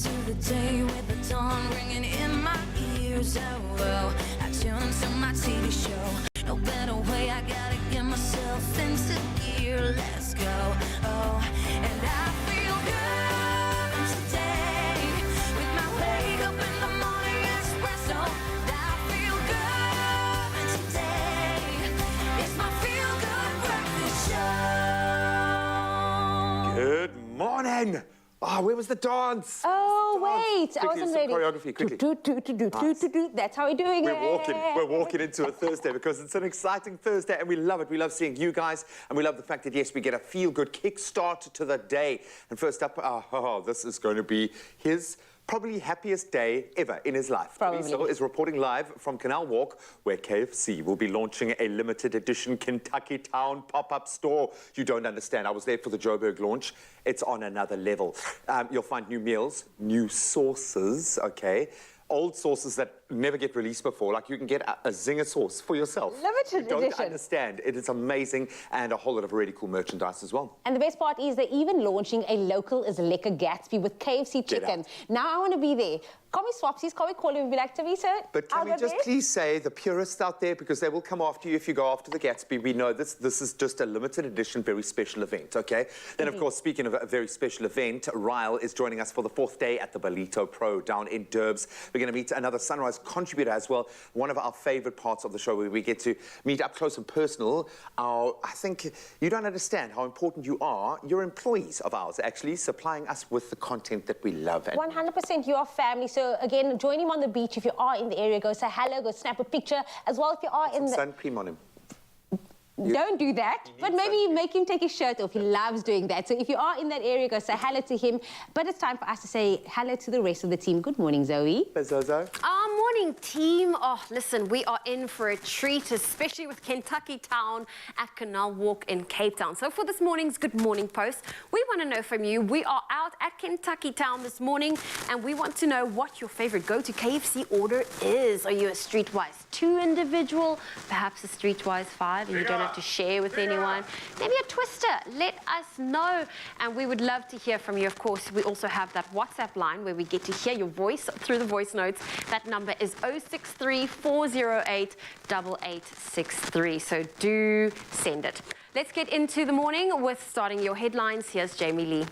into the day with the dawn ringing in my ears. Oh, I tune to my TV show. No better way, I gotta get myself into gear. Let's go. Oh, and I feel good today with my wake up in the morning Expresso. I feel good today. It's my feel good breakfast show. Good morning. Oh, where was the dance? Oh, wait, I wasn't ready. Choreography, quickly. That's how we're doing it. We're walking into a Thursday because it's an exciting Thursday and we love it. We love seeing you guys and we love the fact that, yes, we get a feel-good kickstart to the day. And first up, this is going to be his probably happiest day ever in his life. Probably. So is reporting live from Canal Walk, where KFC will be launching a limited edition Kentucky Town pop-up store. You don't understand. I was there for the Joburg launch. It's on another level. You'll find new meals, new sauces, okay? Old sauces that never get released before. Like you can get a zinger sauce for yourself. Limited you edition. Don't understand. It is amazing and a whole lot of really cool merchandise as well. And the best part is they're even launching a local is lekker Gatsby with KFC chicken. Now I want to be there. Call me Swapsies, call me call you and be like, Tavisa, but can we just please say the purists out there, because they will come after you if you go after the Gatsby. We know this is just a limited edition, very special event, okay? Then, of course, speaking of a very special event, Ryle is joining us for the 4th day at the Balito Pro down in Durbs. We're going to meet another Sunrise contributor as well, one of our favorite parts of the show where we get to meet up close and personal. I think you don't understand how important you are. You're employees of ours, actually, supplying us with the content that we love. 100%, you are family. So again, join him on the beach. If you are in the area, go say hello, go snap a picture. As well, if you are in the... sun cream on him. Don't do that, but maybe make him take his shirt off. He loves doing that. So if you are in that area, go say hello to him. But it's time for us to say hello to the rest of the team. Good morning, Zoe. Zozo. Morning, team. Oh, listen, we are in for a treat, especially with Kentucky Town at Canal Walk in Cape Town. So for this morning's Good Morning Post, we want to know from you. We are out at Kentucky Town this morning, and we want to know what your favorite go-to KFC order is. Are you a Streetwise 2 individual, perhaps a Streetwise 5, and you don't have to share with anyone? Maybe a Twister. Let us know, and we would love to hear from you. Of course, we also have that WhatsApp line where we get to hear your voice through the voice notes. That number is 063 408 8863. So do send it. Let's get into the morning with starting your headlines. Here's Jamie Lee.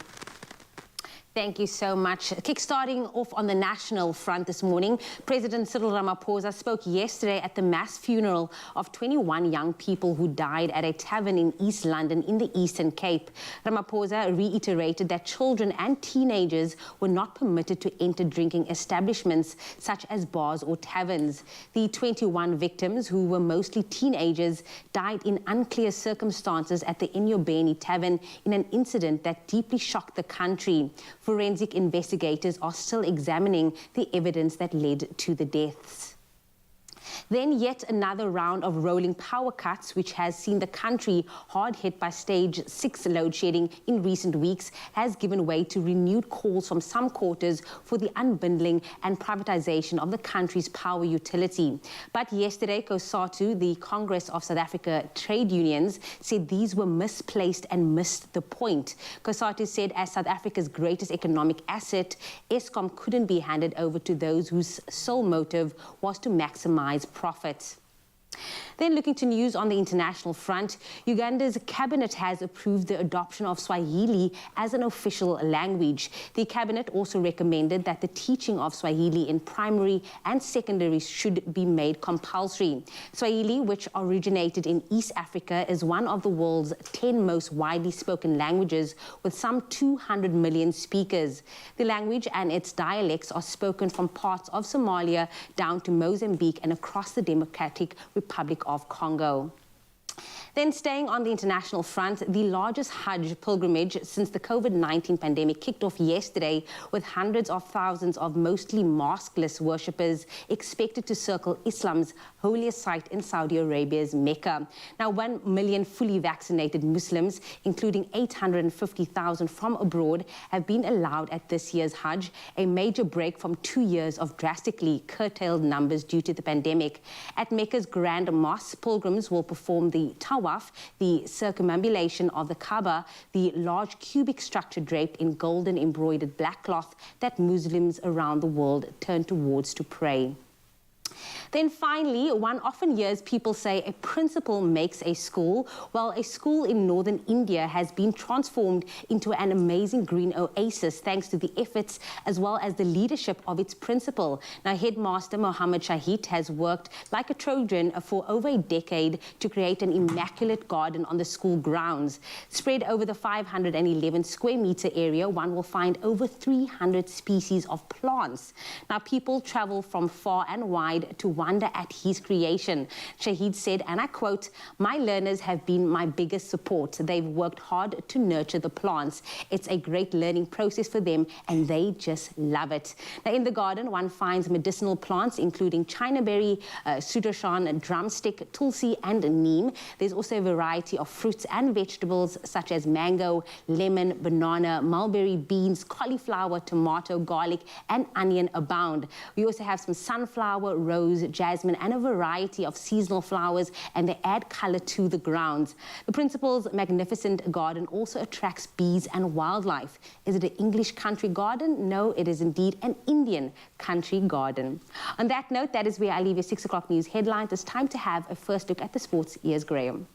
Thank you so much. Kickstarting off on the national front this morning, President Cyril Ramaphosa spoke yesterday at the mass funeral of 21 young people who died at a tavern in East London in the Eastern Cape. Ramaphosa reiterated that children and teenagers were not permitted to enter drinking establishments such as bars or taverns. The 21 victims, who were mostly teenagers, died in unclear circumstances at the Enyobeni Tavern in an incident that deeply shocked the country. Forensic investigators are still examining the evidence that led to the deaths. Then yet another round of rolling power cuts, which has seen the country hard hit by stage 6 load shedding in recent weeks, has given way to renewed calls from some quarters for the unbundling and privatization of the country's power utility. But yesterday, COSATU, the Congress of South Africa Trade Unions, said these were misplaced and missed the point. COSATU said as South Africa's greatest economic asset, Eskom couldn't be handed over to those whose sole motive was to maximize profit. Then looking to news on the international front, Uganda's cabinet has approved the adoption of Swahili as an official language. The cabinet also recommended that the teaching of Swahili in primary and secondary should be made compulsory. Swahili, which originated in East Africa, is one of the world's 10 most widely spoken languages, with some 200 million speakers. The language and its dialects are spoken from parts of Somalia down to Mozambique and across the Democratic Republic of Congo. Then staying on the international front, the largest Hajj pilgrimage since the COVID-19 pandemic kicked off yesterday, with hundreds of thousands of mostly maskless worshippers expected to circle Islam's holiest site in Saudi Arabia's Mecca. Now, 1 million fully vaccinated Muslims, including 850,000 from abroad, have been allowed at this year's Hajj, a major break from 2 years of drastically curtailed numbers due to the pandemic. At Mecca's Grand Mosque, pilgrims will perform the tawaf, the circumambulation of the Kaaba, the large cubic structure draped in golden embroidered black cloth that Muslims around the world turn towards to pray. Then finally, one often hears people say a principal makes a school. Well, a school in northern India has been transformed into an amazing green oasis thanks to the efforts as well as the leadership of its principal. Now, headmaster Mohammed Shahid has worked like a Trojan for over a decade to create an immaculate garden on the school grounds. Spread over the 511 square meter area, one will find over 300 species of plants. Now, people travel from far and wide to wonder at his creation. Shahid said, and I quote, "My learners have been my biggest support. They've worked hard to nurture the plants. It's a great learning process for them and they just love it." Now, in the garden, one finds medicinal plants including chinaberry, sudarshan, drumstick, tulsi and neem. There's also a variety of fruits and vegetables such as mango, lemon, banana, mulberry, beans, cauliflower, tomato, garlic and onion abound. We also have some sunflower, rose, jasmine and a variety of seasonal flowers, and they add color to the grounds. The principal's magnificent garden also attracts bees and wildlife. Is it an English country garden? No, it is indeed an Indian country garden. On that note, that is where I leave your 6 o'clock news headlines. It's time to have a first look at the sports. Here's Graham.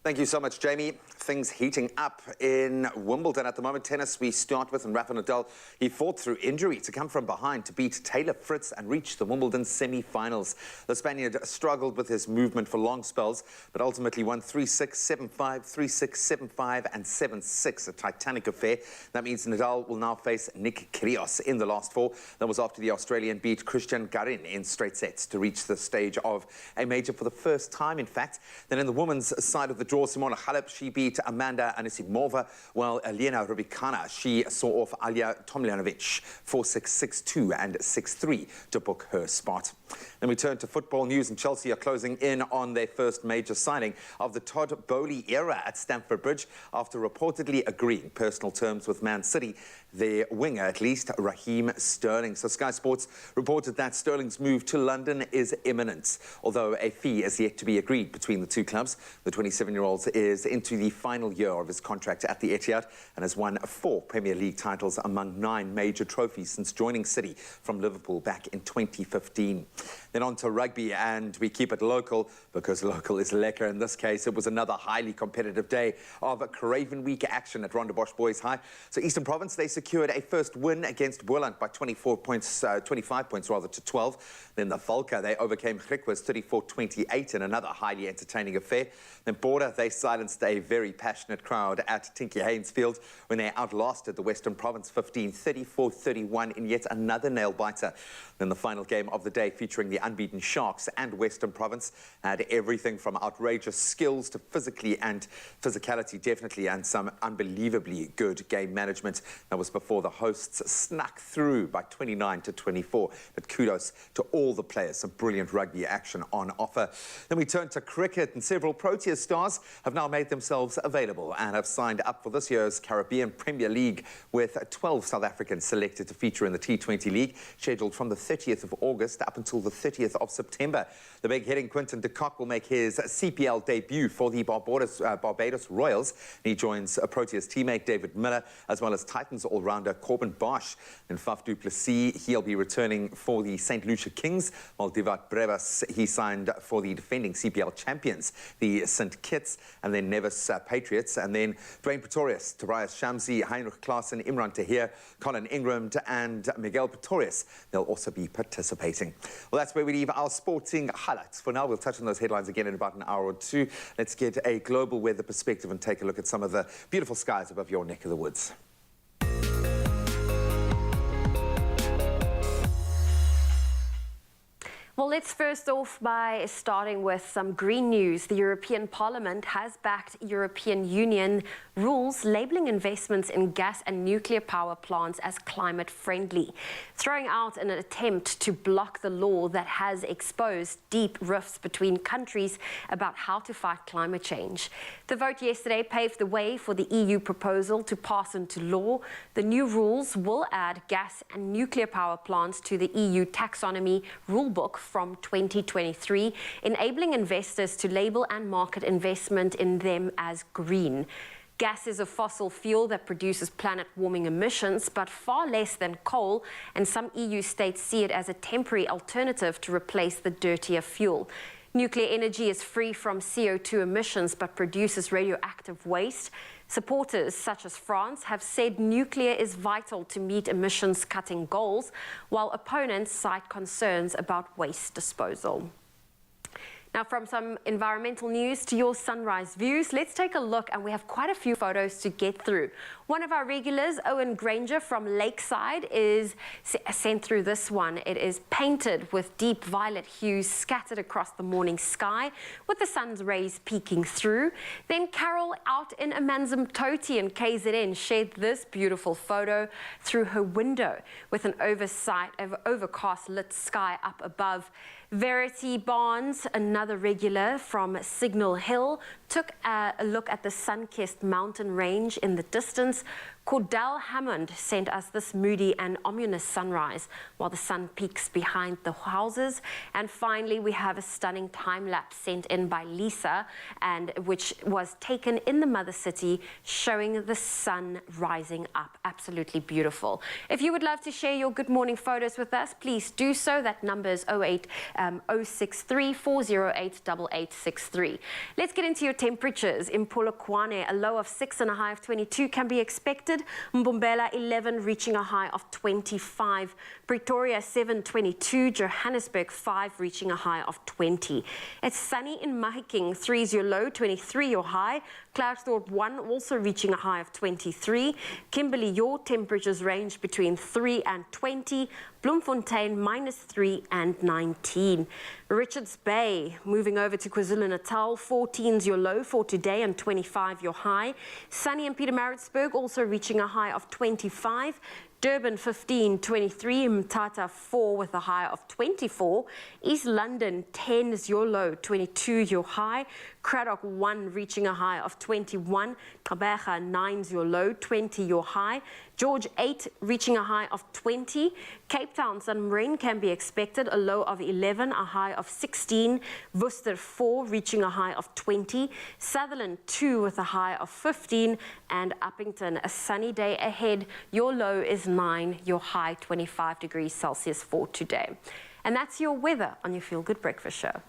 Thank you so much, Jamie. Things heating up in Wimbledon at the moment. Tennis, we start with, and Rafa Nadal, he fought through injury to come from behind to beat Taylor Fritz and reach the Wimbledon semi-finals. The Spaniard struggled with his movement for long spells, but ultimately won 3-6, 7-5, 3-6, 7-5 and 7-6, a titanic affair. That means Nadal will now face Nick Kyrgios in the last four. That was after the Australian beat Christian Garin in straight sets to reach the stage of a major for the first time, in fact. Then in the women's side of the draw, Simona Halep, she beat Amanda Anisimova, while Elena Rybakina, she saw off Alja Tomljanovic 4-6, 6-2 and 6-3 to book her spot. Then we turn to football news, and Chelsea are closing in on their first major signing of the Todd Boehly era at Stamford Bridge after reportedly agreeing personal terms with Man City, their winger at least, Raheem Sterling. So Sky Sports reported that Sterling's move to London is imminent, although a fee is yet to be agreed between the two clubs. The 27-year-old is into the final year of his contract at the Etihad and has won 4 Premier League titles among 9 major trophies since joining City from Liverpool back in 2015. Then on to rugby, and we keep it local because local is lekker. In this case, it was another highly competitive day of Craven Week action at Rondebosch Boys High. So Eastern Province, they secured a first win against Boland by 25 points to 12. Then the Volker, they overcame Griquas 34-28 in another highly entertaining affair. Then Border, they silenced a very passionate crowd at Tinky Haynes Field when they outlasted the Western Province 34-31 in yet another nail-biter. Then the final game of the day, featuring the unbeaten Sharks and Western Province, had everything from outrageous skills to physicality, definitely, and some unbelievably good game management. That was before the hosts snuck through by 29-24. But kudos to all the players, some brilliant rugby action on offer. Then we turn to cricket, and several Proteas stars have now made themselves available and have signed up for this year's Caribbean Premier League, with 12 South Africans selected to feature in the T20 League, scheduled from the 30th of August up until the 30th of September. The big-hitting Quinton de Kock will make his CPL debut for the Barbados Royals. He joins Proteas teammate David Miller, as well as Titans all-rounder Corbin Bosch. And Faf du Plessis, he'll be returning for the St. Lucia Kings, while Divat Brevas, he signed for the defending CPL champions, the St. Kitts, and then Nevis Patriots. And then Dwayne Pretorius, Tobias Shamsi, Heinrich Klaassen, Imran Tahir, Colin Ingram and Miguel Pretorius, they'll also be participating. Well, that's where we leave our sporting highlights. For now, we'll touch on those headlines again in about an hour or two. Let's get a global weather perspective and take a look at some of the beautiful skies above your neck of the woods. Well, let's first off by starting with some green news. The European Parliament has backed European Union rules labeling investments in gas and nuclear power plants as climate friendly, throwing out an attempt to block the law that has exposed deep rifts between countries about how to fight climate change. The vote yesterday paved the way for the EU proposal to pass into law. The new rules will add gas and nuclear power plants to the EU taxonomy rulebook from 2023, enabling investors to label and market investment in them as green. Gas is a fossil fuel that produces planet-warming emissions, but far less than coal, and some EU states see it as a temporary alternative to replace the dirtier fuel. Nuclear energy is free from CO2 emissions but produces radioactive waste. Supporters such as France have said nuclear is vital to meet emissions-cutting goals, while opponents cite concerns about waste disposal. Now, from some environmental news to your sunrise views, let's take a look, and we have quite a few photos to get through. One of our regulars, Owen Granger from Lakeside, is sent through this one. It is painted with deep violet hues scattered across the morning sky, with the sun's rays peeking through. Then Carol out in Amanzimtoti in KZN shared this beautiful photo through her window with an overcast lit sky up above. Verity Barnes, another regular from Signal Hill, took a look at the sun-kissed mountain range in the distance. Cordell Hammond sent us this moody and ominous sunrise while the sun peaks behind the houses. And finally, we have a stunning time-lapse sent in by Lisa, and which was taken in the mother city, showing the sun rising up. Absolutely beautiful. If you would love to share your good morning photos with us, please do so. That number is 063 408 8863. Let's get into your temperatures. In Polokwane, a low of 6 and a high of 22 can be expected. Mbombela 11 reaching a high of 25. Pretoria 7:22. Johannesburg 5 reaching a high of 20. It's sunny in Mahikeng. 3 is your low, 23 your high. Klerksdorp 1 also reaching a high of 23. Kimberley, your temperatures range between 3 and 20. Bloemfontein -3 and 19. Richards Bay moving over to KwaZulu-Natal, 14's your low for today and 25 your high. Sunny in Pietermaritzburg also reaching a high of 25. Durban 15, 23, Mthatha 4 with a high of 24. East London 10 is your low, 22 your high. Cradock 1 reaching a high of 21. Gqeberha 9 is your low, 20 your high. George 8 reaching a high of 20. Cape Town, some rain can be expected, a low of 11, a high of 16. Worcester 4 reaching a high of 20. Sutherland 2 with a high of 15. And Uppington, a sunny day ahead. Your low is 9, your high 25 degrees Celsius for today. And that's your weather on your Feel Good Breakfast Show.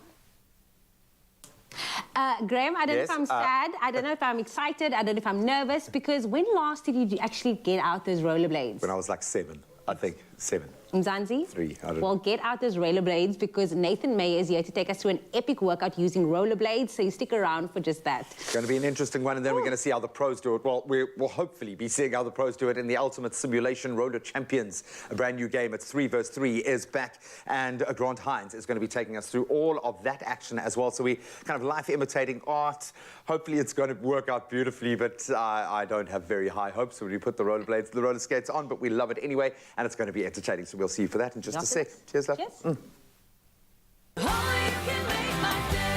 Graham, I don't know Yes, if I'm sad, I don't know if I'm excited, I don't know if I'm nervous, because when last did you actually get out those rollerblades? When I was like 7, I think 7. Mzansi? 3, I don't Well, know. get out those rollerblades, because Nathan May is here to take us through an epic workout using rollerblades, so you stick around for just that. It's going to be an interesting one, and then we're going to see how the pros do it. Well, we will hopefully be seeing how the pros do it in the Ultimate Simulation Roller Champions. A brand new game. It's 3 vs 3 is back, and Grant Hines is going to be taking us through all of that action as well. So we kind of life imitating art. Hopefully it's going to work out beautifully, but I don't have very high hopes when we put the rollerblades, the roller skates on, but we love it anyway, and it's going to be entertaining. So we'll see you for that in just a sec. Cheers, love. Cheers. Oh, you can make my day.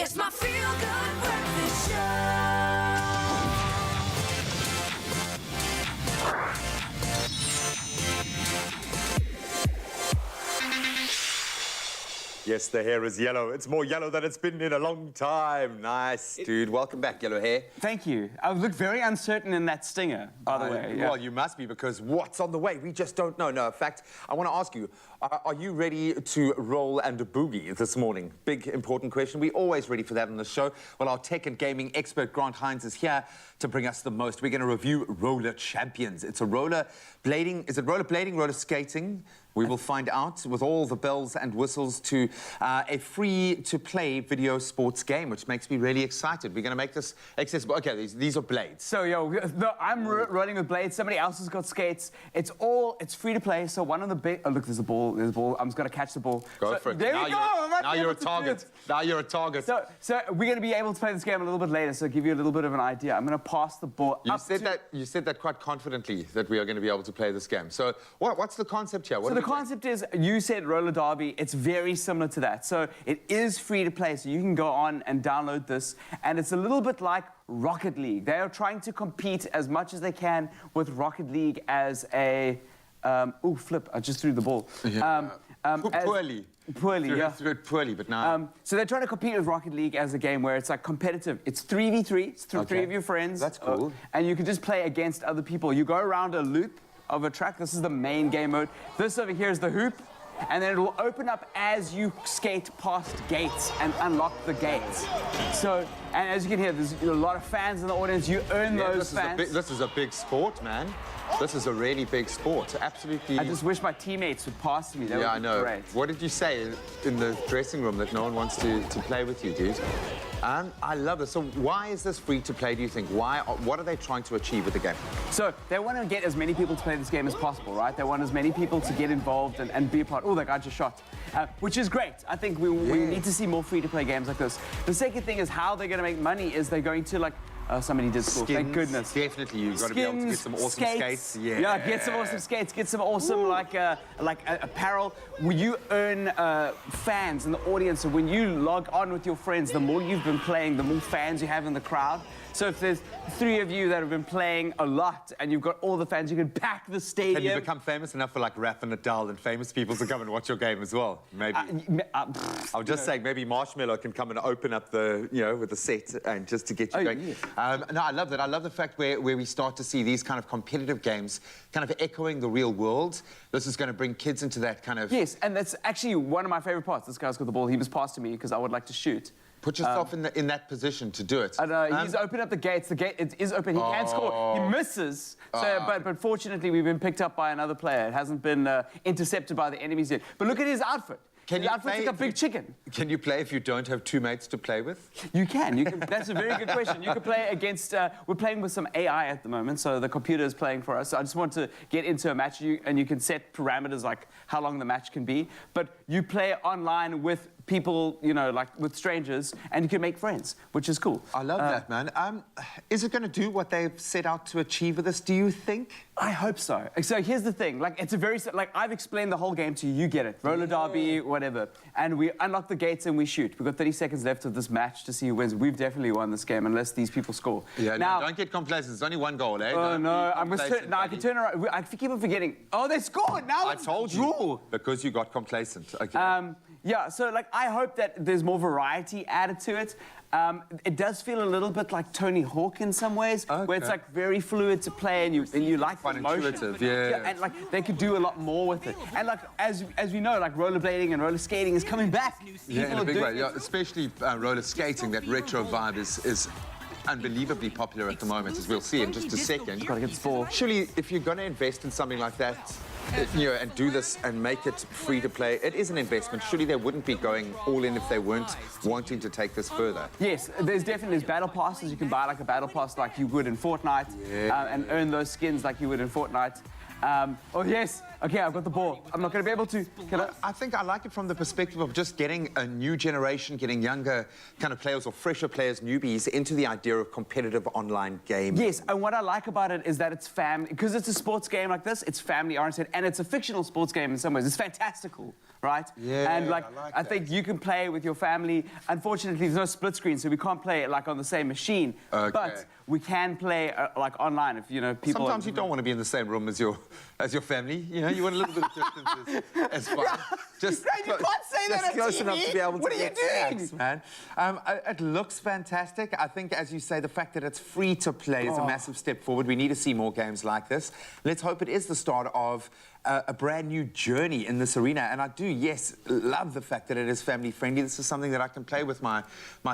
It's my feel-good breakfast show. Yes, the hair is yellow. It's more yellow than it's been in a long time. Nice, dude. Welcome back, yellow hair. Thank you. I look very uncertain in that stinger, by the way. Yeah. Well, you must be, because what's on the way? We just don't know. No, in fact, I want to ask you, are you ready to roll and boogie this morning? Big, important question. We're always ready for that on the show. Well, our tech and gaming expert, Grant Hines, is here to bring us the most. We're going to review Roller Champions. It's a rollerblading. Is it rollerblading, roller skating? We will find out, with all the bells and whistles, to a free-to-play video sports game, which makes me really excited. We're going to make this accessible. Okay, these are blades. So, I'm rolling with blades. Somebody else has got skates. It's free to play. So one of the big... Oh, look, there's a ball. There's a ball. I'm just going to catch the ball. Go for it. There we go. Now you're a target. Now you're a target. So we're going to be able to play this game a little bit later, so I'll give you a little bit of an idea. I'm going to pass the ball You said that quite confidently, that we are going to be able to play this game. So what's the concept here? The concept is, you said roller derby, it's very similar to that. So it is free to play, so you can go on and download this, and it's a little bit like Rocket League. They are trying to compete as much as they can with Rocket League as a... oh, flip, I just threw the ball. Yeah. Poorly. Poorly, yeah. Poorly, but now... so they're trying to compete with Rocket League as a game where it's like competitive. It's 3v3, it's three of your friends. That's cool. And you can just play against other people. You go around a loop of a track. This is the main game mode. This over here is the hoop, and then it will open up as you skate past gates and unlock the gates. So, and as you can hear, there's a lot of fans in the audience. You earn those fans. This is a big sport, man. This is a really big sport. Absolutely. I just wish my teammates would pass me. That would be great. What did you say in the dressing room, that no one wants to play with you, dude? I love it. So why is this free to play, do you think? What are they trying to achieve with the game? So they want to get as many people to play this game as possible, right? They want as many people to get involved and be a part. Oh, that guy just shot. Which is great. I think we need to see more free-to-play games like this. The second thing is how they're going to make money is they're going to, like, somebody did school. Thank goodness. Definitely, you've got to be able to get some awesome skates. Yeah, get some awesome skates. Get some awesome like apparel. You earn fans in the audience. So when you log on with your friends, the more you've been playing, the more fans you have in the crowd. So if there's 3 of you that have been playing a lot and you've got all the fans, you can pack the stadium. Can you become famous enough for like Rafa Nadal and famous people to come and watch your game as well? Maybe. I was just saying, maybe Marshmallow can come and open up the, with the set and just to get you going. Yeah. No, I love that. I love the fact where we start to see these kind of competitive games kind of echoing the real world. This is going to bring kids into that kind of... Yes, and that's actually one of my favorite parts. This guy's got the ball. He was passed to me because I would like to shoot. Put yourself in that position to do it. He's opened up the gates. The gate is open. He can score. He misses. So, but fortunately, we've been picked up by another player. It hasn't been intercepted by the enemies yet. But look at his outfit. His outfit's like a big chicken. Can you play if you don't have 2 mates to play with? You can. That's a very good question. You can play against... we're playing with some AI at the moment, so the computer is playing for us. So I just want to get into a match, and you can set parameters like how long the match can be. But you play online with people, like with strangers, and you can make friends, which is cool. I love that, man. Is it going to do what they've set out to achieve with this, do you think? I hope so. So here's the thing. Like, it's a very... Like, I've explained the whole game to you. You get it. Roller derby, whatever. And we unlock the gates and we shoot. We've got 30 seconds left of this match to see who wins. We've definitely won this game unless these people score. Yeah, now, don't get complacent. There's only 1 goal, eh? Oh, no. I can turn around. I keep on forgetting. Oh, they scored. Now it's told you. Because you got complacent. Okay. Yeah, so, like, I hope that there's more variety added to it. It does feel a little bit like Tony Hawk in some ways, where it's, like, very fluid to play and you like the motion. Intuitive, yeah. And, like, they could do a lot more with it. And, like, as we know, like, rollerblading and roller skating is coming back. Yeah, in a big way. Yeah, especially roller skating, that retro vibe is unbelievably popular at the moment, as we'll see in just a second. Gotta get the ball. Surely, if you're going to invest in something like that, and do this and make it free to play, it is an investment. Surely they wouldn't be going all in if they weren't wanting to take this further. Yes, there's battle passes. You can buy like a battle pass like you would in Fortnite and earn those skins like you would in Fortnite. Oh, yes. Okay, I've got the ball. I'm not going to be able to. Can I? I think I like it from the perspective of just getting a new generation, getting younger kind of players or fresher players, newbies, into the idea of competitive online gaming. Yes, and what I like about it is that it's family, because it's a sports game like this, it's family-oriented, and it's a fictional sports game in some ways. It's fantastical, right? Yeah, and like I that. think you can play with your family. Unfortunately, there's no split screen, so we can't play it like on the same machine. Okay. But we can play like online if people. Sometimes you don't want to be in the same room as your family. You know, you want a little bit of distance as far. Just you can't say that just on close TV. enough to be able to What are you get doing? snacks, man. It looks fantastic. I think, as you say, the fact that it's free to play is a massive step forward. We need to see more games like this. Let's hope it is the start of a brand new journey in this arena. And I do, yes, love the fact that it is family friendly. This is something that I can play with my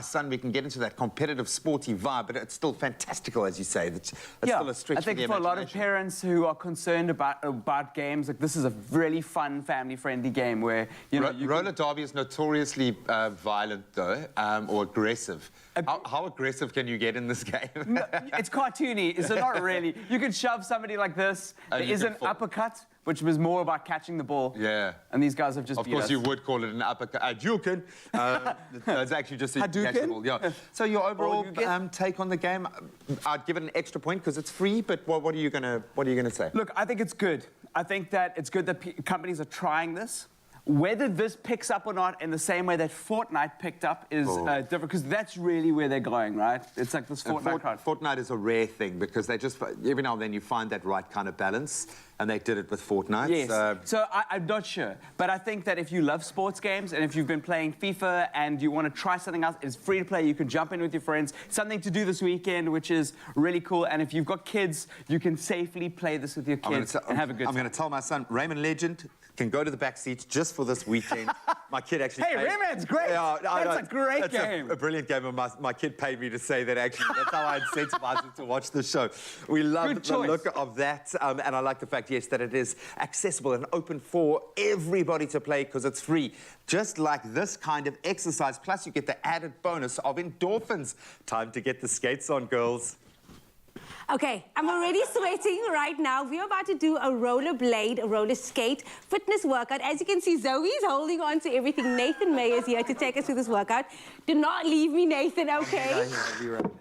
son. We can get into that competitive, sporty vibe, but it's still fantastical, as you say. It's still a stretch I think for the for a lot of imagination. parents who are concerned about games, like this is a really fun, family-friendly game where you know. Roller derby is notoriously violent, though, or aggressive. How aggressive can you get in this game? It's cartoony, so not really. You can shove somebody like this. There you is can an fall. uppercut, which was more about catching the ball. Yeah. And these guys have just Of beat course, us. you would call it an uppercut. Hadouken. It's actually just a Hadouken? catchable. Yeah. So your overall you get- take on the game, I'd give it an extra point because it's free. But what are you gonna say? Look, I think it's good. I think that it's good that companies are trying this. Whether this picks up or not in the same way that Fortnite picked up is different, because that's really where they're going, right? It's like this Fortnite crowd. Fortnite is a rare thing because they just every now and then you find that right kind of balance, and they did it with Fortnite. Yes. So I'm not sure. But I think that if you love sports games and if you've been playing FIFA and you want to try something else, it's free to play. You can jump in with your friends. Something to do this weekend, which is really cool. And if you've got kids, you can safely play this with your kids and have a good time. I'm going to tell my son, Raymond Legend can go to the back seat just for this weekend. My kid actually Hey, paid... Raymond's great. That's a great game. A brilliant game, and my kid paid me to say that actually. That's how I incentivize him to watch the show. We love the look of that, and I like the fact, yes, that it is accessible and open for everybody to play because it's free. Just like this kind of exercise, plus you get the added bonus of endorphins. Time to get the skates on, girls. Okay, I'm already sweating right now. We're about to do a rollerblade, a roller skate fitness workout. As you can see, Zoe's holding on to everything. Nathan May is here to take us through this workout. Do not leave me, Nathan, okay?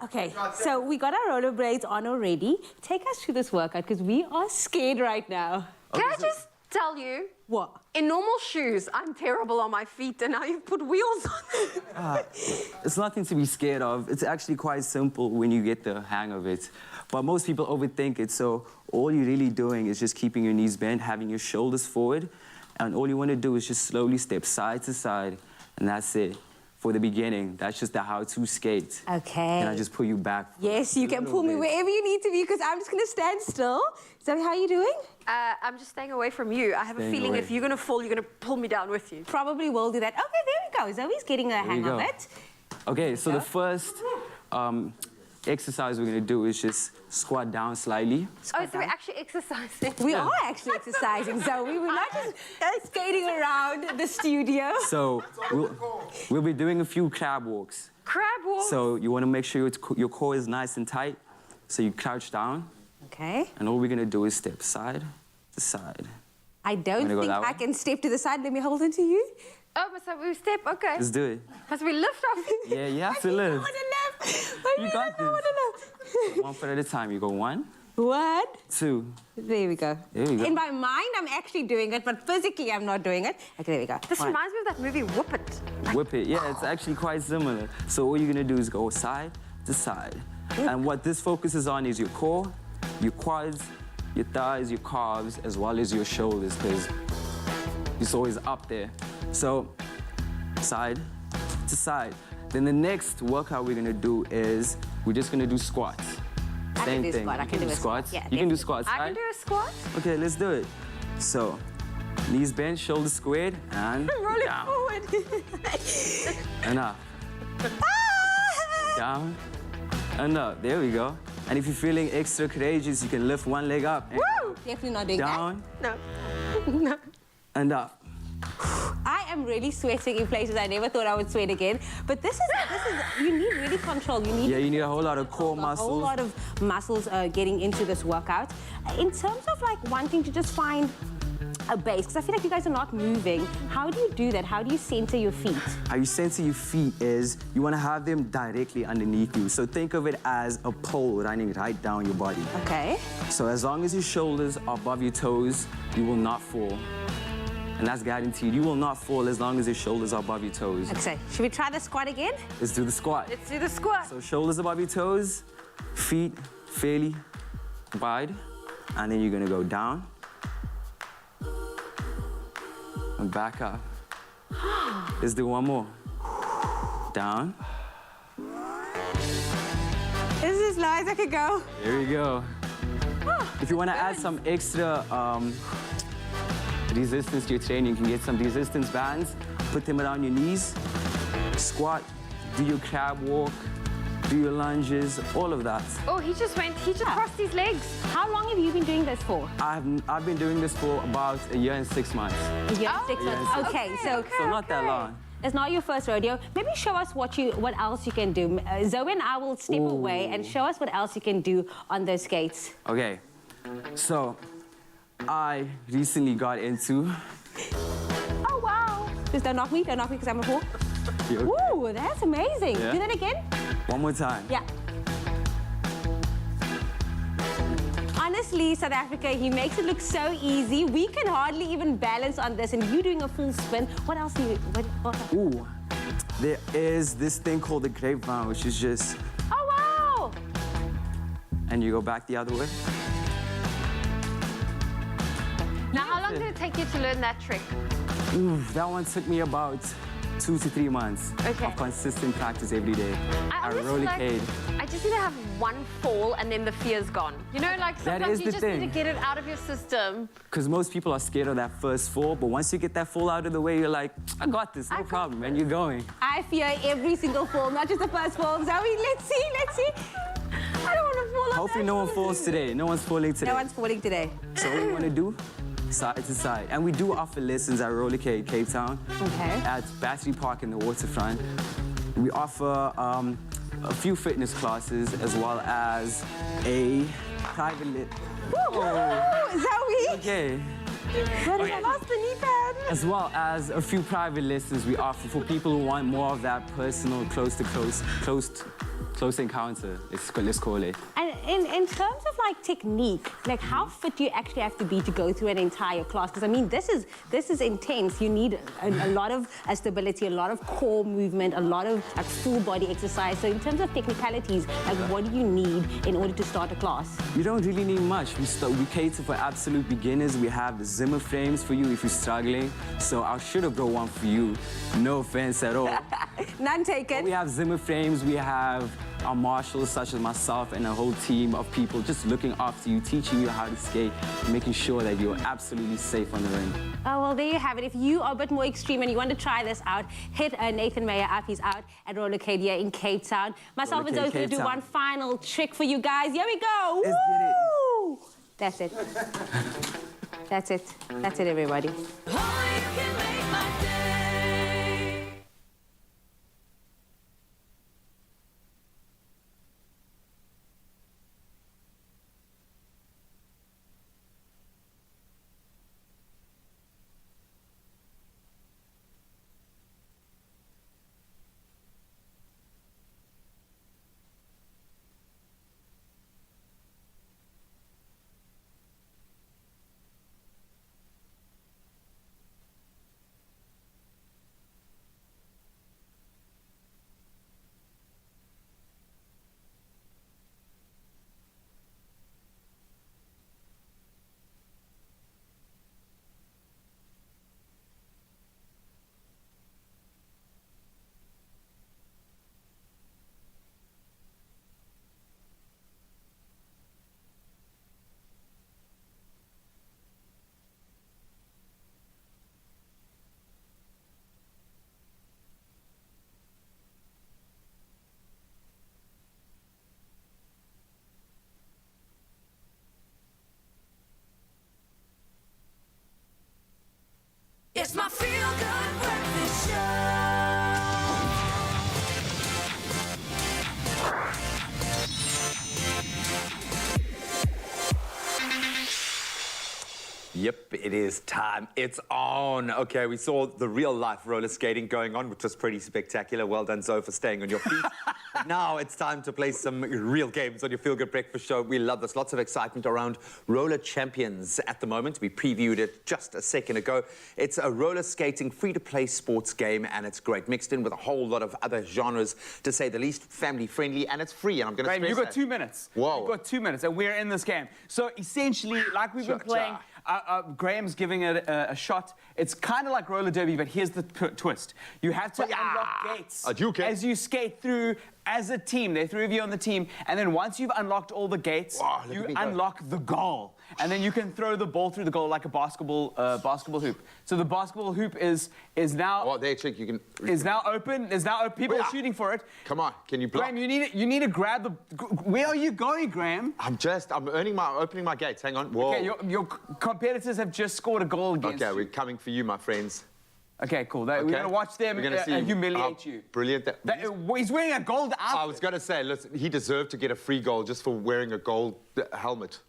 Okay, so we got our rollerblades on already. Take us through this workout because we are scared right now. Can I just tell you? What? In normal shoes, I'm terrible on my feet, and now you've put wheels on. It's nothing to be scared of. It's actually quite simple when you get the hang of it. But most people overthink it, so all you're really doing is just keeping your knees bent, having your shoulders forward, and all you want to do is just slowly step side to side, and that's it. For the beginning, that's just the how-to skate. Okay. Can I just pull you back? Yes, you can pull me wherever you need to be because I'm just going to stand still. Zoe, how are you doing? I'm just staying away from you. I have a feeling if you're going to fall, you're going to pull me down with you. Probably will do that. Okay, there we go. Zoe's getting the hang of it. Okay, so the first exercise we're going to do is just squat down slightly. Oh, so we're actually exercising. We are actually exercising, Zoe. We're not just skating around the studio. So we'll be doing a few crab walks. Crab walk. So you want to make sure your core is nice and tight. So you crouch down. Okay. And all we're going to do is step side to side. I don't think I can step to the side. Let me hold into you. Oh, so we step, okay. Let's do it. As we lift our feet. Yeah, you have to lift. You got this. One foot at a time. You go 1, 1, 2. There we go. There we go. In my mind, I'm actually doing it, but physically, I'm not doing it. Okay, there we go. This reminds me of that movie, Whip It. Whip it. Yeah, it's actually quite similar. So all you're going to do is go side to side. And what this focuses on is your core, your quads, your thighs, your calves, as well as your shoulders, because it's always up there. So side to side. Then the next workout we're going to do is we're just going to do squats. Same thing. I can do a squat. Yeah, you can do squats, I right? can do a squat. Okay, let's do it. So, knees bent, shoulders squared, and Roll it down. forward. And up. Down. And up. There we go. And if you're feeling extra courageous, you can lift one leg up. And Woo! Definitely not doing down. No. No. And up. I am really sweating in places I never thought I would sweat again. But this is you need really control. You need Yeah, you need a whole lot of core a muscles. whole lot of muscles getting into this workout. in terms of like wanting to just find a base, because I feel like you guys are not moving, how do you do that? How do you center your feet? How you center your feet is you want to have them directly underneath you. So think of it as a pole running right down your body. Okay. So as long as your shoulders are above your toes, you will not fall. And that's guaranteed. You will not fall as long as your shoulders are above your toes. Okay, should we try the squat again? Let's do the squat. Let's do the squat. So shoulders above your toes, feet fairly wide, and then you're gonna go down and back up. Let's do one more. Down. This is as low as I could go. There we go. If you want to add some extra resistance to your training, you can get some resistance bands, put them around your knees, squat, do your crab walk, do your lunges, all of that. Oh, he just crossed his legs. How long have you been doing this for? I've been doing this for about a year and 6 months. A year and 6 months. Okay, so So not that long. it's not your first rodeo. Maybe show us what else you can do. Zoe and I will step away and show us what else you can do on those skates. Okay, so I recently got into... Oh, wow. Just don't knock me because I'm a fool. You okay? Ooh, that's amazing. Yeah. Do that again? One more time. Yeah. Honestly, South Africa, he makes it look so easy. We can hardly even balance on this, and you doing a full spin. What else do you... What? Ooh, there is this thing called the grapevine, which is just... Oh, wow. And you go back the other way. Now, how long did it take you to learn that trick? Ooh, that one took me about 2 to 3 months Okay. of consistent practice every day. I always feel like rollerblade. I just need to have one fall and then the fear's gone. You know, like That sometimes is you the just need to thing. get it out of your system. Because most people are scared of that first fall, but once you get that fall out of the way, you're like, I got this, no problem, and you're going. I fear every single fall, not just the first fall. Zoe, let's see. I don't want to fall off. Hopefully no one falls today. No one's falling today. No one's falling today. So what we want to do, side to side. And we do offer lessons at Rollerblade Cape Town. Okay. At Battery Park in the waterfront. We offer a few fitness classes as well as a private Zoe! Okay. Where did I lost the knee pad? As well as a few private lessons we offer for people who want more of that personal, close encounter, let's call it. And in terms of like technique, like how fit do you actually have to be to go through an entire class? Because I mean, this is intense. You need a lot of stability, a lot of core movement, a lot of like full body exercise. So in terms of technicalities, like what do you need in order to start a class? You don't really need much. We cater for absolute beginners. We have the Zimmer frames for you if you're struggling. So I'll should have got one for you. No offense at all. None taken. We have Zimmer frames. We have our marshals such as myself and a whole team of people just looking after you, teaching you how to skate, making sure that you're absolutely safe on the ring. Oh, well, there you have it. If you are a bit more extreme and you want to try this out, hit Nathan Mayer up. He's out at Rollerblade here in Cape Town. Myself and Zoe going to do one final trick for you guys. Here we go. Let's get it. Woo! That's it. That's it. That's it, everybody. Oh, you can make my day. Yep, it is time. It's on. Okay, we saw the real life roller skating going on, which was pretty spectacular. Well done, Zoe, for staying on your feet. Now it's time to play some real games on your Feel Good Breakfast Show. We love this. Lots of excitement around Roller Champions at the moment. We previewed it just a second ago. It's a roller skating free-to-play sports game, and it's great. Mixed in with a whole lot of other genres, to say the least, family-friendly, and it's free. And I'm going to stress You've got that. 2 minutes. Whoa. You've got 2 minutes, and we're in this game. So essentially, like we've been playing, Graham's giving it a shot. It's kind of like roller derby, but here's the twist. You have to unlock gates as you skate through as a team. There are 3 of you on the team, and then once you've unlocked all the gates, you unlock the goal. And then you can throw the ball through the goal like a basketball hoop. So the basketball hoop is now... Oh, there, check. You can... Is now open. There's now people are shooting for it. Come on, can you block? Graham, you need to grab the... Where are you going, Graham? I'm opening my gates. Hang on. Whoa. Okay, your competitors have just scored a goal against you. Okay, we're coming for you, my friends. Okay, cool. We're going to watch them humiliate you. Brilliant. He's wearing a gold outfit. I was going to say, listen, he deserved to get a free goal just for wearing a gold helmet.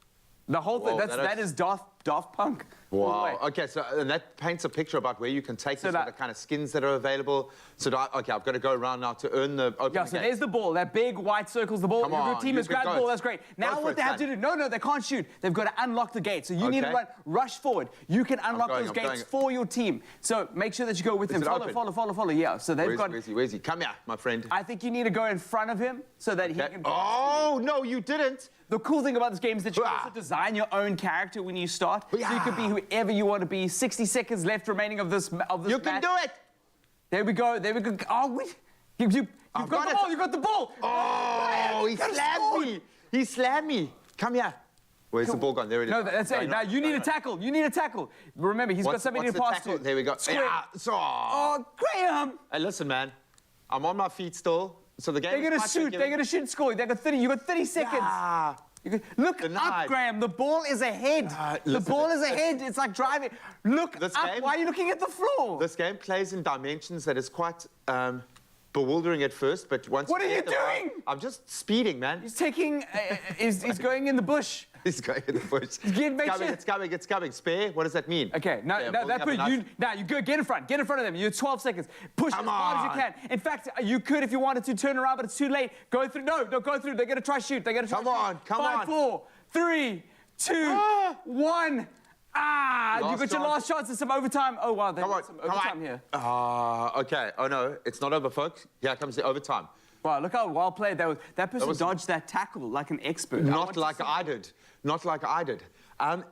The whole thing, that is Daft Punk. Wow. Okay, so and that paints a picture about where you can take this, the kind of skins that are available. So, okay, I've got to go around now to earn the open Yeah, so there's the ball. That big white circle's the ball. Come on, your team has grabbed the ball. That's great. Now what they have to do... No, they can't shoot. They've got to unlock the gate. So you need to rush forward. You can unlock those gates for your team. So make sure that you go with them. Follow. Yeah, so they've got... Where's he? Come here, my friend. I think you need to go in front of him so that he can... Oh, no, you didn't. The cool thing about this game is that you can also design your own character when you start. So you can be whoever you want to be. 60 seconds left remaining of this match. You can do it. There we go. Oh, wait. You've got the ball. You've got the ball. Oh, he slammed me. He slammed me. Come here. Where's the ball gone? There it is. No, that's it. Now you need a tackle. You need a tackle. Remember, he's got somebody to pass to. There we go. Oh, Graham. Hey, listen, man. I'm on my feet still. So the game They're going to shoot. They're going to shoot and score. You got 30 seconds. Yeah. Look up, Graham. The ball is ahead. The ball is ahead. It's like driving. Look up. Why are you looking at the floor? This game plays in dimensions that is quite bewildering at first, but once... What are you doing? I'm just speeding, man. He's taking... he's going in the bush. He's going in the bush. It's coming. Spare? What does that mean? Okay, now you go get in front of them. You have 12 seconds. Push as hard as you can. In fact, you could, if you wanted to, turn around, but it's too late. Go through. No, go through. They're going to try shoot. Come on. 5, 4, 3, 2, 1. You got your last chance at some overtime. Oh, wow, there's some overtime here. Okay. Oh, no, it's not over, folks. Here comes the overtime. Wow, look how well played that was. That person dodged that tackle like an expert. Not like I did.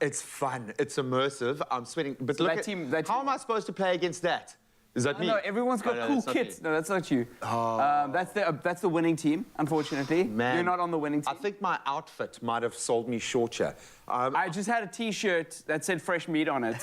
It's fun. It's immersive. I'm sweating. But look how am I supposed to play against that? Is that me? No, everyone's got cool kits. No, that's not you. That's the winning team, unfortunately. Man, you're not on the winning team. I think my outfit might have sold me short here. I just had a T-shirt that said fresh meat on it,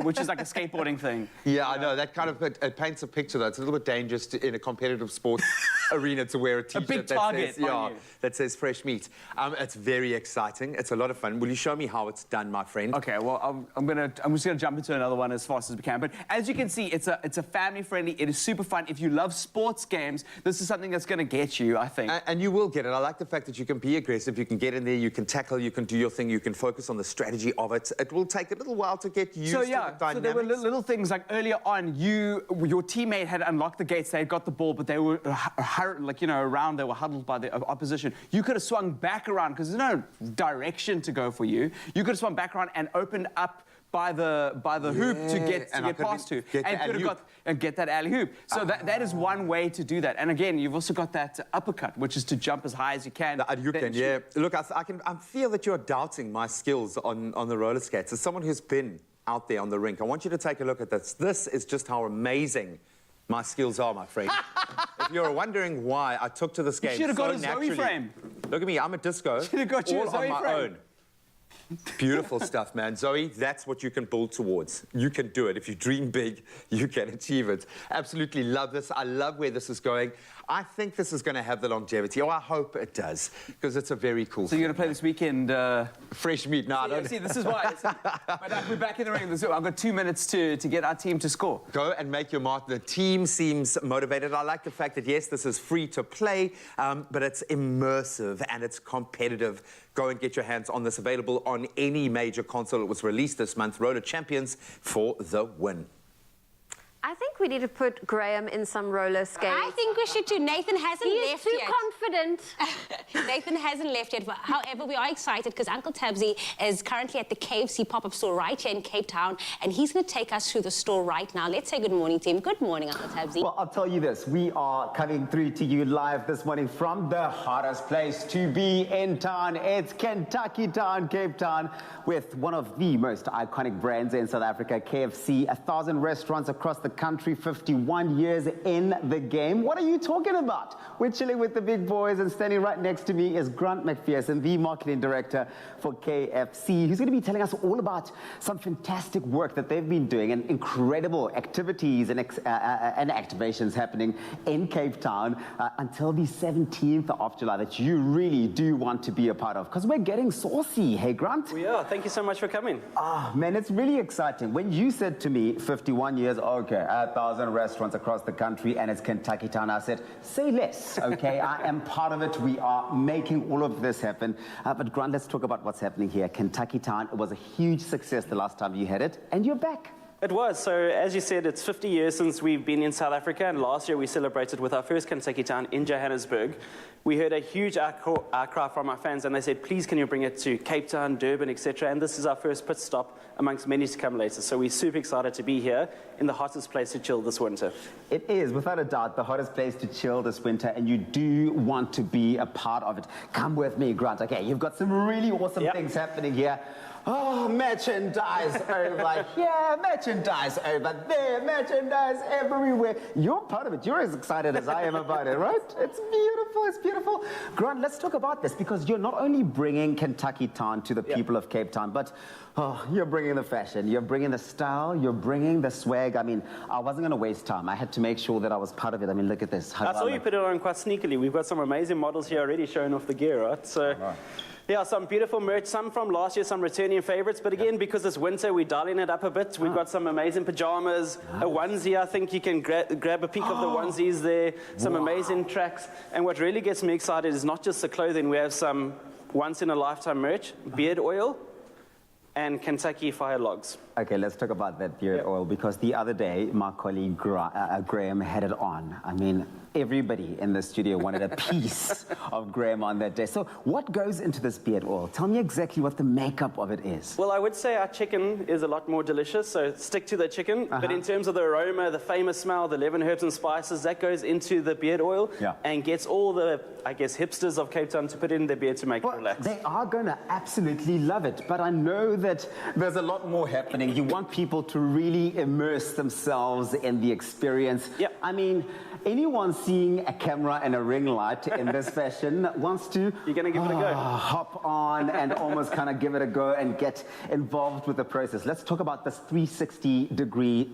which is like a skateboarding thing. Yeah, I know. That kind of it paints a picture, though. It's a little bit dangerous in a competitive sports arena to wear a T-shirt that says fresh meat. It's very exciting. It's a lot of fun. Will you show me how it's done, my friend? Okay, well, I'm just gonna jump into another one as fast as we can. But as you can see, it's a family-friendly. It is super fun. If you love sports games, this is something that's gonna get you, I think. And you will get it. I like the fact that you can be aggressive. You can get in there. You can tackle. You can do your thing. You can focus on the strategy of it. It will take a little while to get used to the dynamics. So there were little things like earlier on, your teammate had unlocked the gates, they had got the ball, but they were around, they were huddled by the opposition. You could have swung back around because there's no direction to go for you. You could have swung back around and opened up by the hoop to get past to, and get that alley hoop. So that is one way to do that. And again, you've also got that uppercut, which is to jump as high as you can. Yeah. Look, I feel that you're doubting my skills on the roller skates. As someone who's been out there on the rink, I want you to take a look at this. This is just how amazing my skills are, my friend. If you're wondering why I took to this game so naturally... You should have got a Zoe frame. Look at me, I'm a disco. Should have got you a Zoe on my frame. own. Beautiful stuff, man. Zoe, that's what you can build towards. You can do it. If you dream big, you can achieve it. Absolutely love this. I love where this is going. I think this is going to have the longevity. Oh, I hope it does, because it's a very cool So you're going to play this weekend? fresh meat. No, I don't. See, this is why. We're back in the ring. I've got 2 minutes to get our team to score. Go and make your mark. The team seems motivated. I like the fact that, yes, this is free to play, but it's immersive and it's competitive. Go and get your hands on this. Available on any major console. It was released this month. Roller Champions for the win. I think we need to put Graham in some roller skates. I think we should too. Nathan hasn't He is left too yet. confident. Nathan hasn't left yet. But however, we are excited because Uncle Tabsy is currently at the KFC pop-up store right here in Cape Town, and he's going to take us through the store right now. Let's say good morning to him. Good morning, Uncle Tabsy. Well, I'll tell you this. We are coming through to you live this morning from the hottest place to be in town. It's Kentucky Town, Cape Town, with one of the most iconic brands in South Africa, KFC. 1,000 restaurants across the country, 51 years in the game. What are you talking about? We're chilling with the big boys, and standing right next to me is Grant McPherson, the marketing director for KFC, who's going to be telling us all about some fantastic work that they've been doing and incredible activities and activations happening in Cape Town until the 17th of July that you really do want to be a part of, because we're getting saucy. Hey, Grant? We are. Thank you so much for coming. Ah, man, it's really exciting. When you said to me, 51 years, okay, 1,000 restaurants across the country, and it's Kentucky Town, I said, say less, okay? I am part of it. We are making all of this happen. But Grant, let's talk about what's happening here. Kentucky Town, it was a huge success the last time you had it, and you're back. It was. So, as you said, it's 50 years since we've been in South Africa, and last year we celebrated with our first Kentucky Town in Johannesburg. We heard a huge outcry from our fans, and they said, please, can you bring it to Cape Town, Durban, etc. And this is our first pit stop amongst many to come later. So we're super excited to be here in the hottest place to chill this winter. It is, without a doubt, the hottest place to chill this winter, and you do want to be a part of it. Come with me, Grant. Okay, you've got some really awesome things happening here. Oh, merchandise over here, merchandise over there, merchandise everywhere. You're part of it. You're as excited as I am about it, right? It's beautiful, it's beautiful. Grant, let's talk about this, because you're not only bringing Kentucky Town to the people of Cape Town, but you're bringing the fashion, you're bringing the style, you're bringing the swag. I mean, I wasn't going to waste time. I had to make sure that I was part of it. I mean, look at this. I saw you put it on quite sneakily. We've got some amazing models here already showing off the gear, right? So. Yeah, some beautiful merch, some from last year, some returning favorites. But again, because it's winter, we're dialing it up a bit. We've got some amazing pajamas, a onesie. I think you can grab a peek of the onesies there, some amazing tracks. And what really gets me excited is not just the clothing. We have some once-in-a-lifetime merch, beard oil, and Kentucky Fire Logs. Okay, let's talk about that beard oil, because the other day, my colleague Graham had it on. I mean, everybody in the studio wanted a piece of Graham on that day. So what goes into this beard oil? Tell me exactly what the makeup of it is. Well, I would say our chicken is a lot more delicious, so stick to the chicken. But in terms of the aroma, the famous smell, the 11 herbs and spices, that goes into the beard oil and gets all the, I guess, hipsters of Cape Town to put in their beard to make it relax. They are going to absolutely love it, but I know that there's a lot more happening. You want people to really immerse themselves in the experience. I mean, anyone seeing a camera and a ring light in this fashion wants to You're going to give it a go. Hop on and almost kind of give it a go and get involved with the process. Let's talk about this 360-degree,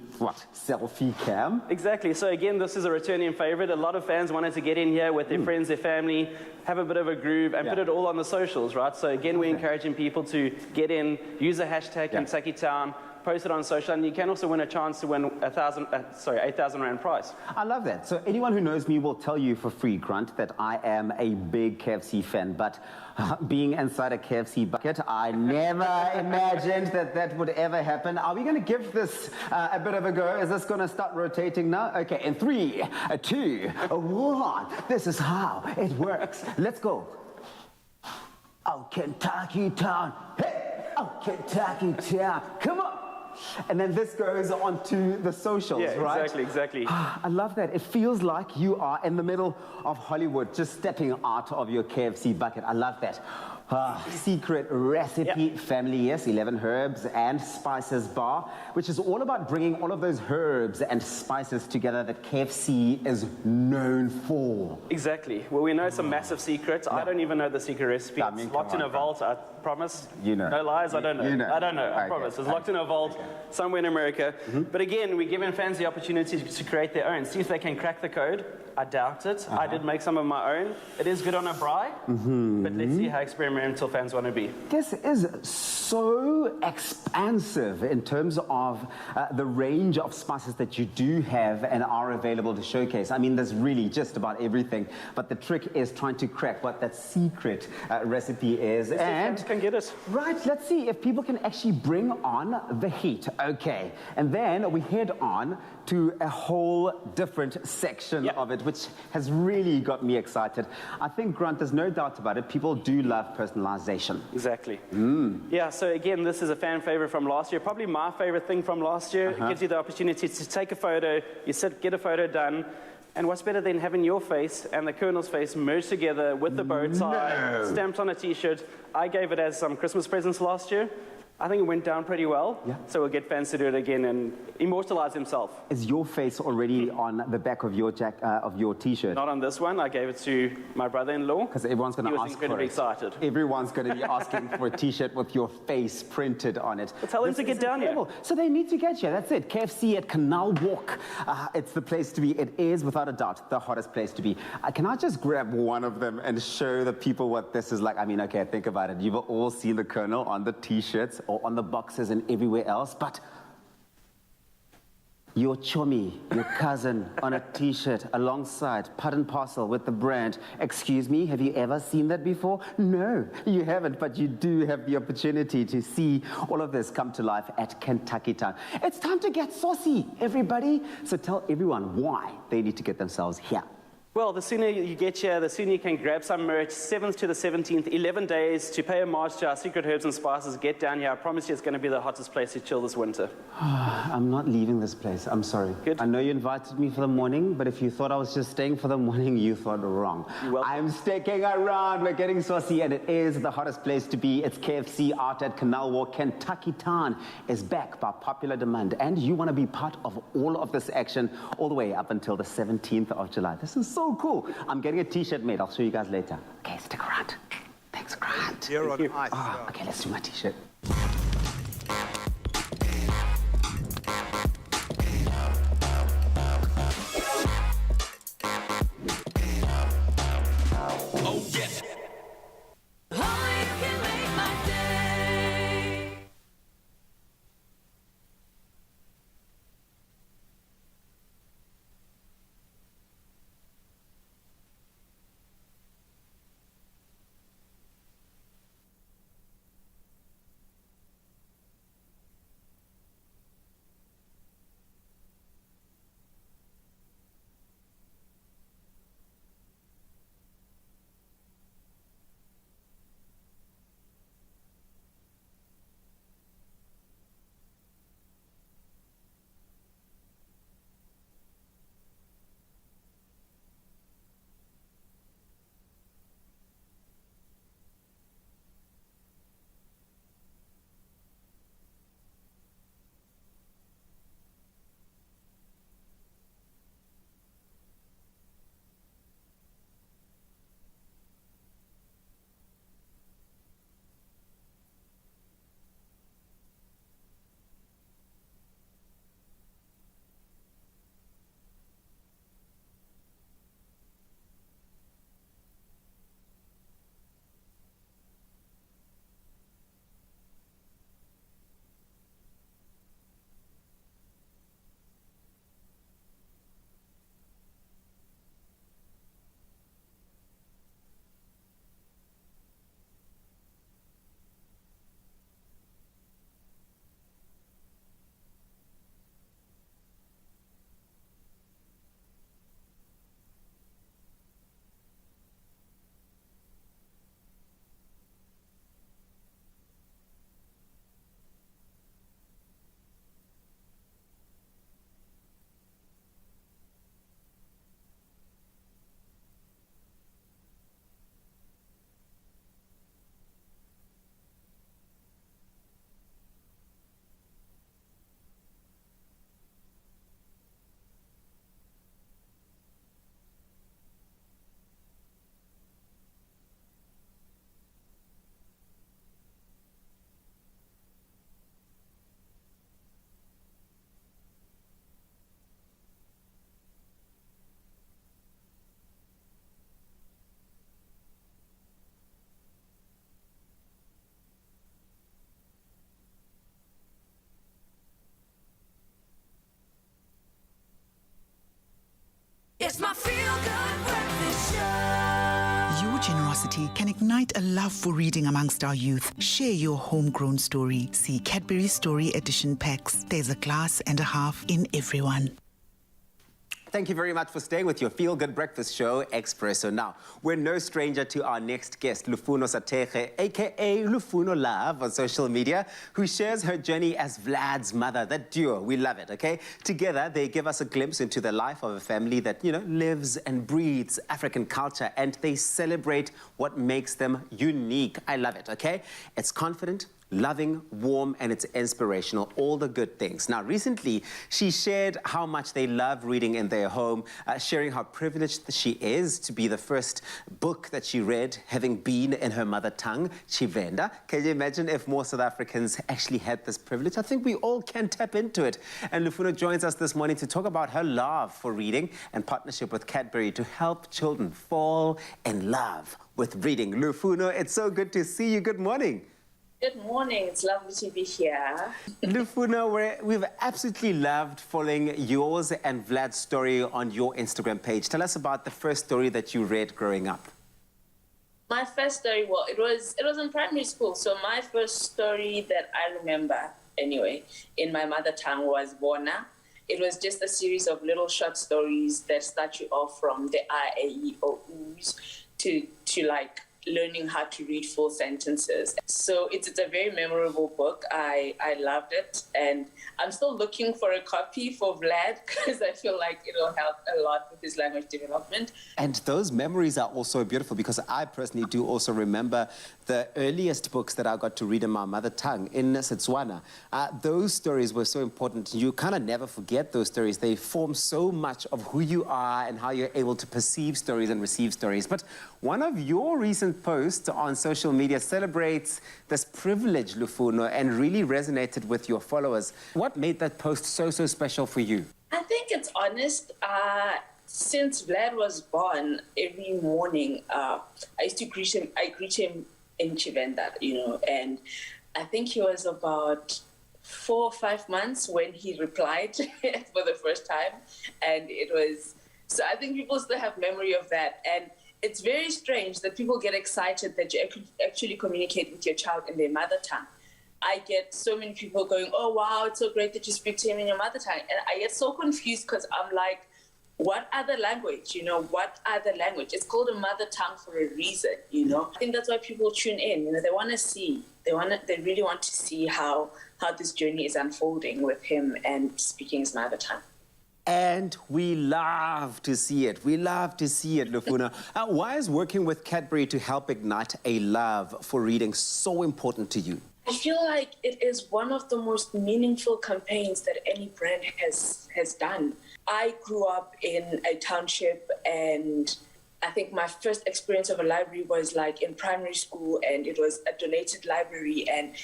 selfie cam? Exactly. So again, this is a returning favorite. A lot of fans wanted to get in here with their friends, their family, have a bit of a groove, and put it all on the socials, right? So again, we're encouraging people to get in, use the hashtag Kentucky Town, post it on social, and you can also win a chance to win 8,000 Rand prize. I love that. So anyone who knows me will tell you for free, Grant, that I am a big KFC fan, but being inside a KFC bucket, I never imagined that that would ever happen. Are we going to give this a bit of a go? Is this going to start rotating now? Okay, in 3, 2, 1. This is how it works. Let's go. Oh, Kentucky Town. Hey! Oh, Kentucky Town. Come on. And then this goes onto the socials, right? Exactly. I love that. It feels like you are in the middle of Hollywood, just stepping out of your KFC bucket. I love that. Secret recipe family, yes, 11 herbs and spices bar, which is all about bringing all of those herbs and spices together that KFC is known for. Exactly. Well, we know some massive secrets. I don't even know the secret recipe. I mean, It's locked come in on, a vault, I promise. You know. No lies, I don't know. You know. I don't know, I Okay. promise. It's locked in a vault somewhere in America. But again, we're giving fans the opportunity to create their own. See if they can crack the code. I doubt it. I did make some of my own. It is good on a braai, but let's see how experimental fans want to be. This is so expansive in terms of the range of spices that you do have and are available to showcase. I mean, there's really just about everything, but the trick is trying to crack what that secret recipe is. Fans can get it. Right, let's see if people can actually bring on the heat. Okay, and then we head on to a whole different section of it, which has really got me excited. I think, Grant, there's no doubt about it, people do love personalization. Exactly. Yeah, so again, this is a fan favorite from last year. Probably my favorite thing from last year. It gives you the opportunity to take a photo, you sit, get a photo done, and what's better than having your face and the Colonel's face merged together with the bow tie, stamped on a t-shirt. I gave it as some Christmas presents last year. I think it went down pretty well, so we'll get fans to do it again and immortalize himself. Is your face already on the back of your t-shirt? Not on this one. I gave it to my brother-in-law. Because everyone's going to He was ask incredibly for it. excited. Everyone's going to be asking for a t-shirt with your face printed on it. But tell them This to get is down here. incredible. So they need to get here. That's it. KFC at Canal Walk. It's the place to be. It is, without a doubt, the hottest place to be. Can I just grab one of them and show the people what this is like? I mean, okay, think about it. You've all seen the Colonel on the t-shirts or on the boxes and everywhere else, but your chummy, your cousin on a t-shirt alongside, part and parcel with the brand. Excuse me, have you ever seen that before? No, you haven't, but you do have the opportunity to see all of this come to life at Kentucky Town. It's time to get saucy, everybody. So tell everyone why they need to get themselves here. Well, the sooner you get here, the sooner you can grab some merch. 7th to the 17th, 11 days to pay homage to our secret herbs and spices. Get down here. I promise you it's going to be the hottest place to chill this winter. I'm not leaving this place. I'm sorry. Good. I know you invited me for the morning, but if you thought I was just staying for the morning, you thought wrong. You're welcome. I'm sticking around. We're getting saucy, and it is the hottest place to be. It's KFC out at Canal Walk. Kentucky Town is back by popular demand, and you want to be part of all of this action all the way up until the 17th of July. This is so cool. I'm getting a t-shirt made. I'll show you guys later. Okay, stick around. Thanks, Grant. Here on ice. Okay, let's do my t-shirt. Oh, you can make my day. It's my feel-good breakfast show. Your generosity can ignite a love for reading amongst our youth. Share your homegrown story. See Cadbury Story Edition packs. There's a glass and a half in everyone. Thank you very much for staying with your feel-good breakfast show, Expresso. Now, we're no stranger to our next guest, Lufuno Sateche, a.k.a. Lufuno Love on social media, who shares her journey as Vlad's mother. That duo, we love it, okay? Together, they give us a glimpse into the life of a family that, lives and breathes African culture, and they celebrate what makes them unique. I love it, okay? It's confident, loving, warm, and it's inspirational, all the good things. Now, recently, she shared how much they love reading in their home, sharing how privileged she is to be the first book that she read, having been in her mother tongue, Tshivenda. Can you imagine if more South Africans actually had this privilege? I think we all can tap into it. And Lufuno joins us this morning to talk about her love for reading and partnership with Cadbury to help children fall in love with reading. Lufuno, it's so good to see you. Good morning. Good morning. It's lovely to be here. Lufuno, we've absolutely loved following yours and Vlad's story on your Instagram page. Tell us about the first story that you read growing up. My first story, well, it was in primary school. So my first story that I remember, anyway, in my mother tongue was Bona. It was just a series of little short stories that start you off from the I-A-E-O-U's to like learning how to read full sentences. So it's a very memorable book. I loved it. And I'm still looking for a copy for Vlad because I feel like it'll help a lot with his language development. And those memories are also beautiful because I personally do also remember the earliest books that I got to read in my mother tongue, in Setswana. Those stories were so important. You kind of never forget those stories. They form so much of who you are and how you're able to perceive stories and receive stories. But one of your recent post on social media celebrates this privilege, Lufuno, and really resonated with your followers. What made that post so special for you? I think it's honest. Since Vlad was born, every morning I used to greet him. I greet him in Tshivenda, and I think he was about 4 or 5 months when he replied for the first time, and it was. So I think people still have memory of that, and it's very strange that people get excited that you actually communicate with your child in their mother tongue. I get so many people going, oh, wow, it's so great that you speak to him in your mother tongue. And I get so confused because I'm like, what other language? What other language? It's called a mother tongue for a reason, I think that's why people tune in. They want to see. They really want to see how this journey is unfolding with him and speaking his mother tongue. And we love to see it. We love to see it, Lufuno. Why is working with Cadbury to help ignite a love for reading so important to you? I feel like it is one of the most meaningful campaigns that any brand has done. I grew up in a township, and I think my first experience of a library was like in primary school, and it was a donated library, and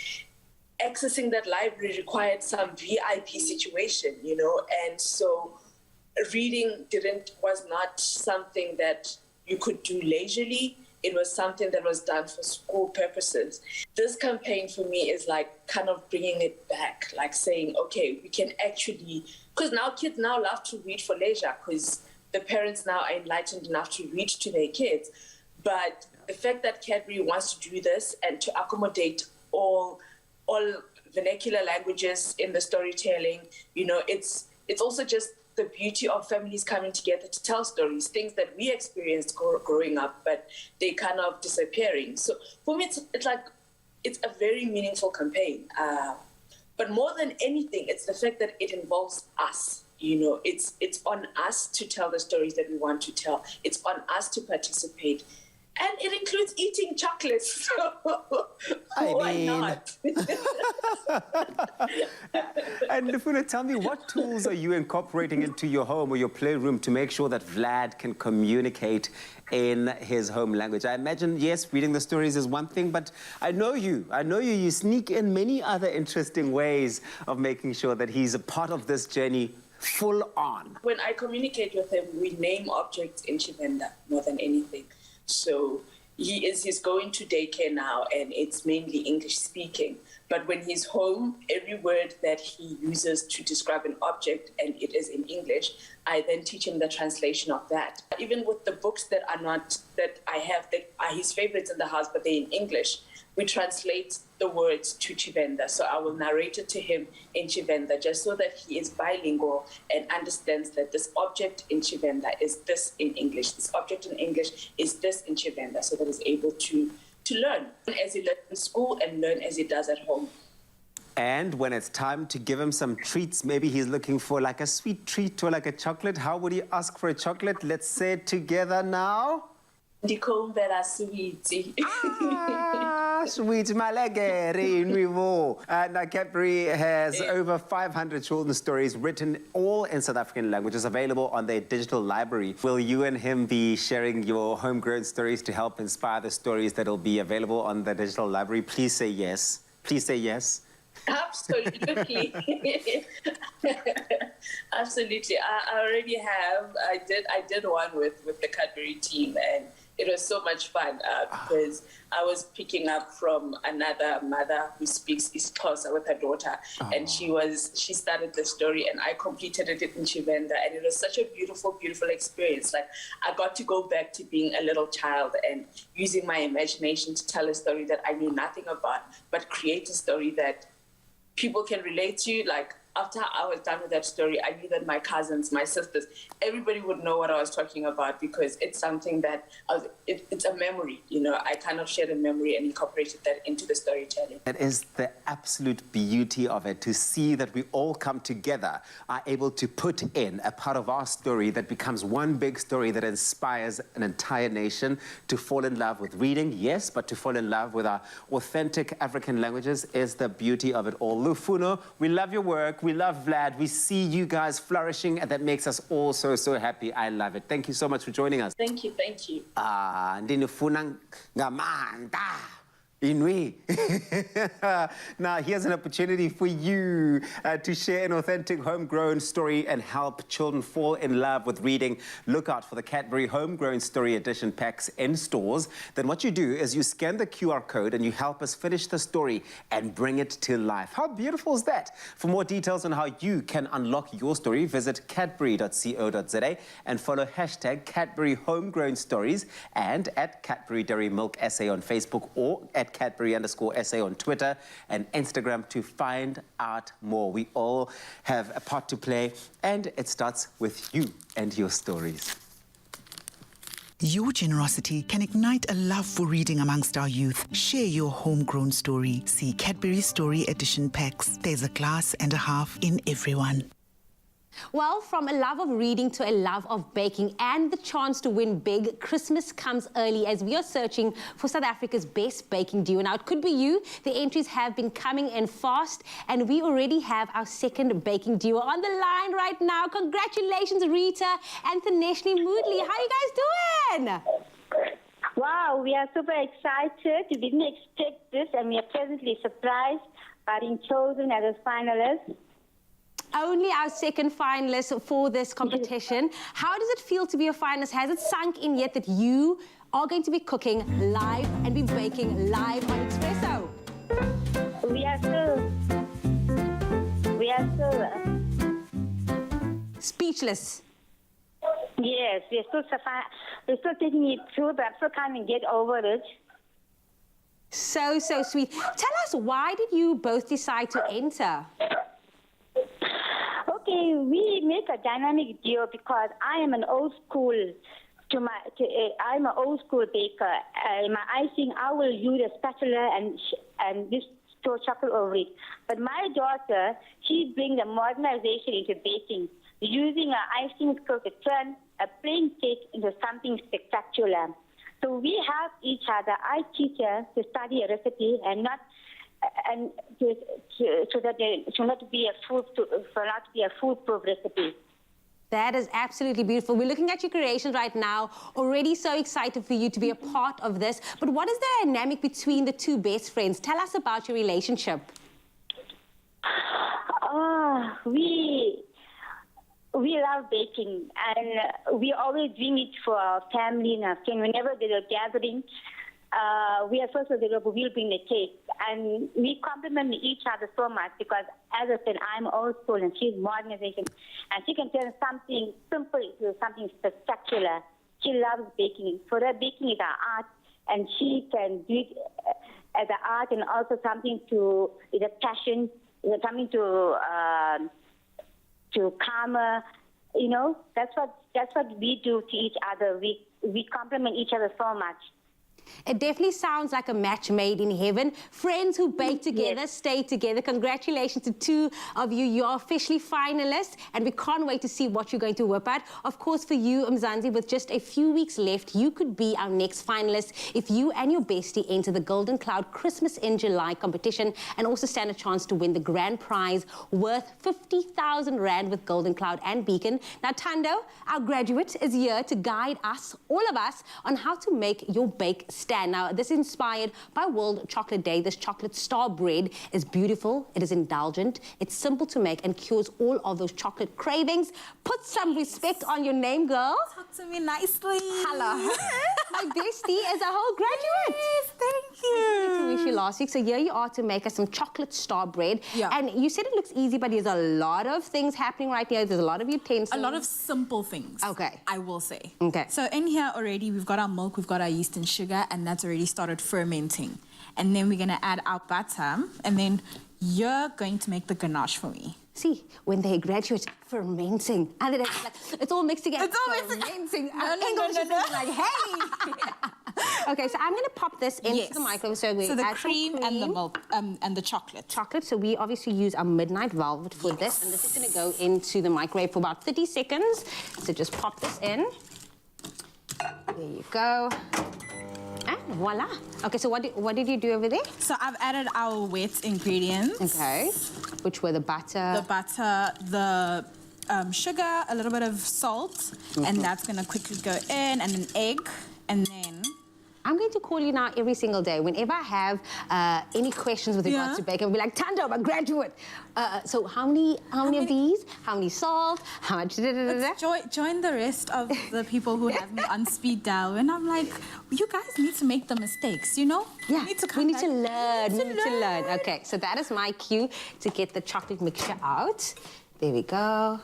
accessing that library required some VIP situation, and so reading was not something that you could do leisurely. It was something that was done for school purposes. This campaign for me is like kind of bringing it back, like saying, okay, we can actually, because now kids now love to read for leisure because the parents now are enlightened enough to read to their kids. But the fact that Cadbury wants to do this and to accommodate all vernacular languages in the storytelling, it's also just the beauty of families coming together to tell stories, things that we experienced growing up, but they kind of disappearing. So for me, it's a very meaningful campaign. But more than anything, it's the fact that it involves us. It's on us to tell the stories that we want to tell. It's on us to participate. And it includes eating chocolates. So why not? And Lufuno, tell me, what tools are you incorporating into your home or your playroom to make sure that Vlad can communicate in his home language? I imagine, yes, reading the stories is one thing, but I know you. You sneak in many other interesting ways of making sure that he's a part of this journey full on. When I communicate with him, we name objects in Tshivenda more than anything. So He's going to daycare now, and it's mainly English speaking. But when he's home, every word that he uses to describe an object, and it is in English, I then teach him the translation of that. Even with the books that I have that are his favorites in the house, but they're in English, we translate the words to Chivenda. So I will narrate it to him in Chivenda, just so that he is bilingual and understands that this object in Chivenda is this in English. This object in English is this in Chivenda, so that he's able to learn as he learns in school and learn as he does at home. And when it's time to give him some treats, maybe he's looking for like a sweet treat or like a chocolate. How would he ask for a chocolate? Let's say it together now. Ndikombela sweetie. Sweet Malegere Nuivo. Now, Cadbury has over 500 children's stories written all in South African languages available on their digital library. Will you and him be sharing your homegrown stories to help inspire the stories that will be available on the digital library? Please say yes. Please say yes. Absolutely. Absolutely. I already have. I did one with the Cadbury team, and it was so much fun because I was picking up from another mother who speaks isiXhosa with her daughter, and she started the story, and I completed it in Chivenda, and it was such a beautiful, beautiful experience. Like, I got to go back to being a little child and using my imagination to tell a story that I knew nothing about, but create a story that people can relate to. Like, after I was done with that story, I knew that my cousins, my sisters, everybody would know what I was talking about, because it's something that it's a memory. You know, I kind of shared a memory and incorporated that into the storytelling. It is the absolute beauty of it, to see that we all come together, are able to put in a part of our story that becomes one big story that inspires an entire nation to fall in love with reading, yes, but to fall in love with our authentic African languages is the beauty of it all. Lufuno, we love your work. We love Vlad. We see you guys flourishing, and that makes us all so, so happy. I love it. Thank you so much for joining us. Thank you, thank you. Ndinifuna ngamanda. Inui. Now, here's an opportunity for you to share an authentic homegrown story and help children fall in love with reading. Look out for the Cadbury Homegrown Story Edition packs in stores. Then what you do is you scan the QR code and you help us finish the story and bring it to life. How beautiful is that? For more details on how you can unlock your story, visit cadbury.co.za and follow hashtag Cadbury Homegrown Stories and at Cadbury Dairy Milk SA on Facebook, or at Cadbury_SA on Twitter and Instagram to find out more. We all have a part to play, and it starts with you and your stories. Your generosity can ignite a love for reading amongst our youth. Share your homegrown story. See Cadbury Story Edition packs. There's a glass and a half in everyone. Well, from a love of reading to a love of baking and the chance to win big, Christmas comes early as we are searching for South Africa's best baking duo. Now, it could be you. The entries have been coming in fast, and we already have our second baking duo on the line right now. Congratulations, Rita and Thaneshni Moodley. How are you guys doing? Wow, we are super excited. We didn't expect this, and we are pleasantly surprised by being chosen as a finalist. Only our second finalist for this competition. How does it feel to be a finalist? Has it sunk in yet that you are going to be cooking live and be baking live on Expresso? We are still speechless. Yes, we're still taking it through, but I still can't get over it. So sweet. Tell us, why did you both decide to enter? Okay, we make a dynamic duo because I am an old school. I'm an old school baker. My icing, I will use a spatula and just throw chocolate over it. But my daughter, she brings a modernization into baking, using an icing skill to turn a plain cake into something spectacular. So we help each other. I teach her to study a recipe and not. So that it should not be a foolproof recipe. That is absolutely beautiful. We're looking at your creations right now. Already so excited for you to be a part of this. But what is the dynamic between the two best friends? Tell us about your relationship. We love baking, and we always doing it for our family and our friends. Whenever there's a gathering, we are so but we'll bring the cake. And we compliment each other so much because, as I said, I'm old school and she's modernization. And she can turn something simple to something spectacular. She loves baking. For her, baking is her art, and she can do it as an art and also something to, is a passion, something to calm her. You know, that's what we do to each other. We compliment each other so much. It definitely sounds like a match made in heaven. Friends who bake together, Yes. stay together. Congratulations to two of you. You are officially finalists, and we can't wait to see what you're going to whip out. Of course, for you, Mzansi, with just a few weeks left, you could be our next finalist if you and your bestie enter the Golden Cloud Christmas in July competition and also stand a chance to win the grand prize worth 50,000 Rand with Golden Cloud and Beacon. Now, Tando, our graduate, is here to guide us, all of us, on how to make your bake stand. Now, this is inspired by World Chocolate Day. This chocolate star bread is beautiful, it is indulgent, it's simple to make and cures all of those chocolate cravings. Put some respect on your name, girl. Talk to me nicely. Hello. My bestie is a whole graduate. Yes, thank We you. wish you last week. So here you are to make us some chocolate star bread. Yeah. And you said it looks easy, but there's a lot of things happening right here. There's a lot of utensils. A lot of simple things. Okay. I will say. Okay. So in here already, we've got our milk, we've got our yeast and sugar, and that's already started fermenting. And then we're going to add our butter, and then you're going to make the ganache for me. See, when they graduate, fermenting. And then it's like, it's all mixed together. It's all mixed together. Fermenting. No, English no. is like, hey. Okay, so I'm going to pop this into the microwave. So we So the add some cream and the milk and the chocolate. chocolate. So we obviously use our midnight velvet for this. And this is going to go into the microwave for about 30 seconds. So just pop this in. There you go. And voila. Okay, so what did you do over there? So I've added our wet ingredients. Okay. Which were the butter. The butter, the sugar, a little bit of salt, and that's going to quickly go in, and an egg, and then... I'm going to call you now every single day. Whenever I have any questions with regards to bacon, I'll be like, Tando, I'm a graduate. So how many of these? How many salt? How much? Join the rest of the people who have me on speed dial, and I'm like, you guys need to make the mistakes, you know? Yeah, We need to we need to learn. We need to learn. Okay, so that is my cue to get the chocolate mixture out. There we go.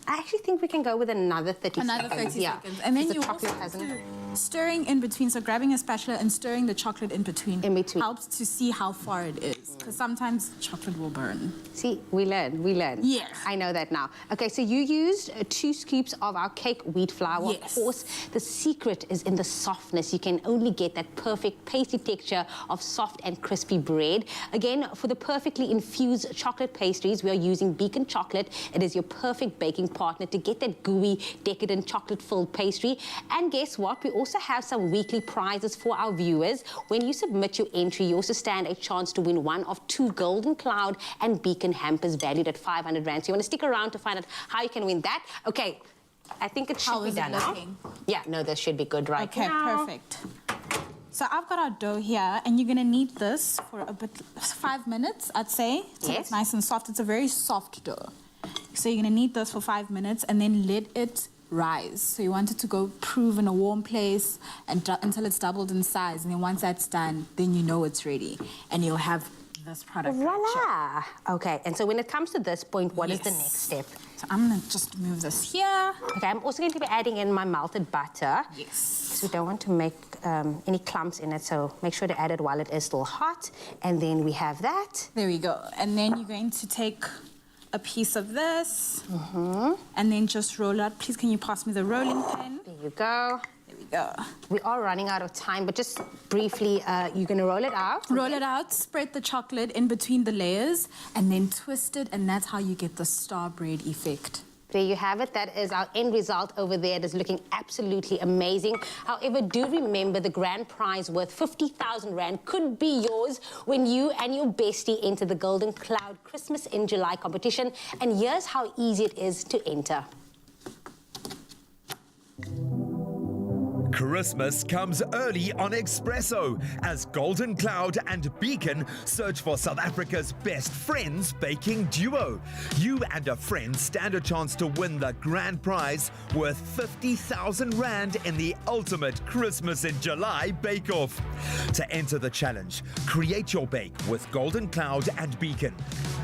I actually think we can go with another 30 seconds. Another 30 seconds. And then the you chocolate also hasn't... stirring in between, so grabbing a spatula and stirring the chocolate in between. Helps to see how far it is, because sometimes chocolate will burn. See, we learn. Yes. I know that now. Okay, so you used 2 scoops of our cake wheat flour. Yes. Of course, the secret is in the softness. You can only get that perfect pasty texture of soft and crispy bread. Again, for the perfectly infused chocolate pastries, we are using Beacon chocolate. It is your perfect baking partner to get that gooey, decadent chocolate-filled pastry. And guess what? We also have some weekly prizes for our viewers. When you submit your entry, you also stand a chance to win one of 2 Golden Cloud and Beacon hampers valued at 500 Rand. So you want to stick around to find out how you can win that. Okay, I think it should be done now. Yeah, no, this should be good right now. Okay, perfect. So I've got our dough here, and you're gonna knead this for a bit, 5 minutes, I'd say, till it's nice and soft. It's a very soft dough. So you're gonna knead this for 5 minutes and then let it rise. So you want it to go prove in a warm place until it's doubled in size. And then once that's done, then you know it's ready. And you'll have this product. Voila! Okay, and so when it comes to this point, what is the next step? So I'm gonna just move this here. Okay, I'm also going to be adding in my melted butter. Yes. Because we don't want to make any clumps in it, so make sure to add it while it is still hot. And then we have that. There we go. And then you're going to take a piece of this and then just roll out. Please, can you pass me the rolling pin? There you go. There we go. We are running out of time, but just briefly, you're going to roll it out. Roll it out, spread the chocolate in between the layers, and then twist it, and that's how you get the star bread effect. There you have it. That is our end result over there. It is looking absolutely amazing. However, do remember the grand prize worth 50,000 Rand could be yours when you and your bestie enter the Golden Cloud Christmas in July competition. And here's how easy it is to enter. Christmas comes early on Expresso as Golden Cloud and Beacon search for South Africa's best friends baking duo. You and a friend stand a chance to win the grand prize worth 50,000 Rand in the ultimate Christmas in July bake-off. To enter the challenge, create your bake with Golden Cloud and Beacon.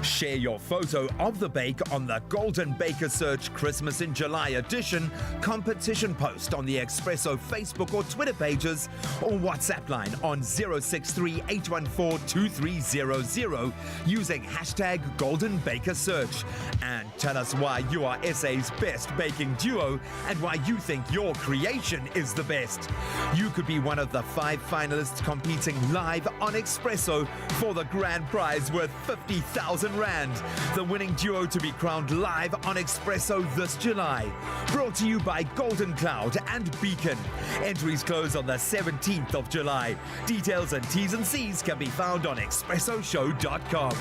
Share your photo of the bake on the Golden Baker Search Christmas in July edition competition post on the Expresso Facebook or Twitter pages, or WhatsApp line on 063-814-2300 using hashtag Golden Baker Search. And tell us why you are SA's best baking duo and why you think your creation is the best. You could be one of the 5 finalists competing live on Expresso for the grand prize worth 50,000 Rand. The winning duo to be crowned live on Expresso this July. Brought to you by Golden Cloud and Beacon. Entries close on the 17th of July. Details and T's and C's can be found on expressoshow.com.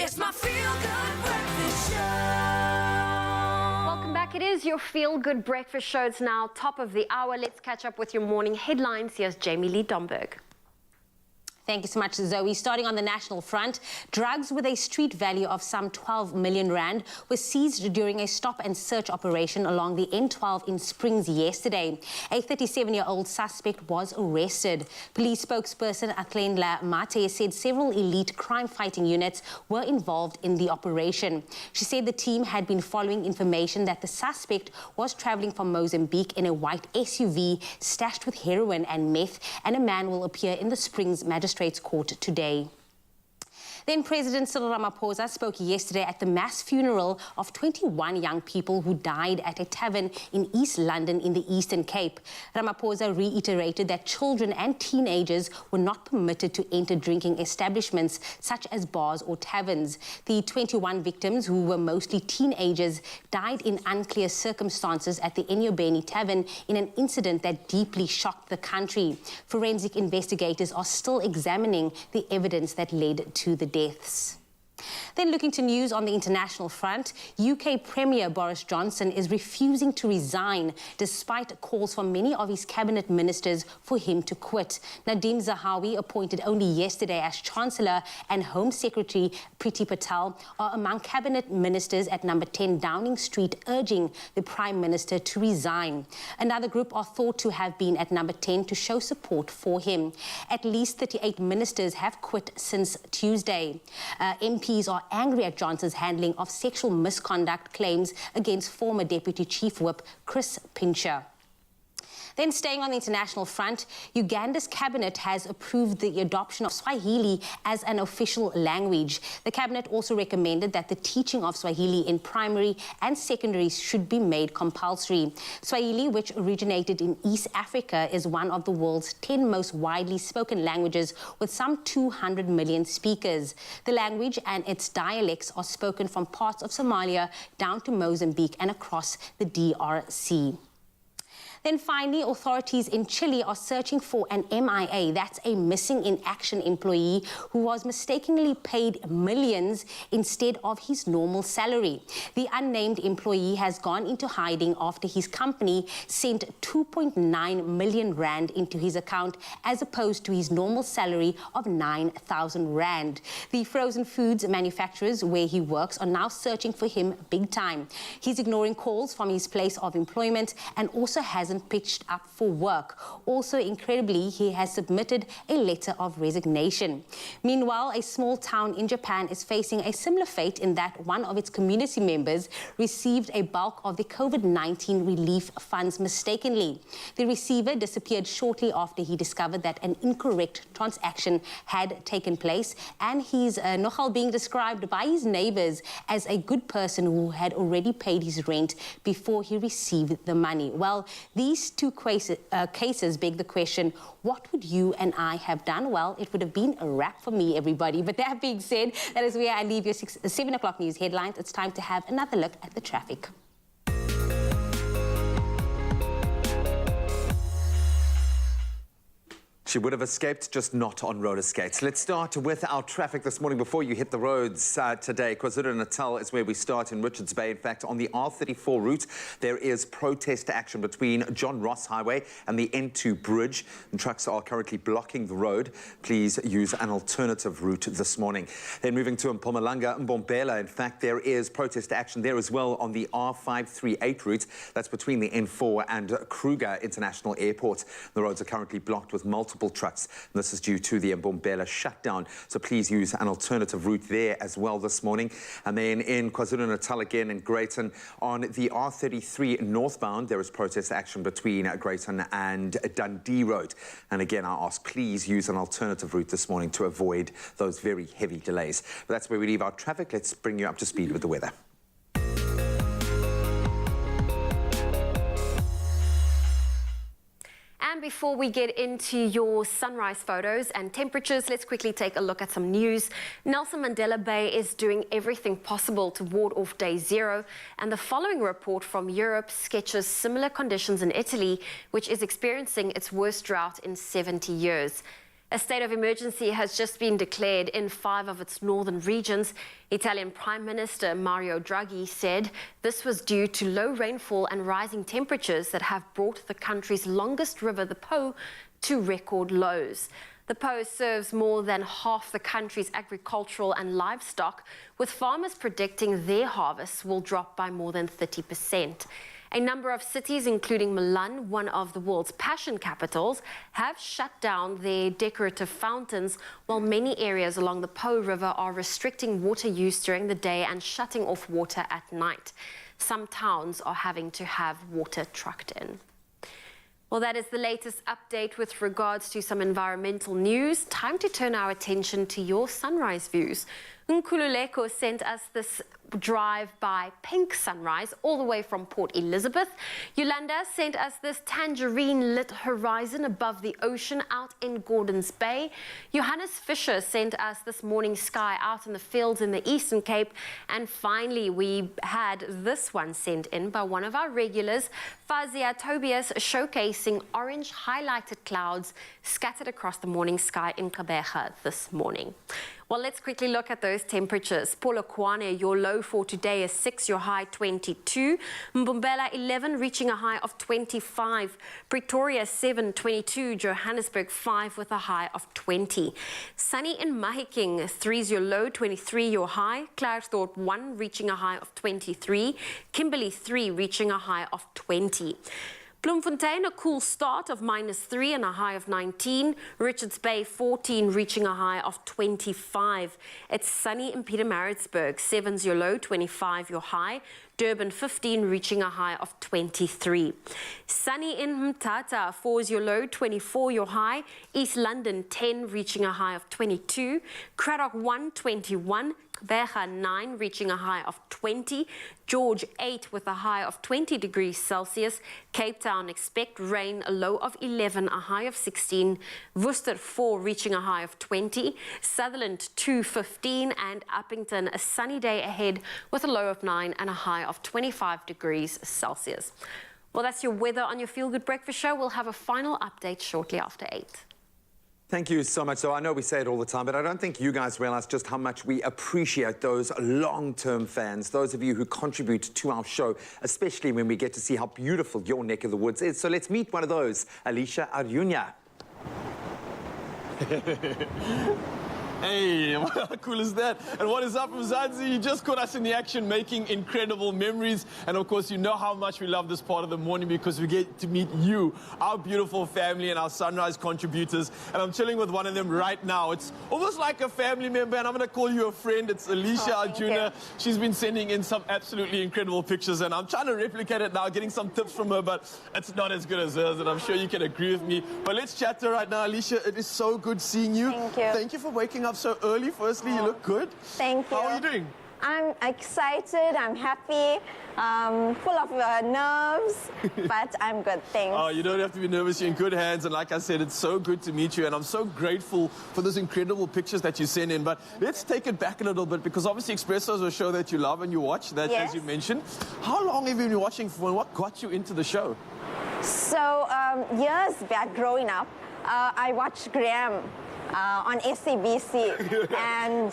It's my feel-good breakfast show. Welcome back. It is your feel-good breakfast show. It's now top of the hour. Let's catch up with your morning headlines. Here's Jamie Lee Domberg. Thank you so much, Zoe. Starting on the national front, drugs with a street value of some 12 million Rand were seized during a stop and search operation along the N12 in Springs yesterday. A 37-year-old suspect was arrested. Police spokesperson Athlendla Mate said several elite crime-fighting units were involved in the operation. She said the team had been following information that the suspect was traveling from Mozambique in a white SUV stashed with heroin and meth, and a man will appear in the Springs Magistrates Court today. Then President Cyril Ramaphosa spoke yesterday at the mass funeral of 21 young people who died at a tavern in East London in the Eastern Cape. Ramaphosa reiterated that children and teenagers were not permitted to enter drinking establishments such as bars or taverns. The 21 victims, who were mostly teenagers, died in unclear circumstances at the Enyobeni Tavern in an incident that deeply shocked the country. Forensic investigators are still examining the evidence that led to the deaths. Then looking to news on the international front, UK Premier Boris Johnson is refusing to resign despite calls from many of his cabinet ministers for him to quit. Nadeem Zahawi, appointed only yesterday as Chancellor, and Home Secretary Priti Patel are among cabinet ministers at number 10 Downing Street urging the Prime Minister to resign. Another group are thought to have been at number 10 to show support for him. At least 38 ministers have quit since Tuesday. MPs are angry at Johnson's handling of sexual misconduct claims against former Deputy Chief Whip Chris Pincher. Then staying on the international front, Uganda's cabinet has approved the adoption of Swahili as an official language. The cabinet also recommended that the teaching of Swahili in primary and secondary should be made compulsory. Swahili, which originated in East Africa, is one of the world's 10 most widely spoken languages with some 200 million speakers. The language and its dialects are spoken from parts of Somalia down to Mozambique and across the DRC. Then finally, authorities in Chile are searching for an MIA, that's a missing in action employee who was mistakenly paid millions instead of his normal salary. The unnamed employee has gone into hiding after his company sent 2.9 million rand into his account as opposed to his normal salary of 9,000 rand. The frozen foods manufacturers where he works are now searching for him big time. He's ignoring calls from his place of employment and also hasn't pitched up for work. Also, incredibly, he has submitted a letter of resignation. Meanwhile, a small town in Japan is facing a similar fate in that one of its community members received a bulk of the COVID-19 relief funds mistakenly. The receiver disappeared shortly after he discovered that an incorrect transaction had taken place, and he's nogal being described by his neighbors as a good person who had already paid his rent before he received the money. Well, these two cases beg the question, what would you and I have done? Well, it would have been a wrap for me, everybody. But that being said, that is where I leave your 7 o'clock news headlines. It's time to have another look at the traffic. She would have escaped, just not on roller skates. Let's start with our traffic this morning before you hit the roads today. KwaZulu-Natal is where we start in Richards Bay. In fact, on the R34 route, there is protest action between John Ross Highway and the N2 bridge. And trucks are currently blocking the road. Please use an alternative route this morning. Then moving to Mpumalanga, Mbombela. In fact, there is protest action there as well on the R538 route. That's between the N4 and Kruger International Airport. The roads are currently blocked with multiple trucks. This is due to the Mbombela shutdown, so please use an alternative route there as well this morning. And then in KwaZulu-Natal again in Greyton, on the R33 northbound, there is protest action between Greyton and Dundee Road. And again, I ask, please use an alternative route this morning to avoid those very heavy delays. But that's where we leave our traffic. Let's bring you up to speed with the weather. And before we get into your sunrise photos and temperatures, let's quickly take a look at some news. Nelson Mandela Bay is doing everything possible to ward off day zero. And the following report from Europe sketches similar conditions in Italy, which is experiencing its worst drought in 70 years. A state of emergency has just been declared in 5 of its northern regions. Italian Prime Minister Mario Draghi said this was due to low rainfall and rising temperatures that have brought the country's longest river, the Po, to record lows. The Po serves more than half the country's agricultural and livestock, with farmers predicting their harvests will drop by more than 30%. A number of cities, including Milan, one of the world's passion capitals, have shut down their decorative fountains, while many areas along the Po River are restricting water use during the day and shutting off water at night. Some towns are having to have water trucked in. Well, that is the latest update with regards to some environmental news. Time to turn our attention to your sunrise views. Nkululeko sent us this drive-by pink sunrise all the way from Port Elizabeth. Yolanda sent us this tangerine-lit horizon above the ocean out in Gordons Bay. Johannes Fisher sent us this morning sky out in the fields in the Eastern Cape. And finally, we had this one sent in by one of our regulars, Fazia Tobias, showcasing orange highlighted clouds scattered across the morning sky in Kabeja this morning. Well, let's quickly look at those temperatures. Polokwane, your low for today is 6, your high 22. Mbombela 11, reaching a high of 25. Pretoria 7, 22. Johannesburg 5 with a high of 20. Sunny in Mahikeng, 3 is your low, 23 your high. Klerksdorp 1, reaching a high of 23. Kimberley 3, reaching a high of 20. Bloemfontein, a cool start of -3 and a high of 19. Richards Bay, 14, reaching a high of 25. It's sunny in Pietermaritzburg, 7's your low, 25 your high. Durban, 15, reaching a high of 23. Sunny in Mthatha, 4's your low, 24 your high. East London, 10, reaching a high of 22. Cradock, 1, 21. Becha, 9, reaching a high of 20. George, 8, with a high of 20 degrees Celsius. Cape Town, expect rain, a low of 11, a high of 16. Worcester, 4, reaching a high of 20. Sutherland, 2, 15. And Uppington, a sunny day ahead with a low of 9 and a high of 25 degrees Celsius. Well, that's your weather on your Feel Good Breakfast Show. We'll have a final update shortly after 8. Thank you so much. So I know we say it all the time, but I don't think you guys realize just how much we appreciate those long-term fans, those of you who contribute to our show, especially when we get to see how beautiful your neck of the woods is. So let's meet one of those, Alicia Arunya. Hey, how cool is that? And what is up from Zanzi? You just caught us in the action making incredible memories. And of course, you know how much we love this part of the morning because we get to meet you, our beautiful family and our Sunrise contributors. And I'm chilling with one of them right now. It's almost like a family member, and I'm going to call you a friend. It's Alicia Arjuna. She's been sending in some absolutely incredible pictures, and I'm trying to replicate it now, getting some tips from her, but it's not as good as hers, and I'm sure you can agree with me. But let's chat to her right now. Alicia, it is so good seeing you. Thank you. Thank you for waking up so early. Firstly, you look good. Thank you. How are you doing? I'm excited, I'm happy, full of nerves, but I'm good, thanks. Oh, you don't have to be nervous, you're in good hands, and like I said, it's so good to meet you, and I'm so grateful for those incredible pictures that you send in. But let's take it back a little bit, because obviously Expresso is a show that you love and you watch, that Yes. as you mentioned. How long have you been watching for, and what got you into the show? So, years back growing up, I watched Graham on SABC, and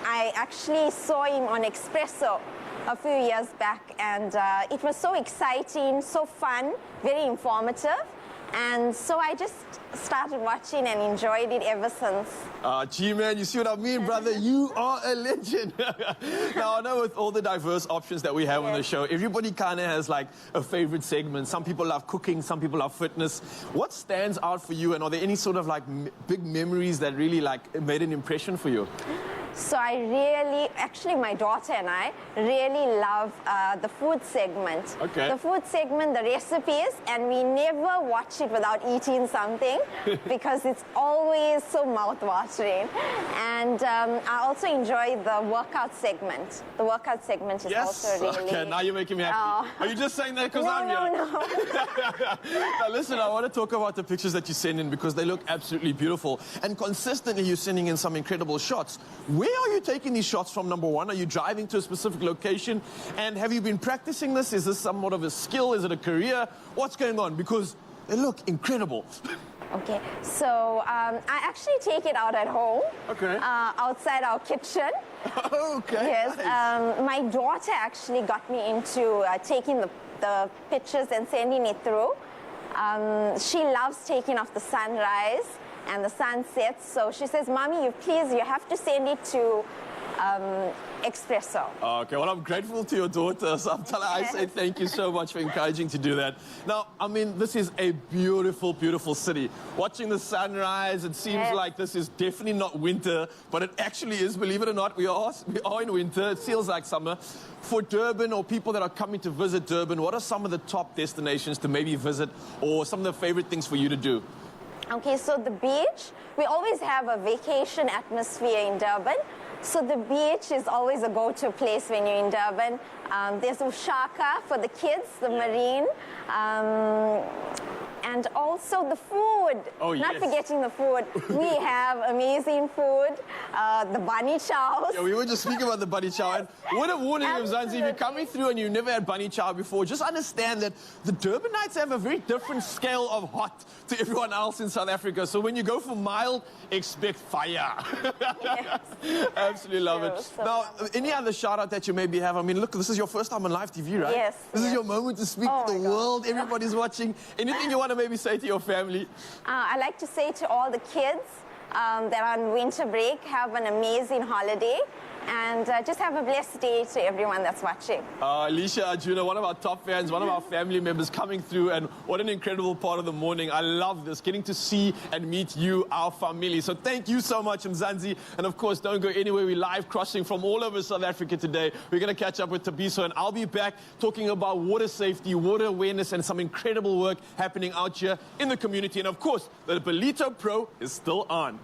I actually saw him on Expresso a few years back, and it was so exciting, so fun, very informative, and so I just started watching and enjoyed it ever since. Gee, man, you see what I mean, brother? You are a legend. Now, I know with all the diverse options that we have on the show, everybody kind of has like a favorite segment. Some people love cooking, some people love fitness. What stands out for you, and are there any sort of like big memories that really like made an impression for you? So I really, actually my daughter and I really love the food segment. Okay. The food segment, the recipes, and we never watch it without eating something because it's always so mouth-watering. And I also enjoy the workout segment. The workout segment is also really... Okay, now you're making me happy. Are you just saying that because I'm here? No. Now listen, I want to talk about the pictures that you send in because they look absolutely beautiful. And consistently you're sending in some incredible shots. Where are you taking these shots from, number one? Are you driving to a specific location? And have you been practicing this? Is this somewhat of a skill? Is it a career? What's going on? Because they look incredible. Okay, so I actually take it out at home. Okay. Outside our kitchen. Okay. Yes. Nice. My daughter actually got me into taking the pictures and sending it through. She loves taking off the sunrise and the sunsets. So she says, Mommy, you have to send it to Expresso. Okay, well, I'm grateful to your daughter. So I say thank you so much for encouraging to do that. Now, I mean, this is a beautiful, beautiful city. Watching the sunrise, it seems like this is definitely not winter, but it actually is, believe it or not. We are in winter. It feels like summer. For Durban or people that are coming to visit Durban, what are some of the top destinations to maybe visit or some of the favorite things for you to do? Okay, so the beach, we always have a vacation atmosphere in Durban. So the beach is always a go-to place when you're in Durban. There's Ushaka for the kids, the marine. And also the food. Oh, Not yes. forgetting the food. We have amazing food. The bunny chows. Yeah, we were just speaking about the bunny chow. And what a warning, Zanzi, if you're coming through and you've never had bunny chow before, just understand that the Durbanites have a very different scale of hot to everyone else in South Africa. So when you go for mild, expect fire. Yes. Absolutely love it. So now, any other shout out that you maybe have? I mean, look, this is your first time on live TV, right? Yes. This is your moment to speak to the world. Everybody's watching. Anything you want to maybe say to your family? I like to say to all the kids that are on winter break, have an amazing holiday. and just have a blessed day to everyone that's watching. Alicia Arjuna, one of our top fans, one of our family members coming through, and what an incredible part of the morning. I love this, getting to see and meet you, our family. So thank you so much, Mzansi. And of course, don't go anywhere. We're live crossing from all over South Africa today. We're going to catch up with Tabiso, and I'll be back talking about water safety, water awareness, and some incredible work happening out here in the community. And of course, the Belito Pro is still on.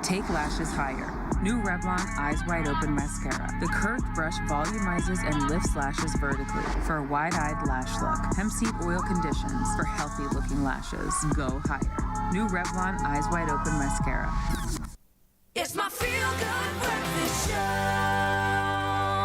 Take lashes higher. New Revlon Eyes Wide Open Mascara. The curved brush volumizes and lifts lashes vertically for a wide-eyed lash look. Hemp seed oil conditions for healthy-looking lashes. Go higher. New Revlon Eyes Wide Open Mascara. It's my feel-good breakfast show.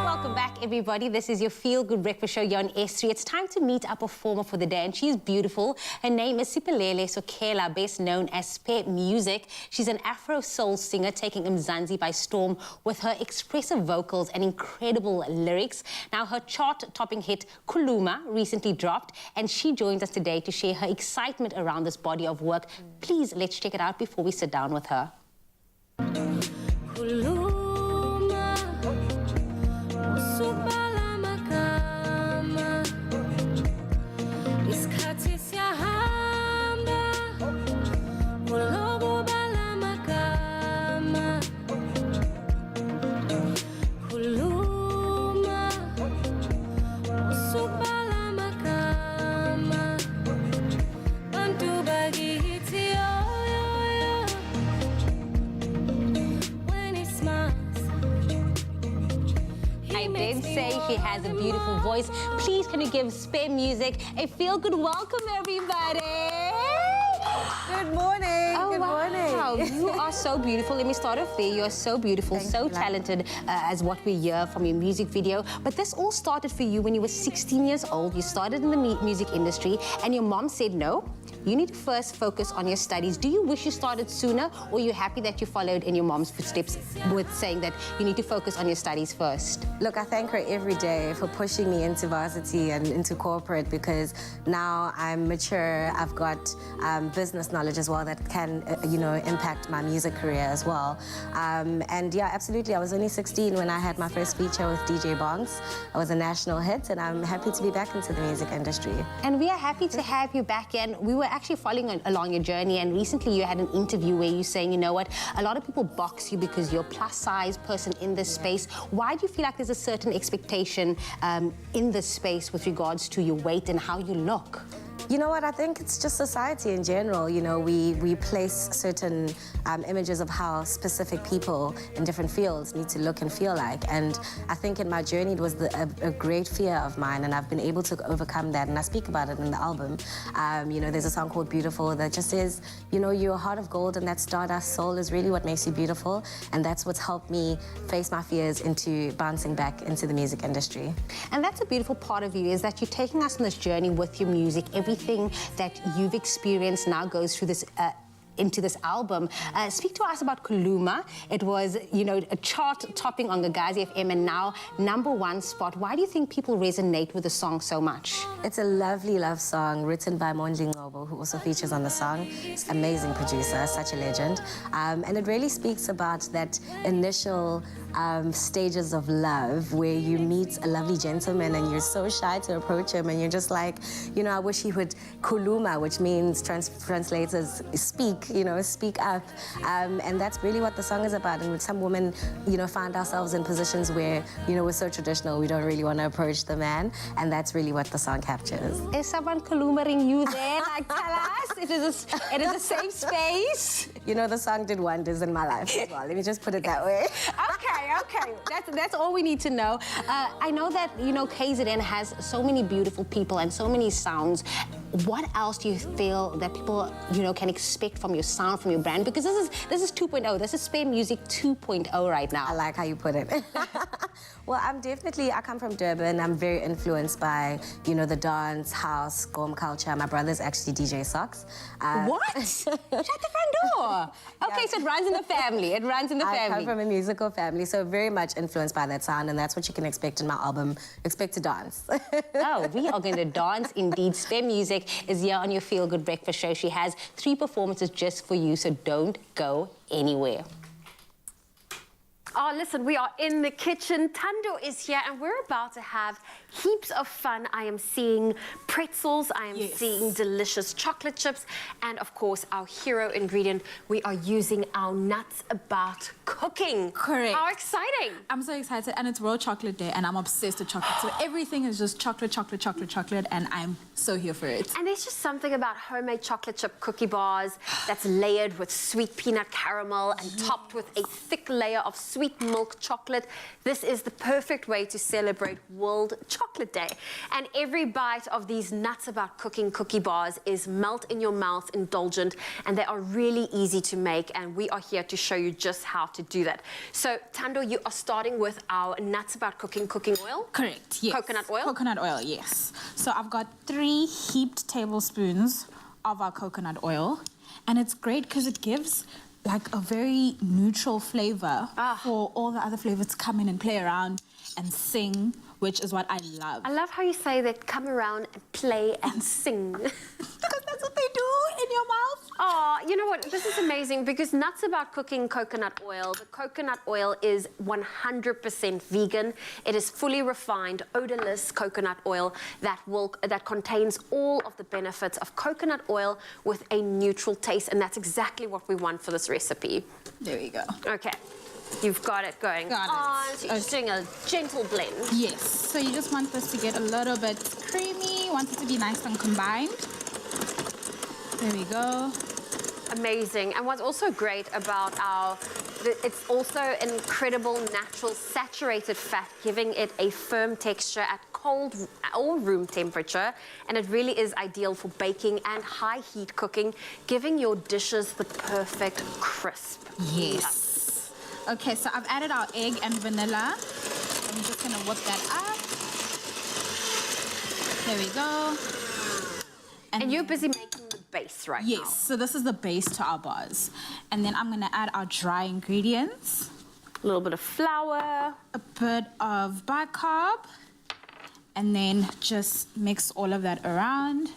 Welcome back, everybody. This is your Feel Good Breakfast Show here on S3. It's time to meet our performer for the day, and she's beautiful. Her name is Siphelele Sokela, best known as Spare Music. She's an Afro soul singer taking Mzansi by storm with her expressive vocals and incredible lyrics. Now, her chart-topping hit, Kuluma, recently dropped, and she joins us today to share her excitement around this body of work. Please, let's check it out before we sit down with her. She has a beautiful voice. Please, can you give Spare Music a feel-good welcome, everybody? Good morning. Oh, Good morning. wow. You are so beautiful. Let me start off there. You are so beautiful, so talented, as what we hear from your music video. But this all started for you when you were 16 years old. You started in the music industry, and your mom said, no, you need to first focus on your studies. Do you wish you started sooner, or are you happy that you followed in your mom's footsteps with saying that you need to focus on your studies first? Look, I thank her every day for pushing me into varsity and into corporate, because now I'm mature. I've got business knowledge as well that can, impact my music career as well. And yeah, absolutely. I was only 16 when I had my first feature with DJ Bongs. I was a national hit, and I'm happy to be back into the music industry. And we are happy to have you back. And we were actually following along your journey, and recently you had an interview where you're saying, you know what, a lot of people box you because you're a plus-size person in this space. Why do you feel like there's a certain expectation in this space with regards to your weight and how you look? You know what, I think it's just society in general. You know, we place certain images of how specific people in different fields need to look and feel like. And I think in my journey, it was a great fear of mine, and I've been able to overcome that, and I speak about it in the album. There's a song called Beautiful that just says, you're a heart of gold, and that stardust soul is really what makes you beautiful, and that's what's helped me face my fears into bouncing back into the music industry. And that's a beautiful part of you, is that you're taking us on this journey with your music. Everything that you've experienced now goes through this into this album. Speak to us about Kuluma. It was, a chart topping on Gagazi FM, and now #1 spot. Why do you think people resonate with the song so much? It's a lovely love song written by Mondli Ngobo, who also features on the song. He's an amazing producer, such a legend. And it really speaks about that initial stages of love where you meet a lovely gentleman and you're so shy to approach him, and you're just like, I wish he would Kuluma, which means translates as speak. Speak up. And that's really what the song is about. And some women, find ourselves in positions where, we're so traditional, we don't really want to approach the man. And that's really what the song captures. Is someone Kulumering you there? Like, tell us. It is a safe space. The song did wonders in my life as well. Let me just put it that way. Okay. That's all we need to know. I know that, KZN has so many beautiful people and so many sounds. What else do you feel that people, can expect from your sound, from your brand? Because this is 2.0. This is Spare Music 2.0 right now. I like how you put it. Well, I come from Durban. I'm very influenced by, the dance, house, gqom culture. My brother's actually DJ Socks. What? Shut the front door. Okay, so it runs in the family. I come from a musical family, so very much influenced by that sound, and that's what you can expect in my album. Expect to dance. Oh, we are going to dance indeed. Spare Music is here on your Feel Good Breakfast Show. She has 3 performances just for you, so don't go anywhere. Oh, listen, we are in the kitchen. Tando is here, and we're about to have heaps of fun. I am seeing pretzels, I am seeing delicious chocolate chips, and of course, our hero ingredient, we are using our nuts about cooking. Correct. How exciting. I'm so excited, and it's World Chocolate Day, and I'm obsessed with chocolate. So everything is just chocolate, and I'm so here for it. And there's just something about homemade chocolate chip cookie bars that's layered with sweet peanut caramel and topped with a thick layer of sweet milk chocolate. This is the perfect way to celebrate World Chocolate Day. And every bite of these nuts about cooking cookie bars is melt in your mouth indulgent, and they are really easy to make, and we are here to show you just how to do that. So, Tando, you are starting with our nuts about cooking oil? Correct, yes. Coconut oil? Coconut oil, yes. So I've got 3 heaped tablespoons of our coconut oil, and it's great because it gives like a very neutral flavor for all the other flavors to come in and play around and sing, which is what I love. I love how you say that, come around and play and sing. Because that's what they do in your mouth. Oh, you know what? This is amazing because nuts about cooking coconut oil. The coconut oil is 100% vegan. It is fully refined, odorless coconut oil that contains all of the benefits of coconut oil with a neutral taste, and that's exactly what we want for this recipe. There we go. Okay. You've got it going on. So you're just doing a gentle blend. Yes. So you just want this to get a little bit creamy. Want it to be nice and combined. There we go. Amazing. And what's also great about it's also an incredible natural saturated fat, giving it a firm texture at cold or room temperature, and it really is ideal for baking and high heat cooking, giving your dishes the perfect crisp. Yes. Okay, so I've added our egg and vanilla. I'm just gonna whip that up. There we go. And you're busy making the base right now. Yes, so this is the base to our bars. And then I'm gonna add our dry ingredients. A little bit of flour. A bit of bicarb. And then just mix all of that around.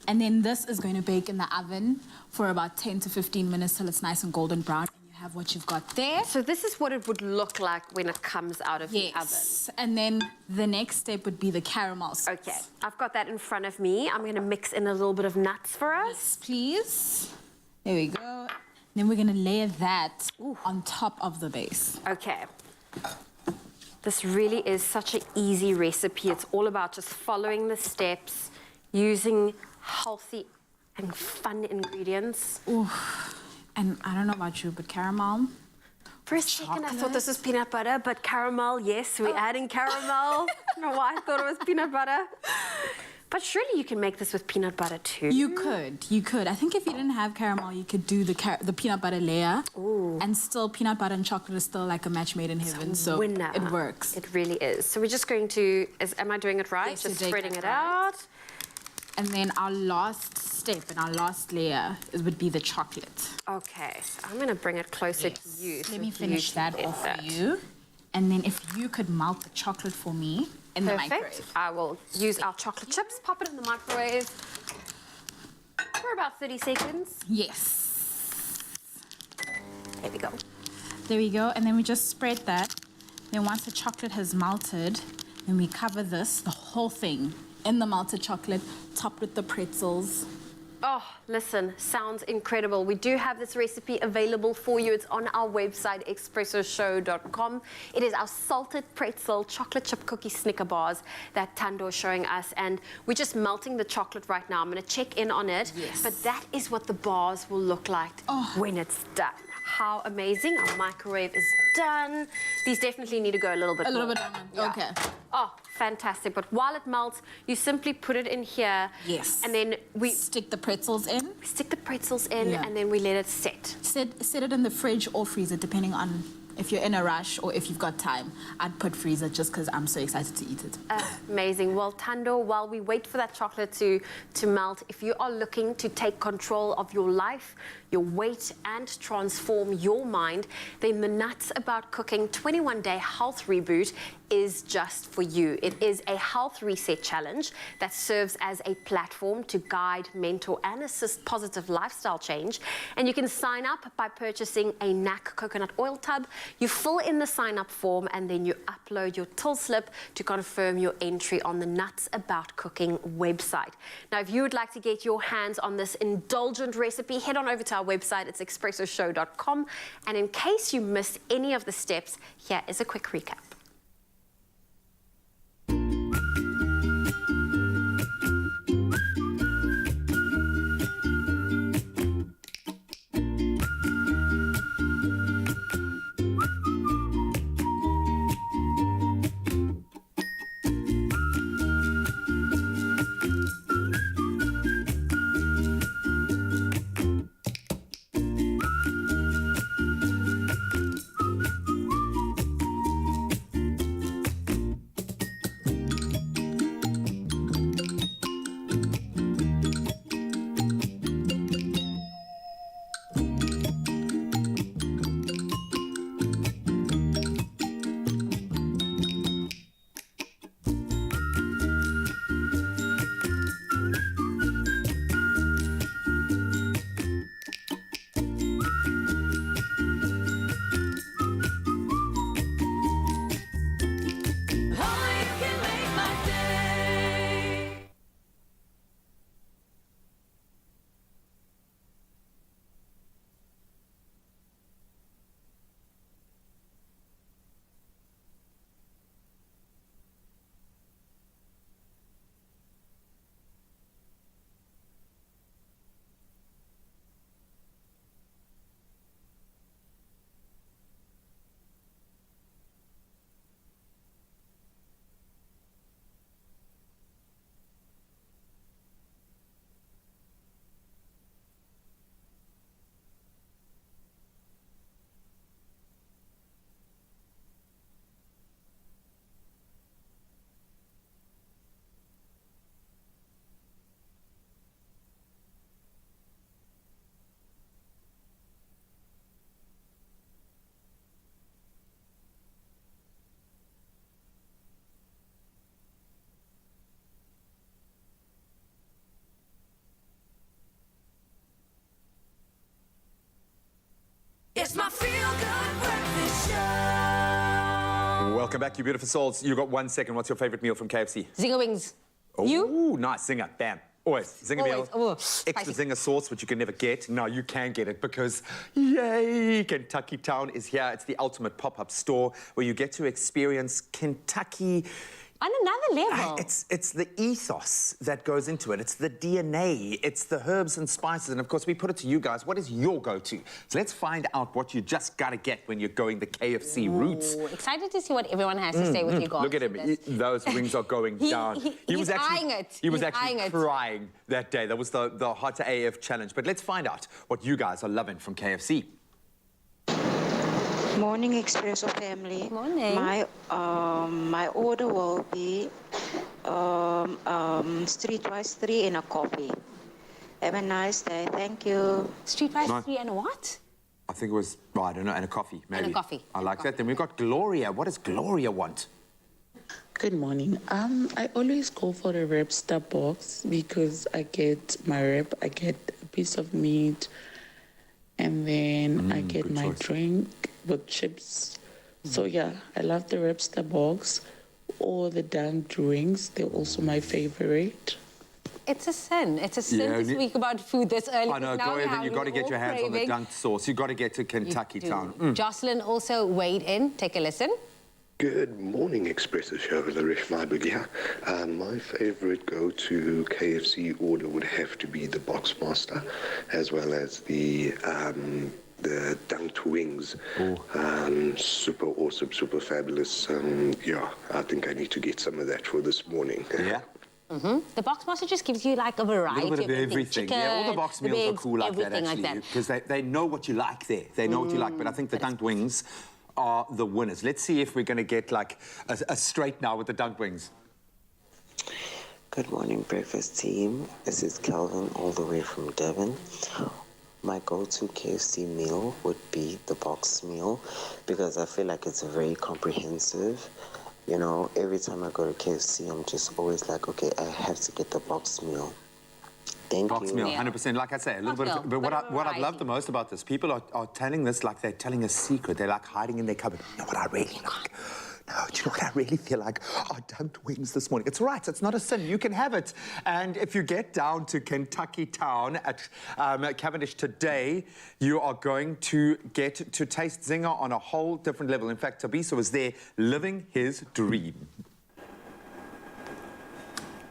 And then this is going to bake in the oven for about 10 to 15 minutes till it's nice and golden brown. And you have what you've got there. So this is what it would look like when it comes out of the oven. Yes, and then the next step would be the caramel sauce. Okay, I've got that in front of me. I'm gonna mix in a little bit of nuts for us. Yes, please. There we go. Then we're gonna layer that on top of the base. Okay. This really is such an easy recipe. It's all about just following the steps, using healthy and fun ingredients. Ooh. And I don't know about you, but caramel. For a second, I thought this was peanut butter, but caramel, yes, we're adding caramel. I don't know why I thought it was peanut butter. But surely you can make this with peanut butter too. You could. I think if you didn't have caramel, you could do the peanut butter layer. Ooh. And still, peanut butter and chocolate is still like a match made in heaven. So winner. it works. It really is. So we're just going to, am I doing it right? Yes, just you're doing spreading it it right. out. And then our last step and our last layer would be the chocolate. Okay, so I'm going to bring it closer to you. Let me finish that off for you. And then if you could melt the chocolate for me in the microwave. I will use our chocolate chips, pop it in the microwave for about 30 seconds. Yes. There we go. There we go. And then we just spread that. Then once the chocolate has melted, then we cover this, the whole thing, in the melted chocolate, topped with the pretzels. Oh, listen, sounds incredible. We do have this recipe available for you. It's on our website, expressoshow.com. It is our salted pretzel chocolate chip cookie Snicker bars that Tando is showing us. And we're just melting the chocolate right now. I'm going to check in on it. Yes. But that is what the bars will look like when it's done. How amazing. Our microwave is done. These definitely need to go a little bit more. Yeah. Okay. Oh, fantastic. But while it melts, you simply put it in here. Yes. And then we stick the pretzels in. We stick the pretzels in and then we let it set. Set it in the fridge or freezer, depending on if you're in a rush or if you've got time. I'd put freezer just because I'm so excited to eat it. Amazing. Well, Tando, while we wait for that chocolate to melt, if you are looking to take control of your life, your weight, and transform your mind, then the Nuts About Cooking 21-Day Health Reboot is just for you. It is a health reset challenge that serves as a platform to guide, mentor, and assist positive lifestyle change. And you can sign up by purchasing a NAC coconut oil tub. You fill in the sign-up form and then you upload your till slip to confirm your entry on the Nuts About Cooking website. Now, if you would like to get your hands on this indulgent recipe, head on over to our website. It's expressoshow.com. And in case you missed any of the steps, here is a quick recap. Welcome back, you beautiful souls. You got 1 second. What's your favorite meal from KFC? Zinger wings. Oh, You? nice. Zinger. Bam. Always. Zinger meal. Always. Oh, Extra Zinger sauce, which you can never get. No, you can get it because, yay, Kentucky Town is here. It's the ultimate pop-up store where you get to experience Kentucky. On another level. It's the ethos that goes into it. It's the DNA. It's the herbs and spices. And, of course, we put it to you guys. What is your go-to? So let's find out what you just got to get when you're going the KFC route. Excited to see what everyone has to say with regards Look at him. Those wings are going down. He was eyeing it. He was actually crying that day. That was the Hot AF challenge. But let's find out what you guys are loving from KFC. Morning, Expresso family. Morning. My order will be streetwise 3 and a coffee. Have a nice day. Thank you. Streetwise 3 and what? I think it was, oh, I don't know, and a coffee, maybe. And a coffee. I like that. Then we've got Gloria. What does Gloria want? Good morning. I always go for the Webster box because I get my wrap, I get a piece of meat, and then I get my drink with chips. So yeah, I love the Webster box or the dunked wings. They're also my favorite. It's a sin. It's a sin to speak about food this early. I know, Gloria, then you've got to get your hands on the dunked sauce. You've got to get to Kentucky Town. Jocelyn also weighed in. Take a listen. Good morning, Expresso show. Larish Vibe here. My favorite go-to KFC order would have to be the Boxmaster, as well as the dunked wings. Super awesome, super fabulous. Yeah, I think I need to get some of that for this morning. Yeah. The Boxmaster just gives you like a variety A little bit of everything. Chicken, yeah, all the box meals are cool like that, everything actually. Because they know what you like there. They know what you like. But I think the dunked wings are the winners. Let's see if we're going to get like a straight now with the dunked wings. Good morning, breakfast team. This is Calvin, all the way from Devon. My go-to KFC meal would be the box meal because I feel like it's very comprehensive. You know, every time I go to KFC, I'm just always like, okay, I have to get the box meal. Thank box you. meal, 100%. Like I say, a little bit of, but what I love the most about this, people are telling this like they're telling a secret. They're like hiding in their cupboard. You know what I really like? No, do you know what I really feel like? I dunked wings this morning. It's right. It's not a sin. You can have it. And if you get down to Kentucky Town at Cavendish today, you are going to get to taste Zinger on a whole different level. In fact, Tabisa was there living his dream.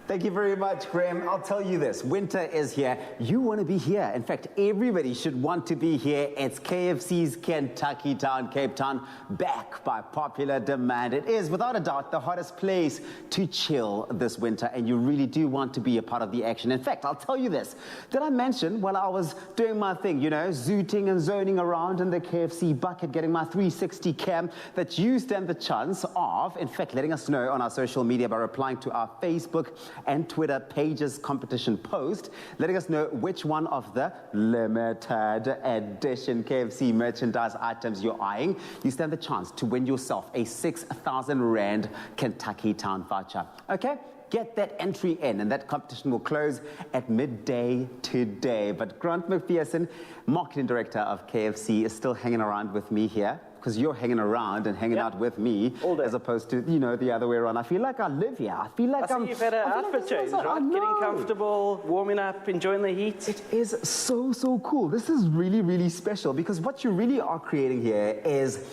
Thank you very much, Graham. I'll tell you this, winter is here. You want to be here. In fact, everybody should want to be here. It's KFC's Kentucky Town, Cape Town, back by popular demand. It is, without a doubt, the hottest place to chill this winter, and you really do want to be a part of the action. In fact, I'll tell you this. Did I mention while I was doing my thing, you know, zooting and zoning around in the KFC bucket, getting my 360 cam, that you stand the chance of, in fact, letting us know on our social media by replying to our Facebook and Twitter pages competition post, letting us know which one of the limited edition KFC merchandise items you're eyeing. You stand the chance to win yourself a 6,000 Rand Kentucky Town voucher. Okay? Get that entry in, and that competition will close at midday today. But Grant McPherson, marketing director of KFC, is still hanging around with me here, because you're hanging around and hanging out with me, as opposed to, you know, the other way around. I feel like I live here. I feel like I see you've had an outfit change, right? Getting comfortable, warming up, enjoying the heat. It is so, so cool. This is really, really special, because what you really are creating here is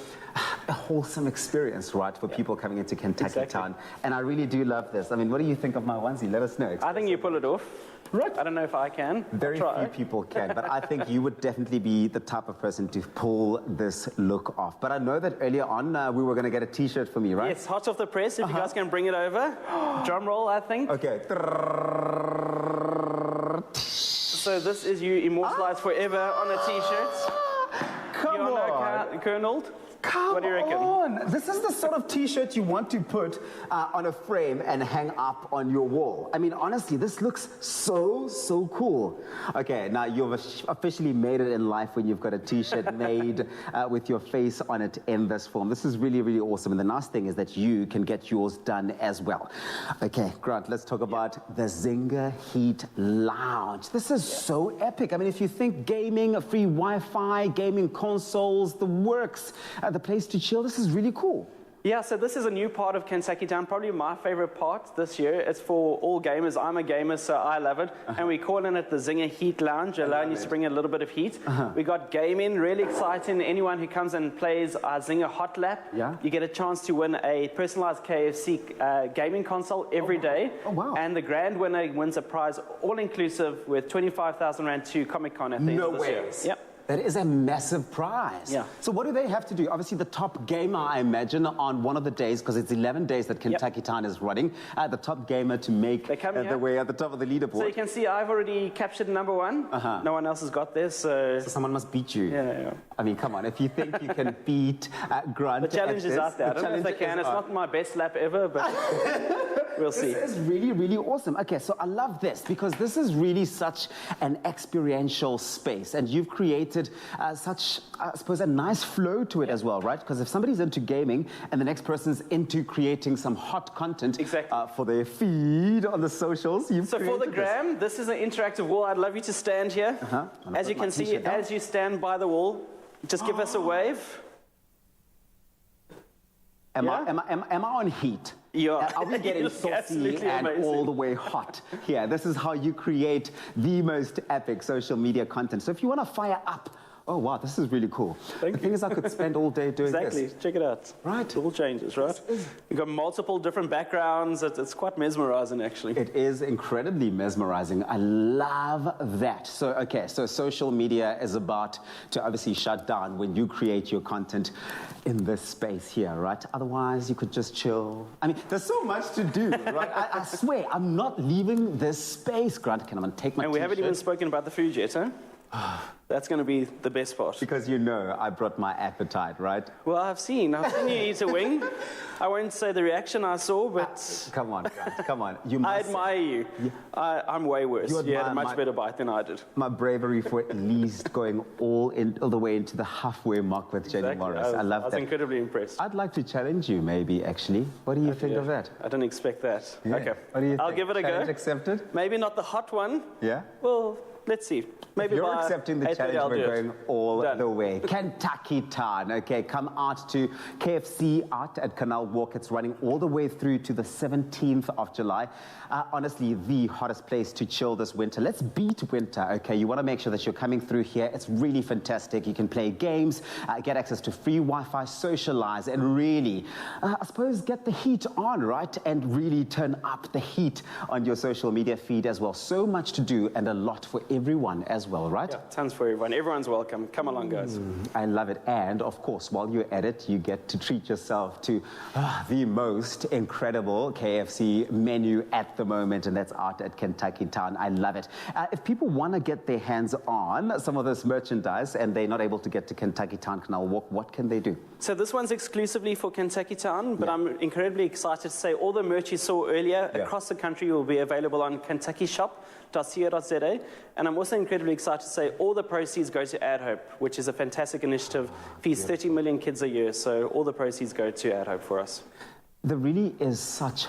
a wholesome experience, right, for people coming into Kentucky Town. And I really do love this. I mean, what do you think of my onesie? Let us know. I think you pull it off. Right. I don't know if I can. Very few people can, but I think you would definitely be the type of person to pull this look off. But I know that earlier on, we were going to get a T-shirt for me, right? Yes, hot off the press, if you guys can bring it over. Drum roll, I think. Okay. So this is you immortalized forever on a T-shirt. Come on. Colonel. Come what do you reckon? on. This is the sort of T-shirt you want to put on a frame and hang up on your wall. I mean, honestly, this looks so, so cool. Okay, now you've officially made it in life when you've got a T-shirt made with your face on it in this form. This is really, really awesome. And the nice thing is that you can get yours done as well. Okay, Grant, let's talk about the Zinger Heat Lounge. This is so epic. I mean, if you think gaming, free Wi-Fi, gaming consoles, the works, the place to chill, this is really cool. Yeah, so this is a new part of Kentucky Town, probably my favorite part this year. It's for all gamers. I'm a gamer, so I love it. And we're calling it the Zinger Heat Lounge, allowing you to bring a little bit of heat. We got gaming, really exciting. Anyone who comes and plays our Zinger Hot Lap, you get a chance to win a personalized KFC gaming console every day. Oh, wow. And the grand winner wins a prize, all-inclusive, with 25,000 Rand to Comic-Con at the end of this year. Yep. That is a massive prize. Yeah. So what do they have to do? Obviously, the top gamer, I imagine, on one of the days, because it's 11 days that Kentucky Town is running, the top gamer to make the way at the top of the leaderboard. So you can see I've already captured number one. No one else has got this. So someone must beat you. Yeah. I mean, come on. If you think you can beat Grant, the challenge is out there. I don't know if they can. It's not my best lap ever, but we'll see. This is really, really awesome. Okay, so I love this because this is really such an experiential space, and you've created such, I suppose, a nice flow to it as well, right? Because if somebody's into gaming and the next person's into creating some hot content for their feed on the socials, so for the gram, this is an interactive wall. I'd love you to stand here. As you can see, as you stand by the wall, just give us a wave. Am I on heat? Yeah. Are we getting saucy and all the way hot? Yeah, this is how you create the most epic social media content. So if you want to fire up, oh wow, this is really cool. The thing is, I could spend all day doing this. Exactly, check it out. Right. It all changes, right? You've got multiple different backgrounds. It's quite mesmerizing, actually. It is incredibly mesmerizing. I love that. So, okay, so social media is about to obviously shut down when you create your content in this space here, right? Otherwise, you could just chill. I mean, there's so much to do, right? I swear, I'm not leaving this space. Grant, can I take my And we haven't t-shirt? even spoken about the food yet, huh? That's going to be the best part. Because you know I brought my appetite, right? Well, I've seen you eat a wing. I won't say the reaction I saw, but... Come on, Grant, come on. I admire you. I'm way worse. You had a much better bite than I did. My bravery for at least going all the way into the halfway mark with Jenny Morris. I love that. I was incredibly impressed. I'd like to challenge you, maybe, actually. What do you think of that? I didn't expect that. Yeah. Okay. What do you I'll think? give it a Challenge go. accepted? Maybe not the hot one. Yeah? Well, let's see. Maybe You're by accepting the 8:30 challenge. I'll We're do it. going all the way. Kentucky Town. Okay, come out to KFC out at Canal Walk. It's running all the way through to the 17th of July. Honestly, the hottest place to chill this winter. Let's beat winter, okay? You want to make sure that you're coming through here. It's really fantastic. You can play games, get access to free Wi-Fi, socialize, and really, I suppose, get the heat on, right? And really turn up the heat on your social media feed as well. So much to do and a lot for everyone as well, right? Yeah, tons for everyone. Everyone's welcome. Come along, guys. I love it. And, of course, while you're at it, you get to treat yourself to the most incredible KFC menu at the moment, and that's out at Kentucky Town. I love it. If people want to get their hands on some of this merchandise and they're not able to get to Kentucky Town Canal Walk, what can they do? So this one's exclusively for Kentucky Town, but I'm incredibly excited to say all the merch you saw earlier across the country will be available on kentuckyshop.co.za. And I'm also incredibly excited to say all the proceeds go to Ad Hope, which is a fantastic initiative, feeds 30 million kids a year. So all the proceeds go to Ad Hope for us. There really is such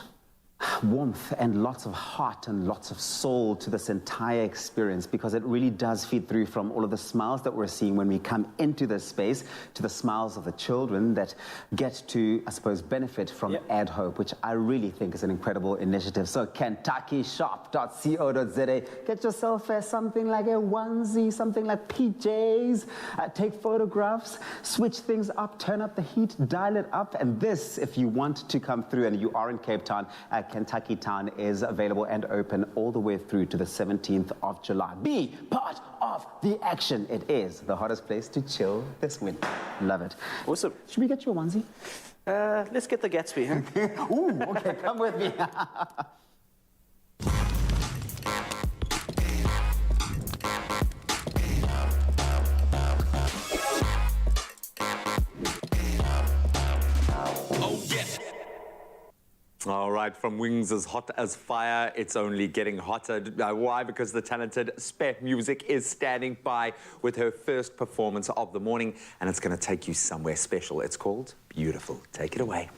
warmth and lots of heart and lots of soul to this entire experience, because it really does feed through from all of the smiles that we're seeing when we come into this space to the smiles of the children that get to, I suppose, benefit from Ad Hope, which I really think is an incredible initiative. So kentuckyshop.co.za, get yourself something like a onesie, something like PJs, take photographs, switch things up, turn up the heat, dial it up. And this, if you want to come through and you are in Cape Town, Kentucky Town is available and open all the way through to the 17th of July. Be part of the action. It is the hottest place to chill this winter. Love it. Awesome. Should we get you a onesie? Let's get the Gatsby, huh? Ooh, okay, come with me. All right, from wings as hot as fire, it's only getting hotter. Why? Because the talented Spare Music is standing by with her first performance of the morning, and it's going to take you somewhere special. It's called Beautiful. Take it away.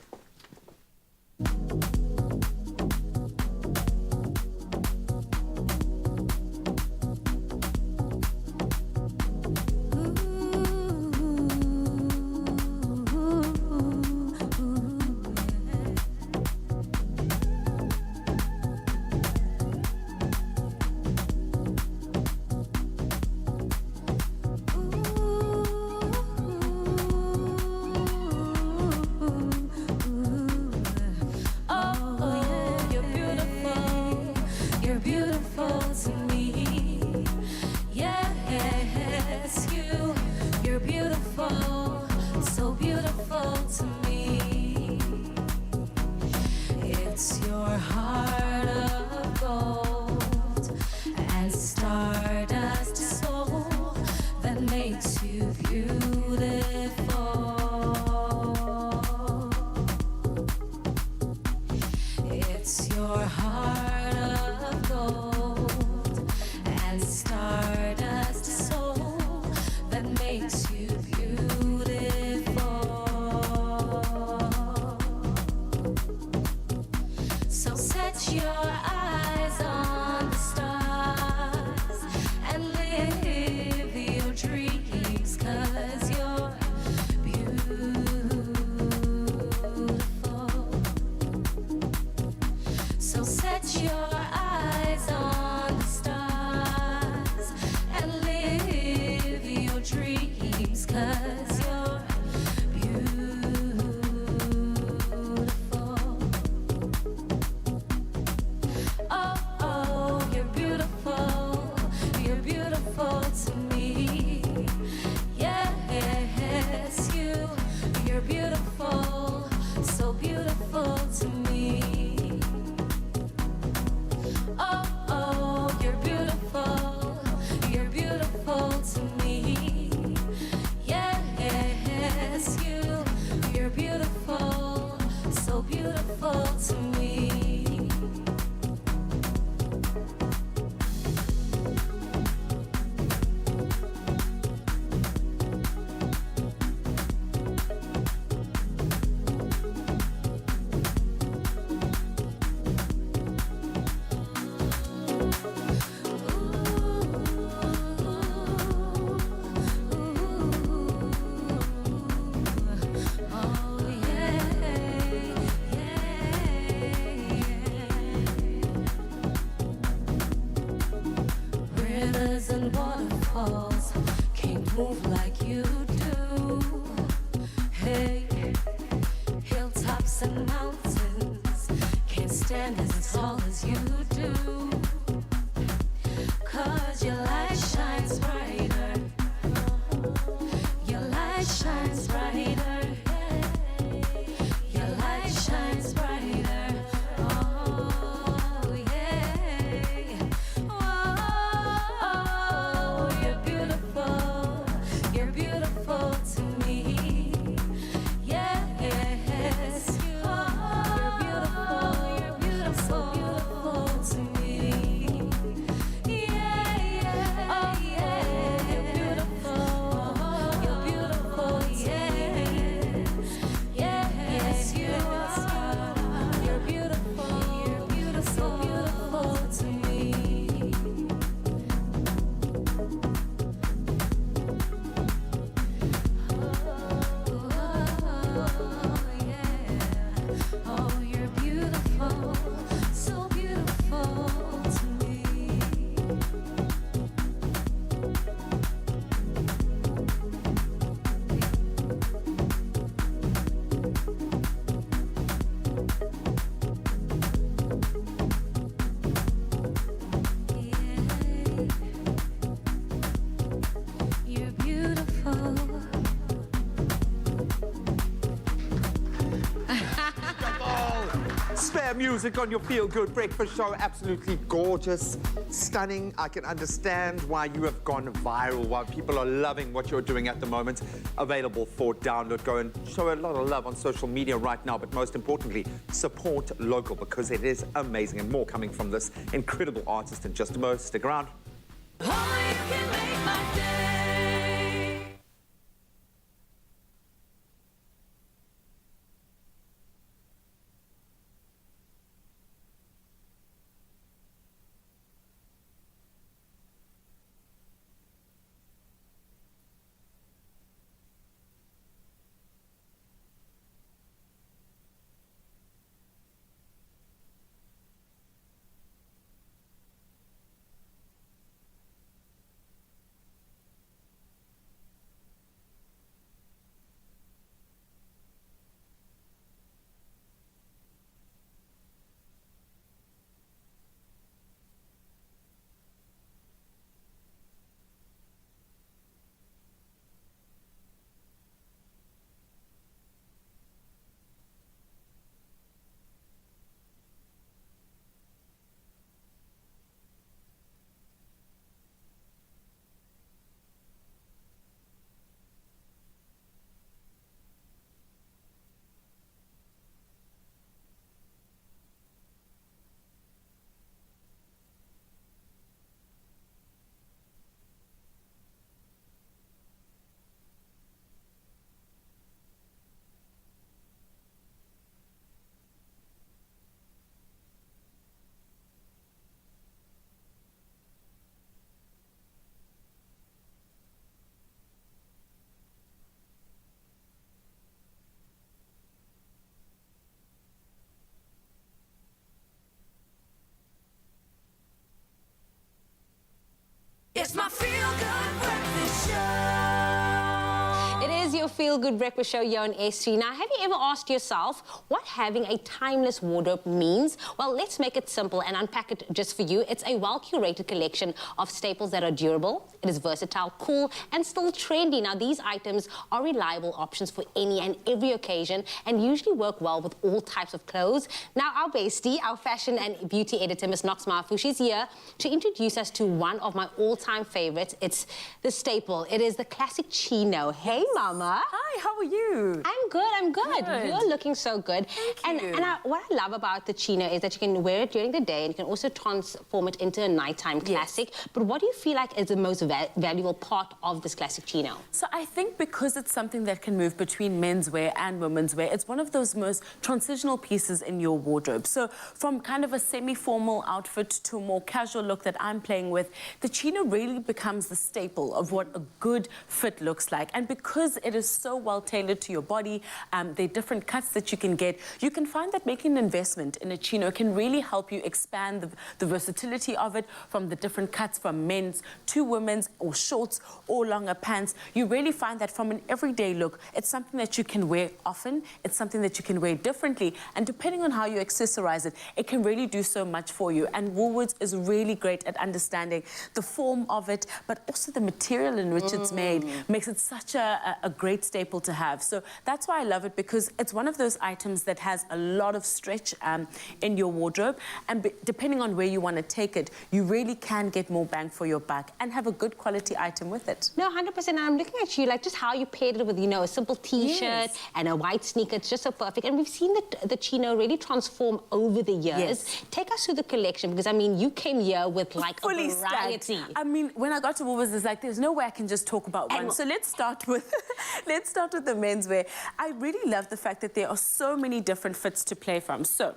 beautiful to me. It's your heart of gold and stardust soul that makes you beautiful. It's your heart of gold and stardust soul that makes you beautiful. So set your eyes on the stars and live your dreams, 'cause you're beautiful. So set your eyes on the stars and live your dreams, 'cause you're beautiful. Oh, oh, you're beautiful. You're beautiful to me. Yes, you're beautiful. So beautiful to me. Oh, oh, you're beautiful. You're beautiful to me. Yes, you're beautiful. So beautiful to me. Rivers and waterfalls can't move like you do. Hey, hilltops and mountains can't stand as tall as you do. 'Cause your light shines brighter. Your light shines brighter. Your light shines brighter. Oh, yeah. Oh, you're beautiful. You're beautiful to me. Yes, you're beautiful. You're beautiful. So beautiful to me. Yeah. Oh, yeah. You're beautiful. You're beautiful. Yes, you are. You're beautiful. You're beautiful. So beautiful to me. Oh, you're beautiful, so beautiful to me. You're beautiful. Spare music on your feel-good breakfast show. Absolutely gorgeous, stunning. I can understand why you have gone viral, why people are loving what you're doing at the moment. Available for download. Go and show a lot of love on social media right now, but most importantly, support local, because it is amazing, and more coming from this incredible artist in just a moment. Stick around. Oh, you can make my day. Feel Good Breakfast Show here on S3. Now, have you ever asked yourself what having a timeless wardrobe means? Well, let's make it simple and unpack it just for you. It's a well-curated collection of staples that are durable, it is versatile, cool, and still trendy. Now, these items are reliable options for any and every occasion and usually work well with all types of clothes. Now, our bestie, our fashion and beauty editor, Ms. Nox Mafu, she's here to introduce us to one of my all-time favorites. It's the staple. It is the classic chino. Hey, Mama. Hi, how are you? I'm good. You're looking so good. Thank you. And what I love about the chino is that you can wear it during the day and you can also transform it into a nighttime classic. But what do you feel like is the most valuable part of this classic chino? So I think because it's something that can move between menswear and women's wear, it's one of those most transitional pieces in your wardrobe. So from kind of a semi-formal outfit to a more casual look that I'm playing with, the chino really becomes the staple of what a good fit looks like. And because it is so well tailored to your body, there are different cuts that you can get. You can find that making an investment in a chino can really help you expand the versatility of it, from the different cuts from men's to women's, or shorts or longer pants. You really find that from an everyday look, it's something that you can wear often, it's something that you can wear differently, and depending on how you accessorize it, it can really do so much for you. And Woolworths is really great at understanding the form of it, but also the material in which it's made makes it such a great staple to have. So that's why I love it, because it's one of those items that has a lot of stretch in your wardrobe, and depending on where you want to take it, you really can get more bang for your buck and have a good quality item with it. No, 100%. And I'm looking at you, like, just how you paired it with, you know, a simple T-shirt and a white sneaker. It's just so perfect. And we've seen the chino really transform over the years. Take us through the collection, because, I mean, you came here with, like, fully a variety. I mean, when I got to Woolworths, it's like, there's no way I can just talk about one. So let's start with the menswear. I really love the fact that there are so many different fits to play from. So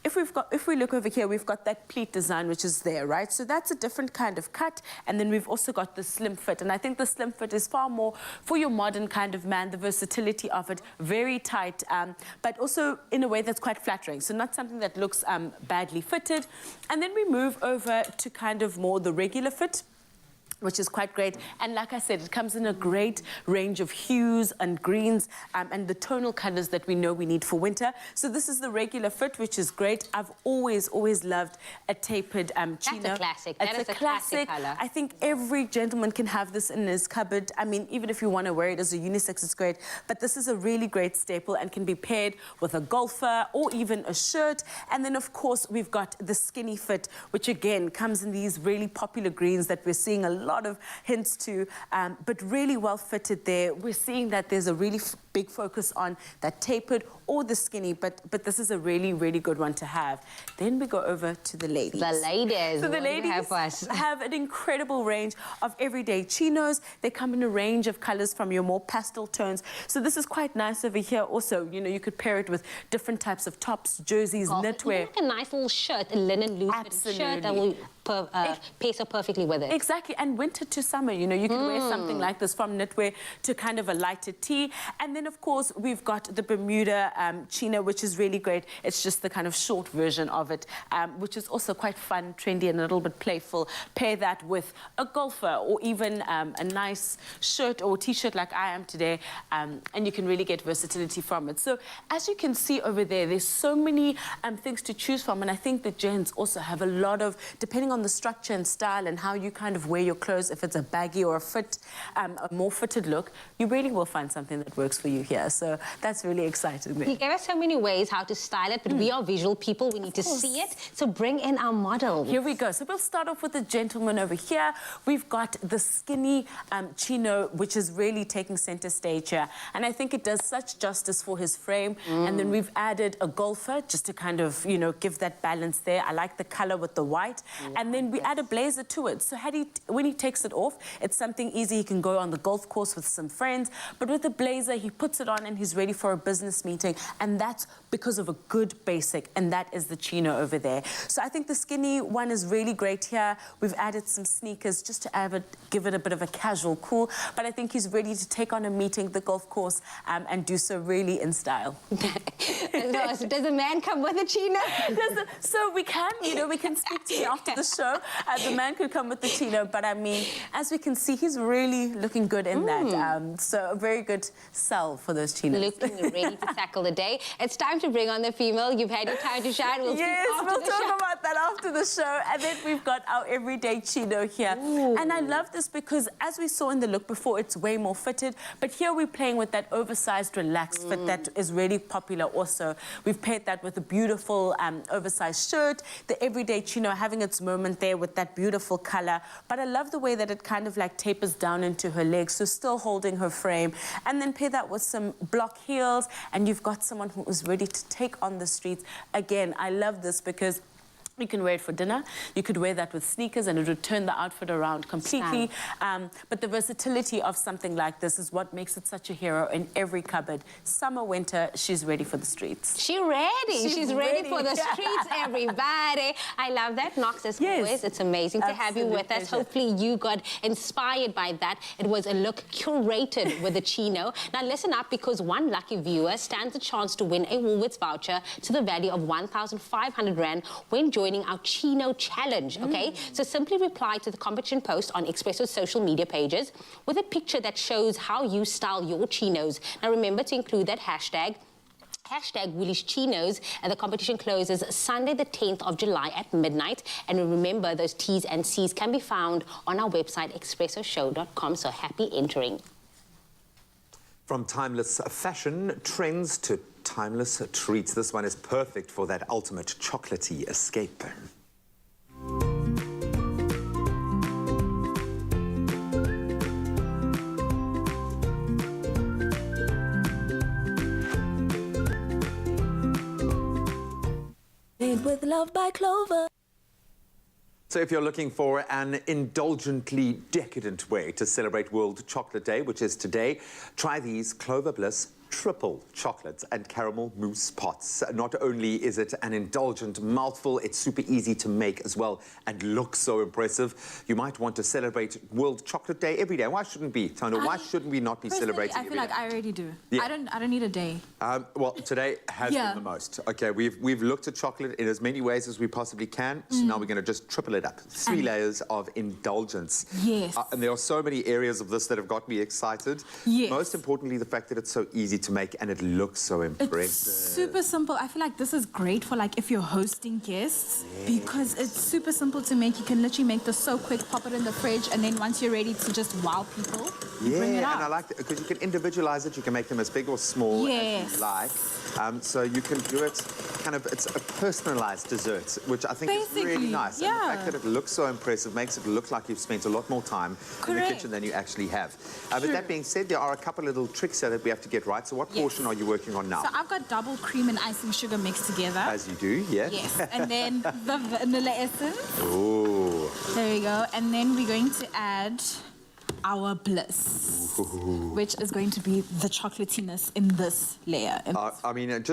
if we look over here, we've got that pleat design, which is there, right? So that's a different kind of cut. And then we've also got the slim fit. And I think the slim fit is far more for your modern kind of man, the versatility of it, very tight, but also in a way that's quite flattering. So not something that looks badly fitted. And then we move over to kind of more the regular fit, which is quite great. And like I said, it comes in a great range of hues and greens and the tonal colors that we know we need for winter. So this is the regular fit, which is great. I've always loved a tapered chino. That's a classic. It's a classic color. I think every gentleman can have this in his cupboard. I mean, even if you want to wear it as a unisex, it's great. But this is a really great staple and can be paired with a golfer or even a shirt. And then, of course, we've got the skinny fit, which again comes in these really popular greens that we're seeing a lot of hints to, but really well fitted there. We're seeing that there's a really big focus on that tapered or the skinny, but this is a really good one to have. Then we go over to the ladies. The ladies. So the ladies have an incredible range of everyday chinos. They come in a range of colors from your more pastel tones. So this is quite nice over here. Also, you know, you could pair it with different types of tops, jerseys, knitwear. Like a nice little shirt, a linen loose shirt that will pair so perfectly with it. Exactly, and winter to summer, you know, you can wear something like this, from knitwear to kind of a lighter tee. And then, of course, we've got the Bermuda chino, which is really great. It's just the kind of short version of it, which is also quite fun, trendy, and a little bit playful. Pair that with a golfer or even a nice shirt or T-shirt like I am today, and you can really get versatility from it. So, as you can see over there's so many things to choose from, and I think the gents also have a lot of, depending on the structure and style and how you kind of wear your clothes, if it's a baggy or a fit, a more fitted look, you really will find something that works for you here. So that's really exciting. You gave us so many ways how to style it, but we are visual people. We need to see it. So bring in our model. Here we go. So we'll start off with the gentleman over here. We've got the skinny chino, which is really taking center stage here. And I think it does such justice for his frame. And then we've added a golfer just to kind of, you know, give that balance there. I like the color with the white. And then we add a blazer to it. So when he takes it off, it's something easy. He can go on the golf course with some friends. But with the blazer, he puts it on and he's ready for a business meeting. And that's because of a good basic. And that is the chino over there. So I think the skinny one is really great here. We've added some sneakers just to give it a bit of a casual cool. But I think he's ready to take on a meeting, the golf course, and do so really in style. Does a man come with a chino? So we can, we can speak to you after the show. The man could come with the chino, but I mean, as we can see, he's really looking good in that. So a very good sell for those chinos. Looking ready to tackle the day. It's time to bring on the female. You've had your time to shine. We'll talk about that after the show. And then we've got our everyday chino here. And I love this because, as we saw in the look before, it's way more fitted. But here we're playing with that oversized, relaxed fit that is really popular also. We've paired that with a beautiful oversized shirt, the everyday chino having its moment there with that beautiful color. But I love the way that it kind of like tapers down into her legs, so still holding her frame. And then pair that with some block heels, and you've got someone who is ready to take on the streets. Again, I love this because you can wear it for dinner. You could wear that with sneakers and it would turn the outfit around completely. But the versatility of something like this is what makes it such a hero in every cupboard. Summer, winter, she's ready for the streets. She's ready. She's ready for the streets, everybody. I love that. Knox, as always, it's amazing to have you with us. Hopefully you got inspired by that. It was a look curated with a chino. Now listen up, because one lucky viewer stands a chance to win a Woolworths voucher to the value of 1,500 Rand when joining our Chino Challenge, okay? So simply reply to the competition post on Expresso's social media pages with a picture that shows how you style your chinos. Now remember to include that hashtag Woolies Chinos, and the competition closes Sunday the 10th of July at midnight. And remember, those T's and C's can be found on our website, expressoshow.com, so happy entering. From timeless fashion trends to timeless treats, this one is perfect for that ultimate chocolatey escape. Made with love by Clover. So if you're looking for an indulgently decadent way to celebrate World Chocolate Day, which is today, try these Clover Bliss triple chocolates and caramel mousse pots. Not only is it an indulgent mouthful, it's super easy to make as well and looks so impressive. You might want to celebrate World Chocolate Day every day. Why shouldn't we, Tana? Why shouldn't we not be celebrating I feel like I already do. Yeah. I don't need a day. Well, today has been the most. Okay, we've looked at chocolate in as many ways as we possibly can. So now we're going to just triple it up. 3 layers of indulgence. Yes. And there are so many areas of this that have got me excited. Yes. Most importantly, the fact that it's so easy to make and it looks so impressive. It's super simple. I feel like this is great for like if you're hosting guests because it's super simple to make. You can literally make this so quick, pop it in the fridge, and then once you're ready to just wow people, you bring it out. And I like it because you can individualize it. You can make them as big or small as you like. So you can do it kind of, it's a personalized dessert, which I think is really nice. And the fact that it looks so impressive makes it look like you've spent a lot more time in the kitchen than you actually have. But that being said, there are a couple of little tricks here that we have to get right. So what portion are you working on now? So I've got double cream and icing sugar mixed together. As you do, yeah. Yes, and then the vanilla essence. Oh. There we go. And then we're going to add our bliss, which is going to be the chocolatiness in this layer. I mean,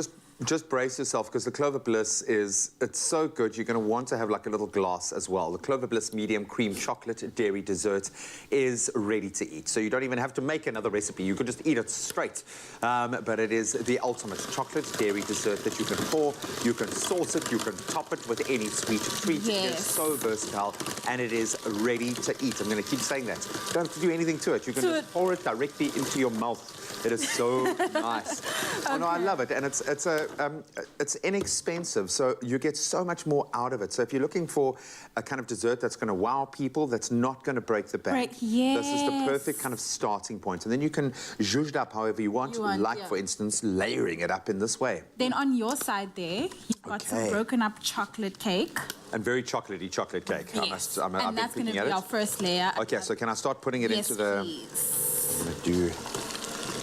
just brace yourself because the Clover Bliss it's so good. You're going to want to have like a little glass as well. The Clover Bliss medium cream chocolate dairy dessert is ready to eat. So you don't even have to make another recipe. You could just eat it straight. But it is the ultimate chocolate dairy dessert that you can pour. You can sauce it. You can top it with any sweet treat. It is so versatile and it is ready to eat. I'm going to keep saying that. You don't have to do anything to it. You can just pour it directly into your mouth. It is so nice. Oh no, I love it, and it's inexpensive, so you get so much more out of it. So if you're looking for a kind of dessert that's going to wow people, that's not going to break the bank, this is the perfect kind of starting point. And then you can zhuzh it up however you want, for instance, layering it up in this way. Then on your side there, you've got some broken up chocolate cake. And very chocolatey chocolate cake. Yes. And that's going to be our first layer. Okay, so can I start putting it into the...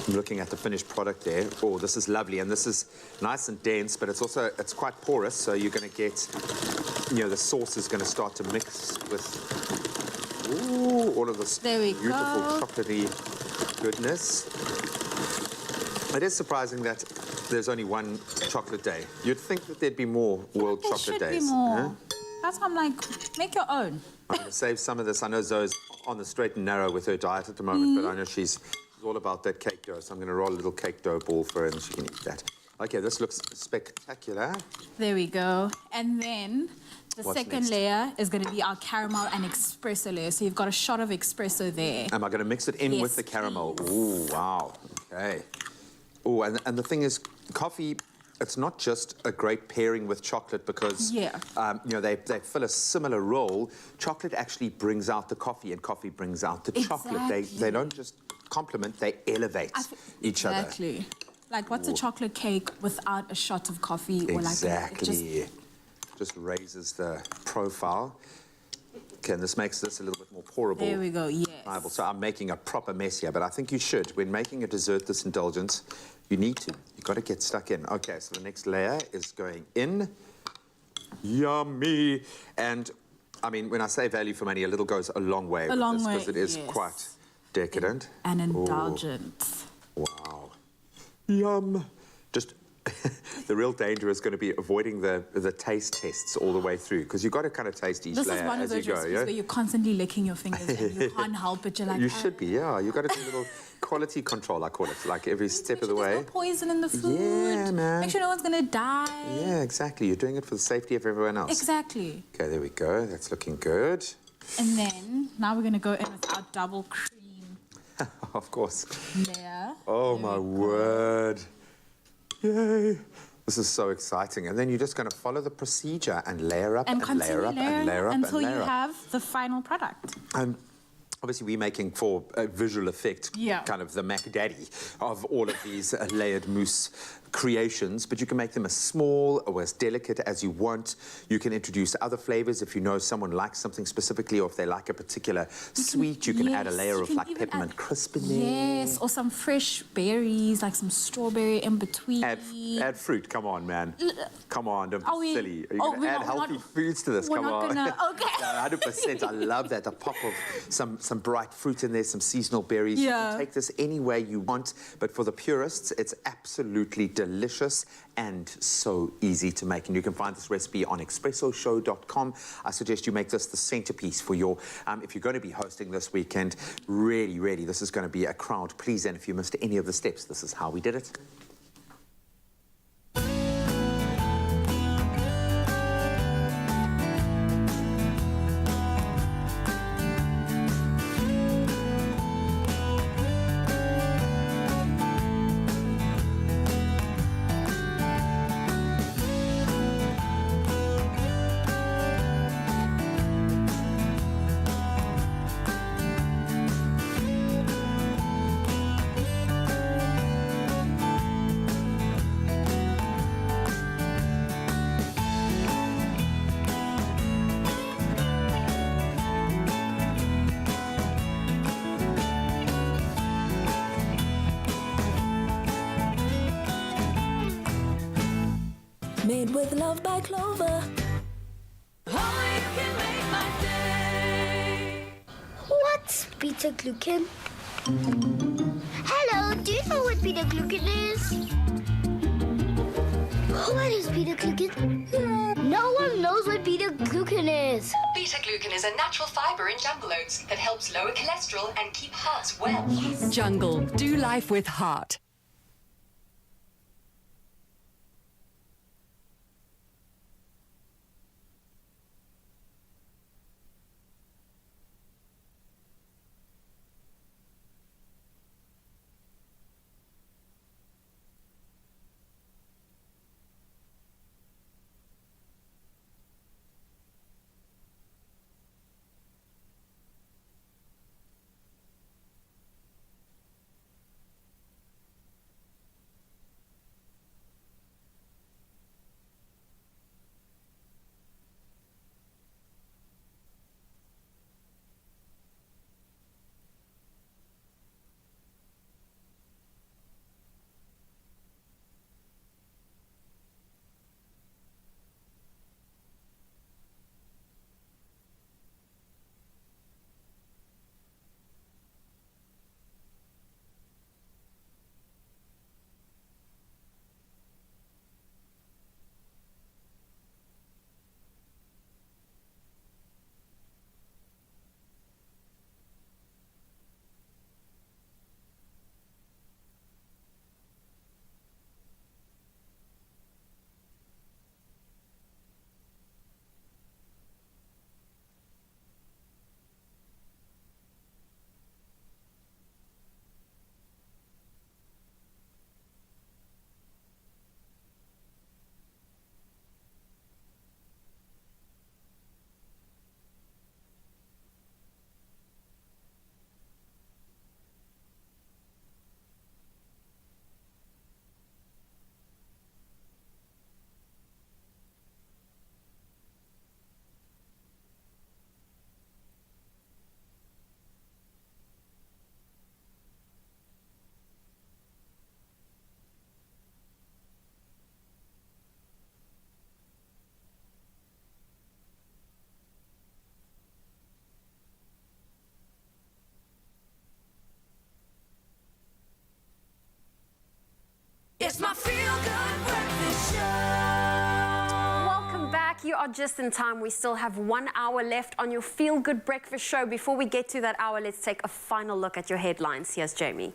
I'm looking at the finished product there. Oh, this is lovely, and this is nice and dense, but it's quite porous, so you're going to get, the sauce is going to start to mix with all of this beautiful chocolatey goodness. It is surprising that there's only one chocolate day. You'd think that there'd be more World Chocolate Days. There should be more. That's why I'm like, make your own. I'm going to save some of this. I know Zoe's on the straight and narrow with her diet at the moment, but I know she's all about that cake dough, so I'm going to roll a little cake dough ball for her and she can eat that. Okay, this looks spectacular. There we go. And then the What's second next? layer is going to be our caramel and espresso layer. So you've got a shot of espresso there. Am I going to mix it in with the caramel? Ooh, wow. Okay. Oh, and the thing is, coffee, it's not just a great pairing with chocolate because, you know, they fill a similar role. Chocolate actually brings out the coffee and coffee brings out the chocolate. They don't just complement, they elevate each other. Exactly. Like, what's a chocolate cake without a shot of coffee? Or Exactly. Just raises the profile. Okay, and this makes this a little bit more pourable. There we go, yes. So I'm making a proper mess here, but I think you should. When making a dessert this indulgent, you need to. You've got to get stuck in. Okay, so the next layer is going in. Yummy. And, I mean, when I say value for money, a little goes a long way. A long way, because it is quite decadent. And indulgent. Wow. Yum. Just the real danger is going to be avoiding the taste tests all the way through, because you've got to kind of taste each This layer is one of as those you go. recipes where you're constantly licking your fingers and you can't help it. You're like, You should be, yeah. You've got to do a little quality control, I call it, like every step of the way. no poison in the food. Yeah, man. Make sure no one's going to die. Yeah, exactly. You're doing it for the safety of everyone else. Exactly. Okay, there we go. That's looking good. And then, now we're going to go in with our double cream Of course. layer. Oh, my word. Yay. This is so exciting. And then you're just going to follow the procedure and layer up and layer up and layer up until and layer you up. have the final product. Obviously, we're making for visual effect, kind of the Mac Daddy of all of these layered mousse creations, but you can make them as small or as delicate as you want. You can introduce other flavors if you know someone likes something specifically, or if they like a particular sweet, you can add a layer of like peppermint crisp in there. Yes, or some fresh berries, like some strawberry in between. Add fruit, come on, man. Come on, don't be silly. Are you oh, going to add healthy foods to this? We're Come not on. gonna, okay. 100%. I love that. A pop of some bright fruit in there, some seasonal berries. You can take this any way you want, but for the purists, it's absolutely delicious and so easy to make. And you can find this recipe on expressoshow.com. I suggest you make this the centerpiece for your, if you're going to be hosting this weekend, really, this is going to be a crowd pleaser. And if you missed any of the steps, this is how we did it. Made with love by Clover. Oh, you can make my day. What's beta glucan? Hello, do you know what beta glucan is? What is beta glucan? No one knows what beta glucan is. Beta glucan is a natural fiber in jungle oats that helps lower cholesterol and keep hearts well. Jungle, do life with heart. you are just in time. We still have 1 hour left on your Feel Good Breakfast show. Before we get to that hour, let's take a final look at your headlines. Here's Jamie.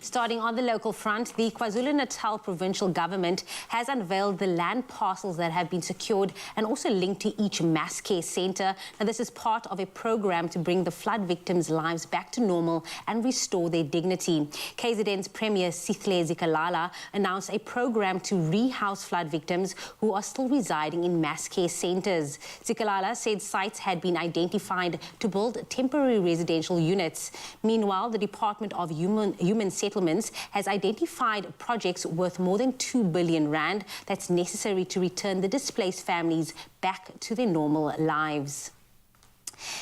Starting on the local front, the KwaZulu-Natal provincial government has unveiled the land parcels that have been secured and also linked to each mass care centre. Now, this is part of a program to bring the flood victims' lives back to normal and restore their dignity. KZN's Premier Sihle Zikalala announced a program to rehouse flood victims who are still residing in mass care centres. Zikalala said sites had been identified to build temporary residential units. Meanwhile, the Department of Human Settlements has identified projects worth more than 2 billion rand that's necessary to return the displaced families back to their normal lives.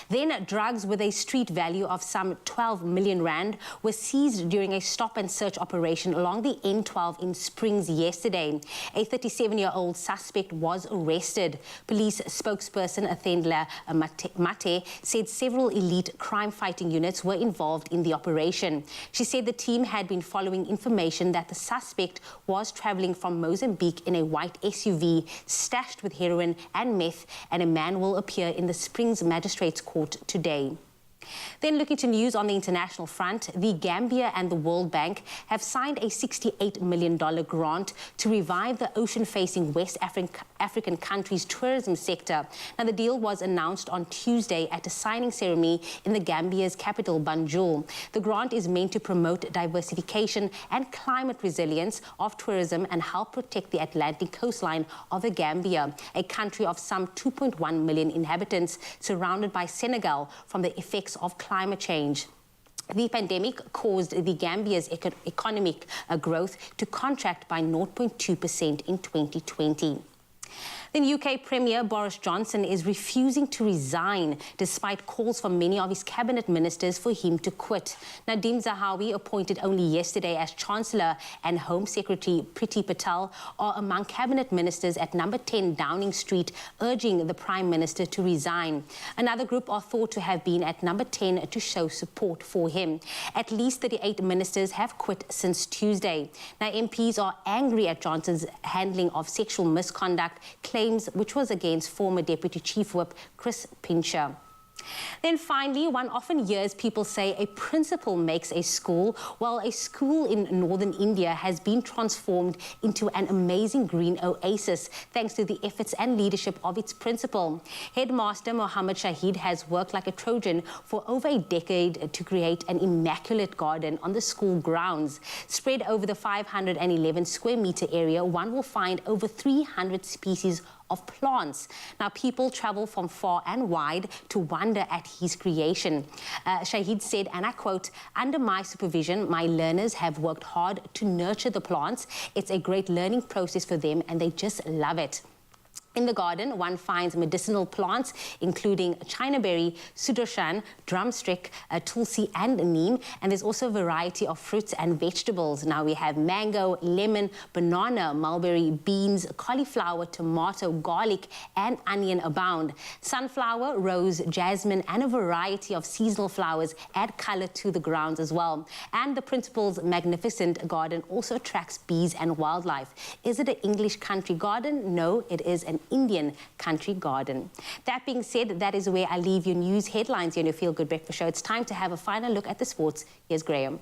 Then drugs with a street value of some 12 million rand were seized during a stop and search operation along the N12 in Springs yesterday. A 37-year-old suspect was arrested. Police spokesperson Athendla Mate said several elite crime-fighting units were involved in the operation. She said the team had been following information that the suspect was travelling from Mozambique in a white SUV stashed with heroin and meth, and a man will appear in the Springs Magistrates Court today. Then looking to news on the international front, the Gambia and the World Bank have signed a $68 million grant to revive the ocean-facing West African country's tourism sector. Now, the deal was announced on Tuesday at a signing ceremony in the Gambia's capital, Banjul. The grant is meant to promote diversification and climate resilience of tourism and help protect the Atlantic coastline of the Gambia, a country of some 2.1 million inhabitants, surrounded by Senegal from the effects of climate change. The pandemic caused the Gambia's economic growth to contract by 0.2% in 2020. Then UK Premier Boris Johnson is refusing to resign despite calls from many of his cabinet ministers for him to quit. Nadeem Zahawi, appointed only yesterday as Chancellor, and Home Secretary Priti Patel are among cabinet ministers at number 10 Downing Street, urging the Prime Minister to resign. Another group are thought to have been at number 10 to show support for him. At least 38 ministers have quit since Tuesday. Now, MPs are angry at Johnson's handling of sexual misconduct claims, which was against former Deputy Chief Whip Chris Pincher. Then finally, one often hears people say a principal makes a school. Well, a school in northern India has been transformed into an amazing green oasis thanks to the efforts and leadership of its principal. Headmaster Mohammed Shahid has worked like a Trojan for over a decade to create an immaculate garden on the school grounds. Spread over the 511 square meter area, one will find over 300 species of plants. Now, people travel from far and wide to wonder at his creation. Shahid said, and I quote, "Under my supervision, my learners have worked hard to nurture the plants. It's a great learning process for them and they just love it." In the garden, one finds medicinal plants, including chinaberry, sudarshan, drumstick, tulsi, and neem. And there's also a variety of fruits and vegetables. Now we have mango, lemon, banana, mulberry, beans, cauliflower, tomato, garlic, and onion abound. Sunflower, rose, jasmine, and a variety of seasonal flowers add color to the grounds as well. And the principal's magnificent garden also attracts bees and wildlife. Is it an English country garden? No, it is an Indian country garden. That being said, that is where I leave your news headlines here in your Feel Good Breakfast Show. It's time to have a final look at the sports. Here's Graham.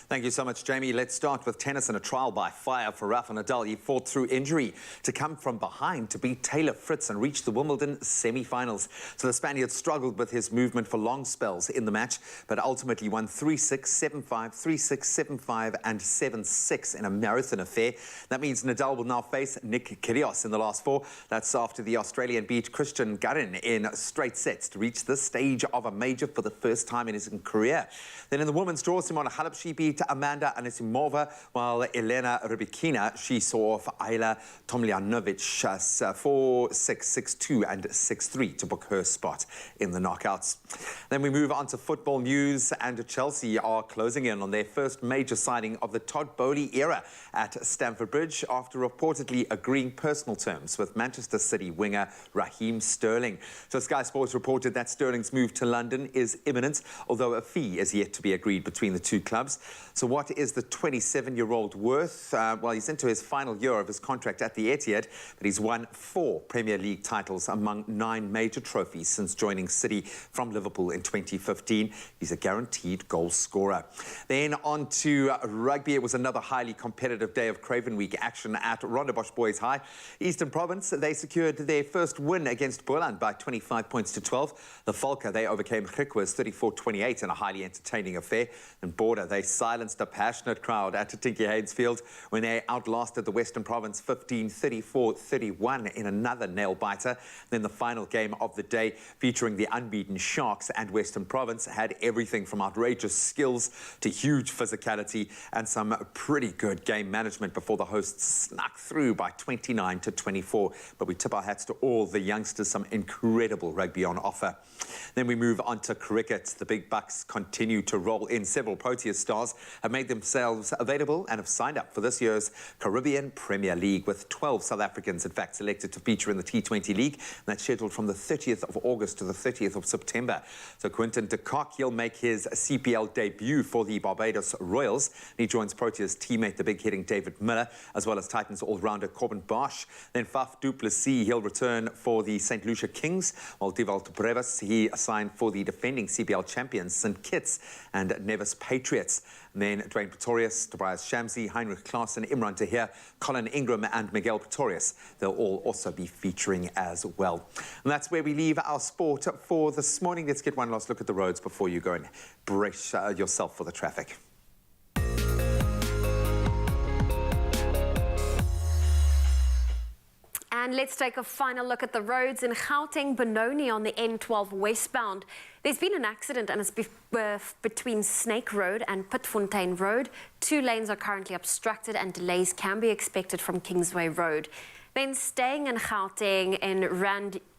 Thank you so much, Jamie. Let's start with tennis and a trial by fire for Rafa Nadal. He fought through injury to come from behind to beat Taylor Fritz and reach the Wimbledon semi-finals. So the Spaniard struggled with his movement for long spells in the match, but ultimately won 3-6, 7-5, 3-6, 7-5 and 7-6 in a marathon affair. That means Nadal will now face Nick Kyrgios in the last four. That's after the Australian beat Christian Garin in straight sets to reach this stage of a major for the first time in his career. Then in the women's draw, Simona Halep, she beat Amanda Anisimova, while Elena Rybakina, she saw off Ayla Tomljanovic 4-6, 6-2 and 6-3 to book her spot in the knockouts. Then we move on to football news, and Chelsea are closing in on their first major signing of the Todd Boehly era at Stamford Bridge after reportedly agreeing personal terms with Manchester City winger Raheem Sterling. So Sky Sports reported that Sterling's move to London is imminent, although a fee is yet to be agreed between the two clubs. So what is the 27-year-old worth? Well, he's into his final year of his contract at the Etihad, but he's won 4 Premier League titles among 9 major trophies since joining City from Liverpool in 2015. He's a guaranteed goal scorer. Then on to rugby. It was another highly competitive day of Craven Week action at Rondebosch Boys High. Eastern Province, they secured their first win against Boland by 25 points to 12. The Falca, they overcame Griquas 34-28 in a highly entertaining affair. And Border, they silenced a passionate crowd at Tinky Haynes Field when they outlasted the Western Province 15-34-31 in another nail-biter. Then the final game of the day, featuring the unbeaten Sharks and Western Province, had everything from outrageous skills to huge physicality and some pretty good game management before the hosts snuck through by 29-24. But we tip our hats to all the youngsters, some incredible rugby on offer. Then we move on to cricket. The big bucks continue to roll in. Several Proteas stars have made themselves available and have signed up for this year's Caribbean Premier League, with 12 South Africans, in fact, selected to feature in the T20 League. And that's scheduled from the 30th of August to the 30th of September. So Quinton de Kock, he'll make his CPL debut for the Barbados Royals. He joins Proteas teammate, the big-hitting David Miller, as well as Titans all-rounder Corbin Bosch. Then Faf du Plessis, he'll return for the St. Lucia Kings, while Dewald Brevis, he signed for the defending CPL champions St. Kitts and Nevis Patriots. And then Dwayne Pretorius, Tobias Shamsi, Heinrich Klaassen, Imran Tahir, Colin Ingram and Miguel Pretorius. They'll all also be featuring as well. And that's where we leave our sport for this morning. Let's get one last look at the roads before you go and brace yourself for the traffic. And let's take a final look at the roads in Gauteng, Benoni on the N12 westbound. There's been an accident and it's between Snake Road and Pitfontein Road. 2 lanes are currently obstructed and delays can be expected from Kingsway Road. Then staying in Gauteng in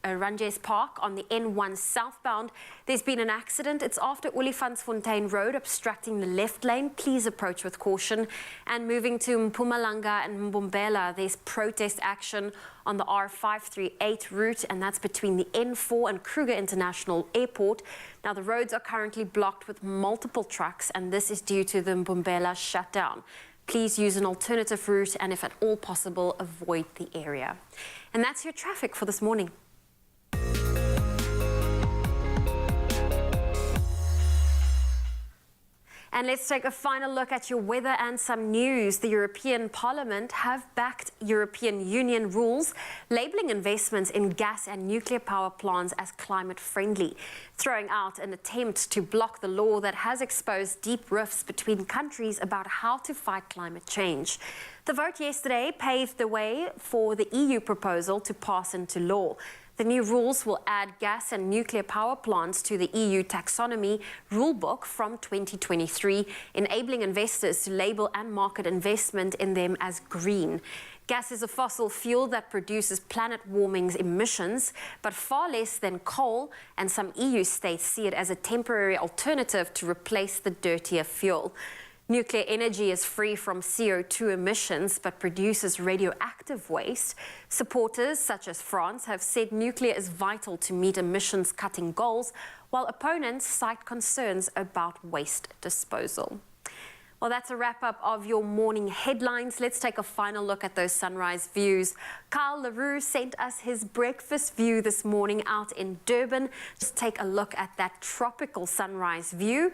Ranjes Park on the N1 southbound, there's been an accident. It's after Olifantsfontein Road obstructing the left lane. Please approach with caution. And moving to Mpumalanga and Mbombela, there's protest action on the R538 route, and that's between the N4 and Kruger International Airport. Now, the roads are currently blocked with multiple trucks, and this is due to the Mbombela shutdown. Please use an alternative route and, if at all possible, avoid the area. And that's your traffic for this morning. And let's take a final look at your weather and some news. The European Parliament have backed European Union rules labelling investments in gas and nuclear power plants as climate friendly, throwing out an attempt to block the law that has exposed deep rifts between countries about how to fight climate change. The vote yesterday paved the way for the EU proposal to pass into law. The new rules will add gas and nuclear power plants to the EU taxonomy rulebook from 2023, enabling investors to label and market investment in them as green. Gas is a fossil fuel that produces planet-warming emissions, but far less than coal, and some EU states see it as a temporary alternative to replace the dirtier fuel. Nuclear energy is free from CO2 emissions but produces radioactive waste. Supporters such as France have said nuclear is vital to meet emissions-cutting goals, while opponents cite concerns about waste disposal. Well, that's a wrap-up of your morning headlines. Let's take a final look at those sunrise views. Carl LaRue sent us his breakfast view this morning out in Durban. Just take a look at that tropical sunrise view.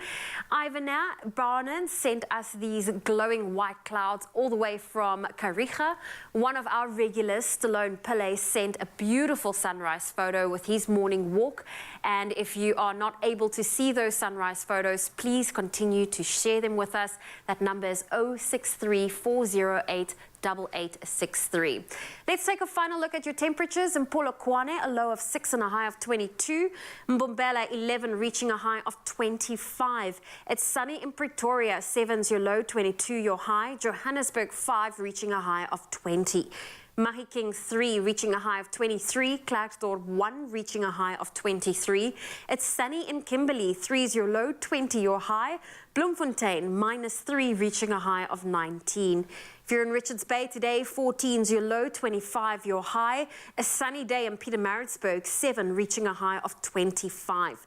Ivana Barnan sent us these glowing white clouds all the way from Kariga. One of our regulars, Stallone Pillay, sent a beautiful sunrise photo with his morning walk. And if you are not able to see those sunrise photos, please continue to share them with us. That number is 063-408-8863. Let's take a final look at your temperatures. In Polokwane, a low of 6 and a high of 22. Mbombela, 11, reaching a high of 25. It's sunny in Pretoria, 7's your low, 22 your high. Johannesburg, 5, reaching a high of 20. Mahikeng 3 reaching a high of 23, Klerksdorp 1 reaching a high of 23. It's sunny in Kimberley, 3 is your low, 20 your high. Bloemfontein -3 reaching a high of 19. If you're in Richards Bay today, 14's your low, 25 your high. A sunny day in Pietermaritzburg, 7 reaching a high of 25.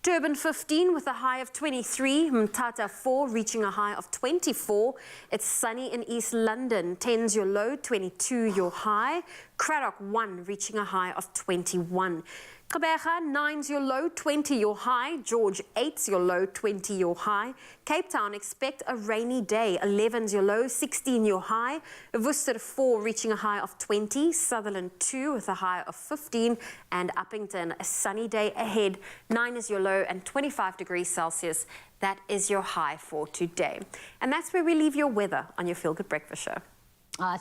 Durban 15 with a high of 23. Mthatha 4 reaching a high of 24. It's sunny in East London. 10's your low, 22 your high. Cradock 1 reaching a high of 21. Gqeberha 9's your low, 20 your high. George 8's your low, 20 your high. Cape Town expect a rainy day. 11's your low, 16 your high. Worcester 4 reaching a high of 20. Sutherland 2 with a high of 15. And Uppington a sunny day ahead. 9 is your low and 25 degrees Celsius. That is your high for today. And that's where we leave your weather on your Feel Good Breakfast Show.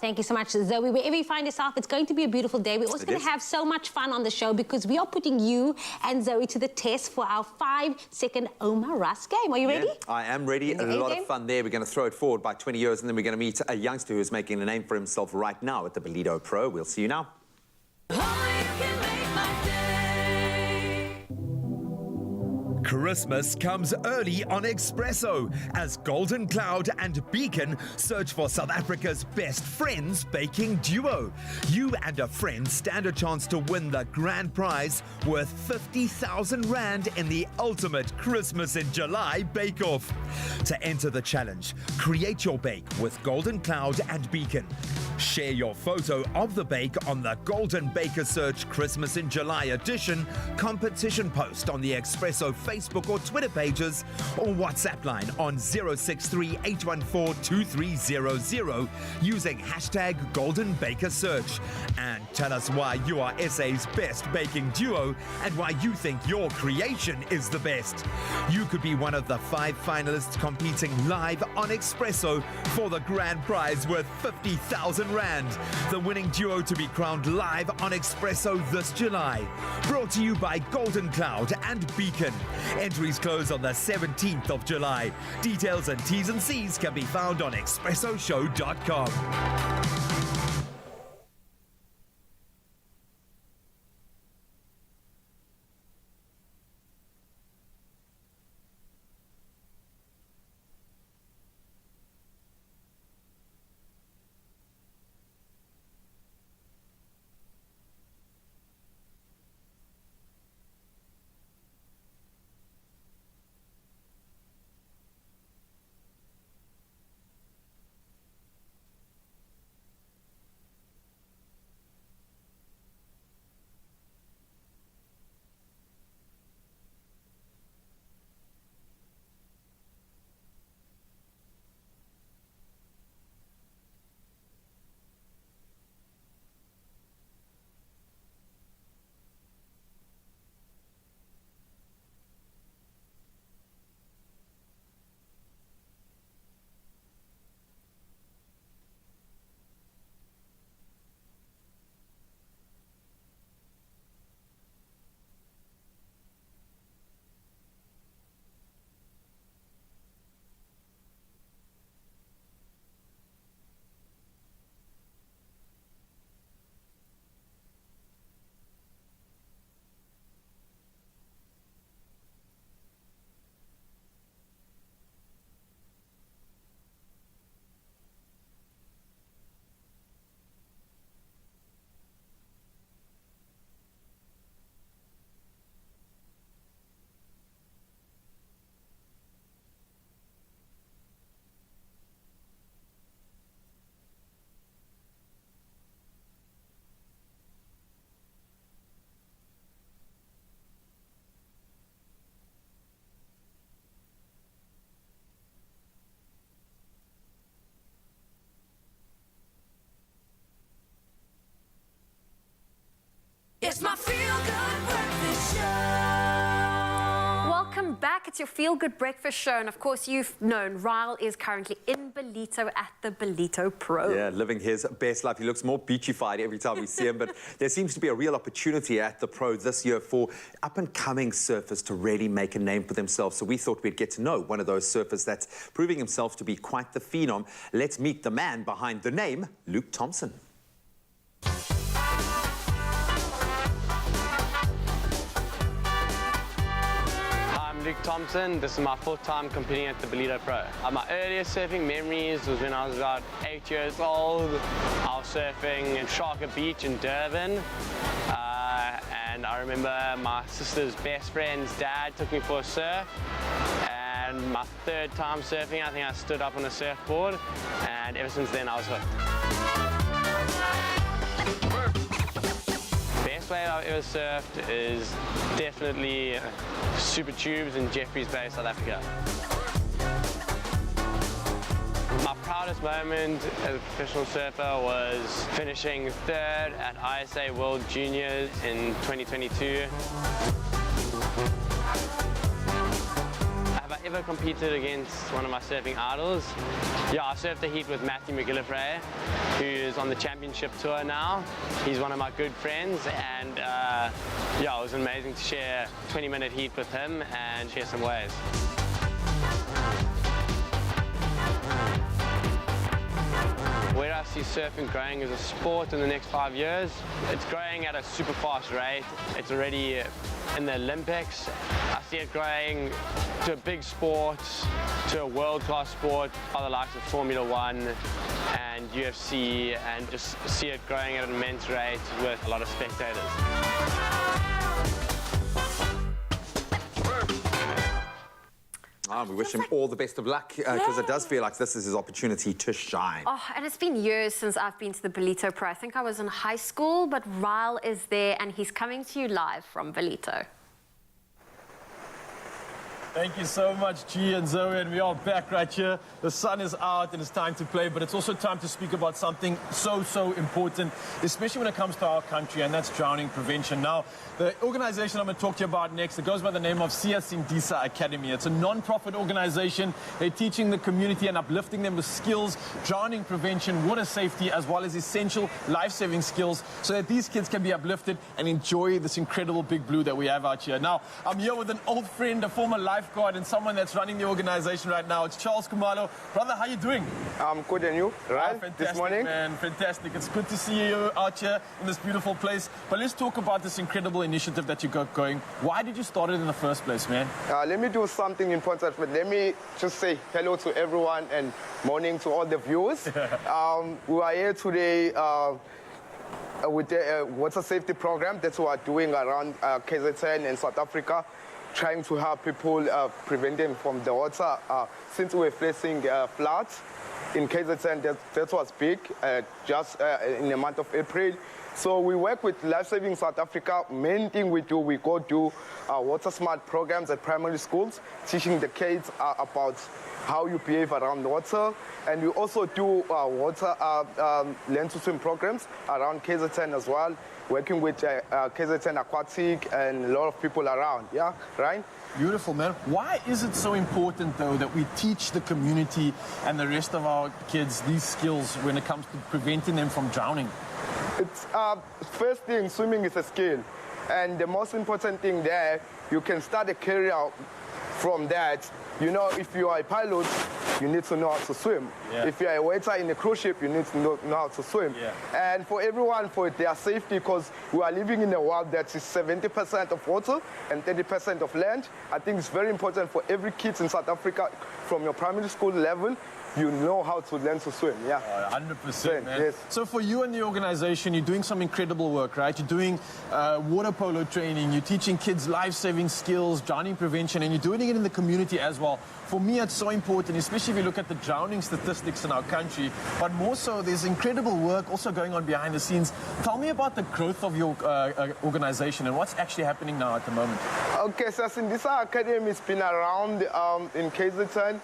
Thank you so much, Zoe. Wherever you find yourself, it's going to be a beautiful day. We're also going to have so much fun on the show because we are putting you and Zoe to the test for our 5-second Omar Russ game. Are you ready? I am ready. A lot of fun there. We're going to throw it forward by 20 years and then we're going to meet a youngster who's making a name for himself right now at the Belido Pro. We'll see you now. Christmas comes early on Expresso as Golden Cloud and Beacon search for South Africa's best friends baking duo. You and a friend stand a chance to win the grand prize worth 50,000 Rand in the ultimate Christmas in July bake-off. To enter the challenge, create your bake with Golden Cloud and Beacon. Share your photo of the bake on the Golden Baker Search Christmas in July edition competition post on the Expresso Facebook or Twitter pages or WhatsApp line on 063-814-2300 using hashtag Golden Baker Search. And tell us why you are SA's best baking duo and why you think your creation is the best. You could be one of the 5 finalists competing live on Expresso for the grand prize worth 50,000 Rand. The winning duo to be crowned live on Expresso this July. Brought to you by Golden Cloud and Beacon. Entries close on the 17th of July. Details and T's and C's can be found on expressoshow.com. It's my Feel Good Breakfast Show. Welcome back. It's your Feel Good Breakfast Show. And of course, you've known Ryle is currently in Belido at the Belido Pro. Yeah, living his best life. He looks more beachified every time we see him, but there seems to be a real opportunity at the Pro this year for up-and-coming surfers to really make a name for themselves. So we thought we'd get to know one of those surfers that's proving himself to be quite the phenom. Let's meet the man behind the name, Luke Thompson. Luke Thompson. This is my 4th time competing at the Belido Pro. My earliest surfing memories was when I was about 8 years old. I was surfing in Sharker Beach in Durban. And And I remember my sister's best friend's dad took me for a surf. And my third time surfing, I think I stood up on a surfboard. And ever since then, I was hooked. Best wave I've ever surfed is definitely Super Tubes in Jeffreys Bay, South Africa. My proudest moment as a professional surfer was finishing third at ISA World Juniors in 2022. Have I ever competed against one of my surfing idols? Yeah, I surfed the heat with Matthew McGillivray, who's on the championship tour now. He's one of my good friends, and yeah, it was amazing to share a 20-minute heat with him and share some waves. Where I see surfing growing as a sport in the next 5 years, it's growing at a super fast rate. It's already in the Olympics. I see it growing to a big sport, to a world-class sport by the likes of Formula One and UFC, and just see it growing at an immense rate with a lot of spectators. We wish him all the best of luck, because it does feel like this is his opportunity to shine. Oh, and it's been years since I've been to the Ballito Pro. I think I was in high school, but Ryle is there and he's coming to you live from Ballito. Thank you so much, G and Zoe, and we are back right here. The sun is out and it's time to play, but it's also time to speak about something so important, especially when it comes to our country, and that's drowning prevention. Now, the organization I'm going to talk to you about next, it goes by the name of Sia Sindisa Academy. It's a non-profit organization. They're teaching the community and uplifting them with skills, drowning prevention, water safety, as well as essential life-saving skills, so that these kids can be uplifted and enjoy this incredible big blue that we have out here. Now, I'm here with an old friend, a former lifeguard, and someone that's running the organization right now. It's Charles Kumalo. Brother, how you doing? I'm good, and you? Right? This morning? Man, fantastic. It's good to see you out here in this beautiful place. But let's talk about this incredible initiative that you got going. Why did you start it in the first place, man? Let me do something important, but let me just say hello to everyone and morning to all the viewers. We are here today with the water safety program that we are doing around KZN and South Africa, trying to help people prevent them from the water. Since we're facing floods in KZN, that was big, just in the month of April. So we work with Life Saving South Africa. Main thing we do, we go do water smart programs at primary schools, teaching the kids about how you behave around water. And we also do water learn to swim programs around KZN as well, working with KZN Aquatic and a lot of people around, yeah, right? Beautiful, man. Why is it so important, though, that we teach the community and the rest of our kids these skills when it comes to preventing them from drowning? It's first thing, swimming is a skill. And the most important thing there, you can start a career from that. You know, if you are a pilot, you need to know how to swim. Yeah. If you are a waiter in a cruise ship, you need to know how to swim. Yeah. And for everyone, for their safety, because we are living in a world that is 70% of water and 30% of land, I think it's very important for every kid in South Africa, from your primary school level, you know how to learn to swim, yeah. 100%, man. Yes. So for you and the organization, you're doing some incredible work, right? You're doing water polo training, you're teaching kids life-saving skills, drowning prevention, and you're doing it in the community as well. For me, it's so important, especially if you look at the drowning statistics in our country, but more so, there's incredible work also going on behind the scenes. Tell me about the growth of your organization and what's actually happening now at the moment. Okay, so Sindisa Academy has been around in KZN,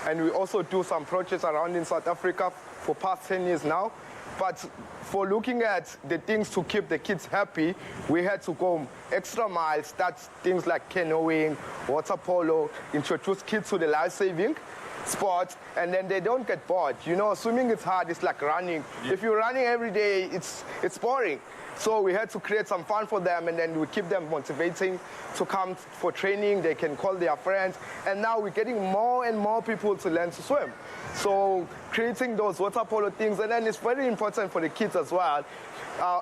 and we also do some projects around in South Africa for past 10 years now. But for looking at the things to keep the kids happy, we had to go extra miles, start things like canoeing, water polo, introduce kids to the life-saving sport, and then they don't get bored. You know, swimming is hard, it's like running. Yeah. If you're running every day, it's boring. So we had to create some fun for them, and then we keep them motivating to come for training. They can call their friends, and now we're getting more and more people to learn to swim. So creating those water polo things, and then it's very important for the kids as well.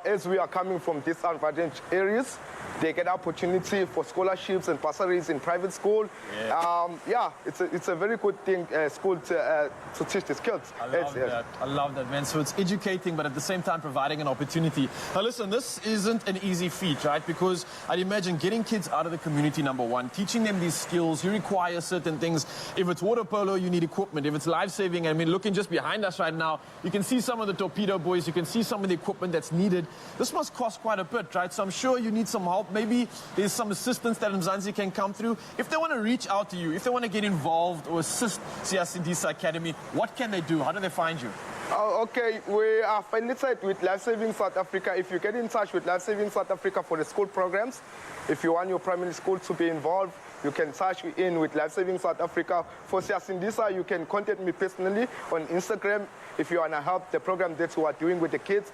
As we are coming from disadvantaged areas, they get opportunity for scholarships and bursaries in private school. Yeah, it's a very good thing school to teach the skills. I love that, man. So it's educating, but at the same time providing an opportunity. Now listen, this isn't an easy feat, right? Because I'd imagine getting kids out of the community, number one, teaching them these skills, you require certain things. If it's water polo, you need equipment. If it's life-saving, I mean, looking just behind us right now, you can see some of the torpedo boys, you can see some of the equipment that's needed. This must cost quite a bit, right? So I'm sure you need some help. Maybe there's some assistance that Mzansi can come through. If they want to reach out to you, if they want to get involved or assist Siyasindisa Academy, what can they do? How do they find you? Okay, we are affiliated with Life Saving South Africa. If you get in touch with Life Saving South Africa for the school programs, if you want your primary school to be involved, you can touch in with Life Saving South Africa. For Siyasindisa, you can contact me personally on Instagram if you want to help the program that we are doing with the kids.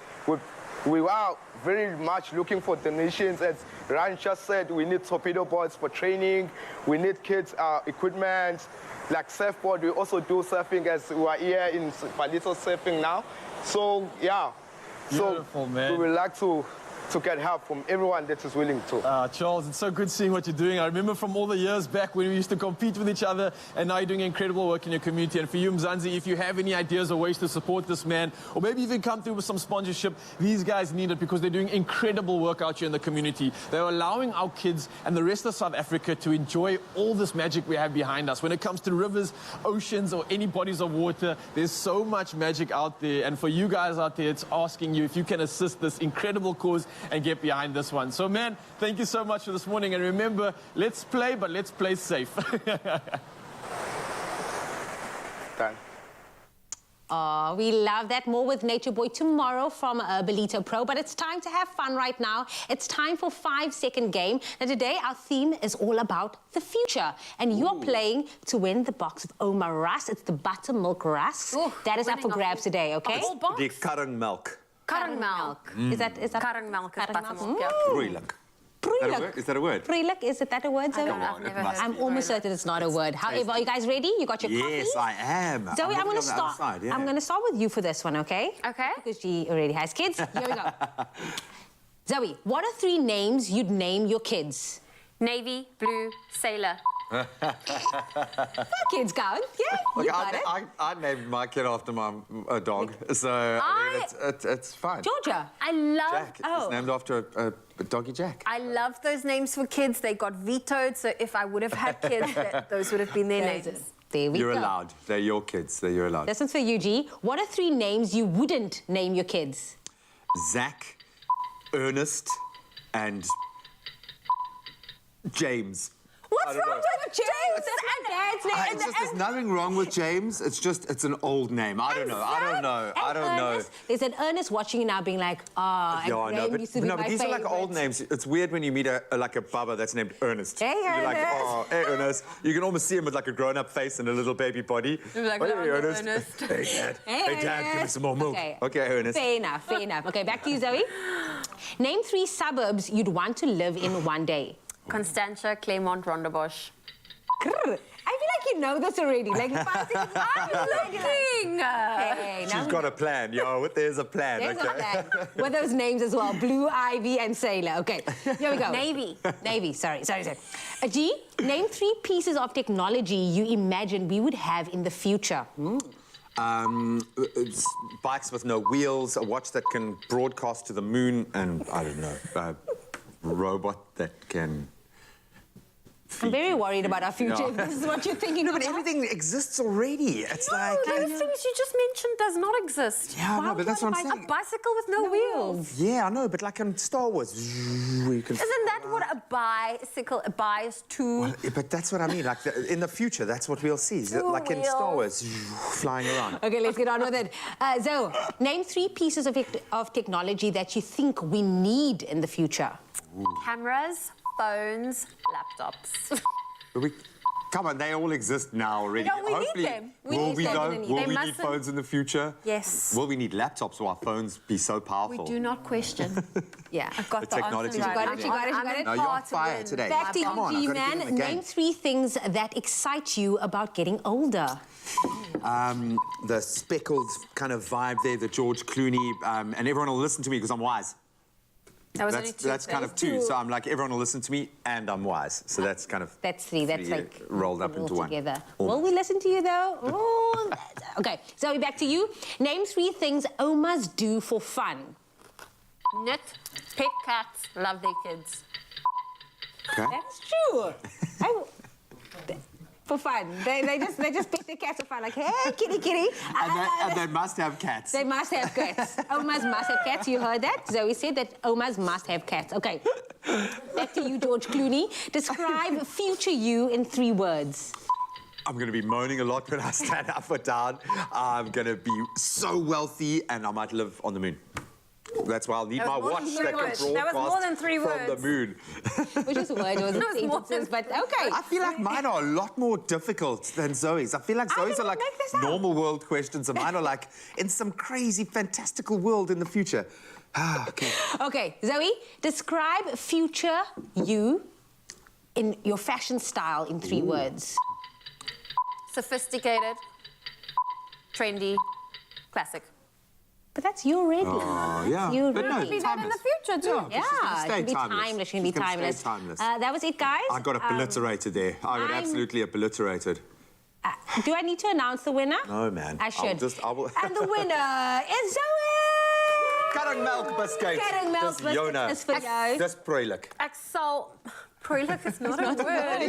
We are very much looking for donations. As Ryan just said, we need torpedo boards for training. We need kids' equipment, like surfboard. We also do surfing, as we are here in Palito surfing now. So, yeah. Beautiful, man. We would like to get help from everyone that is willing to. Charles, it's so good seeing what you're doing. I remember from all the years back when we used to compete with each other, and now you're doing incredible work in your community. And for you, Mzansi, if you have any ideas or ways to support this man, or maybe even come through with some sponsorship, these guys need it because they're doing incredible work out here in the community. They're allowing our kids and the rest of South Africa to enjoy all this magic we have behind us. When it comes to rivers, oceans, or any bodies of water, there's so much magic out there. And for you guys out there, it's asking you if you can assist this incredible cause and get behind this one. So, man, thank you so much for this morning. And remember, let's play, but let's play safe. Done. Oh, we love that. More with Nature Boy tomorrow from Belito Pro. But it's time to have fun right now. It's time for 5-second game. And today our theme is all about the future. And you are playing to win the box of Omar Rusk. It's the buttermilk rusk. That is up for grabs today, okay? The karang milk. Karang milk. Is that Karang milk is buttermilk? Yeah. Broeilik. Is that a word? Broeilik, is that a word, Zoe? I'm almost certain it's not a word. However, are you guys ready? You got your coffee? Yes, I am. Zoe, I'm going to start. I'm going to start with you for this one, okay? Okay. Because she already has kids. Here we go. Zoe, what are 3 names you'd name your kids? Navy, blue, sailor. Kids count, yeah. Look, You got it. I named my kid after my dog, so I mean, it's fine. Georgia. I love... Jack. It's named after a doggy Jack. I love those names for kids. They got vetoed, so if I would have had kids, those would have been their names. There we You're go. allowed. They're your kids. You're allowed. This one's for you, G. What are 3 names you wouldn't name your kids? Zach, Ernest, and James. What's wrong with James? That's my dad's name. There's nothing wrong with James. It's an old name. I don't know. There's an Ernest watching you now being like, used to be my but these are like old names. It's weird when you meet a baba that's named Ernest. Hey, You're like, Ernest. oh, hey, Ernest. You can almost see him with like a grown-up face and a little baby body. You're like, hey, Ernest. Hey, Dad. Hey, Dad, give me some more milk. Okay, Ernest. Fair enough. Okay, back to you, Zoe. Name 3 suburbs you'd want to live in one day. Constantia, Claremont, Rondebosch. I feel like you know this already. Like, I'm looking. Hey, She's got a plan, yo. There's a plan. There's okay? a plan. With those names as well. Blue, Ivy, and Sailor. Okay, here we go. Navy, sorry. G, name 3 pieces of technology you imagine we would have in the future. It's bikes with no wheels, a watch that can broadcast to the moon, and I don't know, a robot that can... I'm very worried about our future. If this is what you're thinking but everything exists already. It's like... those things you just mentioned does not exist. Yeah, I know, but that's what I'm saying. A bicycle with no wheels. Yeah, I know, but like in Star Wars, you can... Isn't that what a bicycle is to? Well, but that's what I mean. Like in the future, that's what we'll see. Like in Star Wars, flying around. Okay, let's get on with it. Zoe, name 3 pieces of technology that you think we need in the future. Cameras, phones, laptops. Come on, they all exist now already. No, we need them. Will we need phones in the future? Yes. Will we need laptops? Will our phones be so powerful? We do not question. Yeah, I've got the technology. answer right. You got it. No, you're on fire today. Back to you, G-Man. Name 3 things that excite you about getting older. The speckled kind of vibe there, the George Clooney, and everyone will listen to me because I'm wise. That's kind of two. So I'm like, everyone will listen to me, and I'm wise. So that's kind of... That's three. That's like... rolled up into one. Together. Will we listen to you, though? Oh. Okay, Zoe, back to you. Name 3 things Omas do for fun. Knit, pet cats, love their kids. Okay. That's true. For fun. They just pet their cats for fun, like, hey, kitty, kitty. And they must have cats. They must have cats. Omas must have cats. You heard that? Zoe said that Omas must have cats. Okay. Back to you, George Clooney. Describe future you in 3 words. I'm going to be moaning a lot when I stand up or down. I'm going to be so wealthy, and I might live on the moon. That's why I'll need my watch that can broadcast that was more than 3 words. from the moon. Which is words, wasn't sentences, but okay. I feel like mine are a lot more difficult than Zoe's. I feel like Zoe's are like normal world questions, and mine are like in some crazy, fantastical world in the future. Okay. Okay, Zoe, describe future you in your fashion style in 3 words. Sophisticated, trendy, classic. But that's you already. Oh, yeah. You But no, already. Be that in the future, too. Yeah, stay it can be timeless. timeless. It can be She's gonna stay timeless. timeless. That was it, guys. I got obliterated there. I got absolutely obliterated. Do I need to announce the winner? No, man. I should. I will... And the winner is Zoe! Karringmelk biscuit. Karringmelk Dis joune. biscuit is vir jou. Dis pruilik. Ek sal... Pruilik is not a word.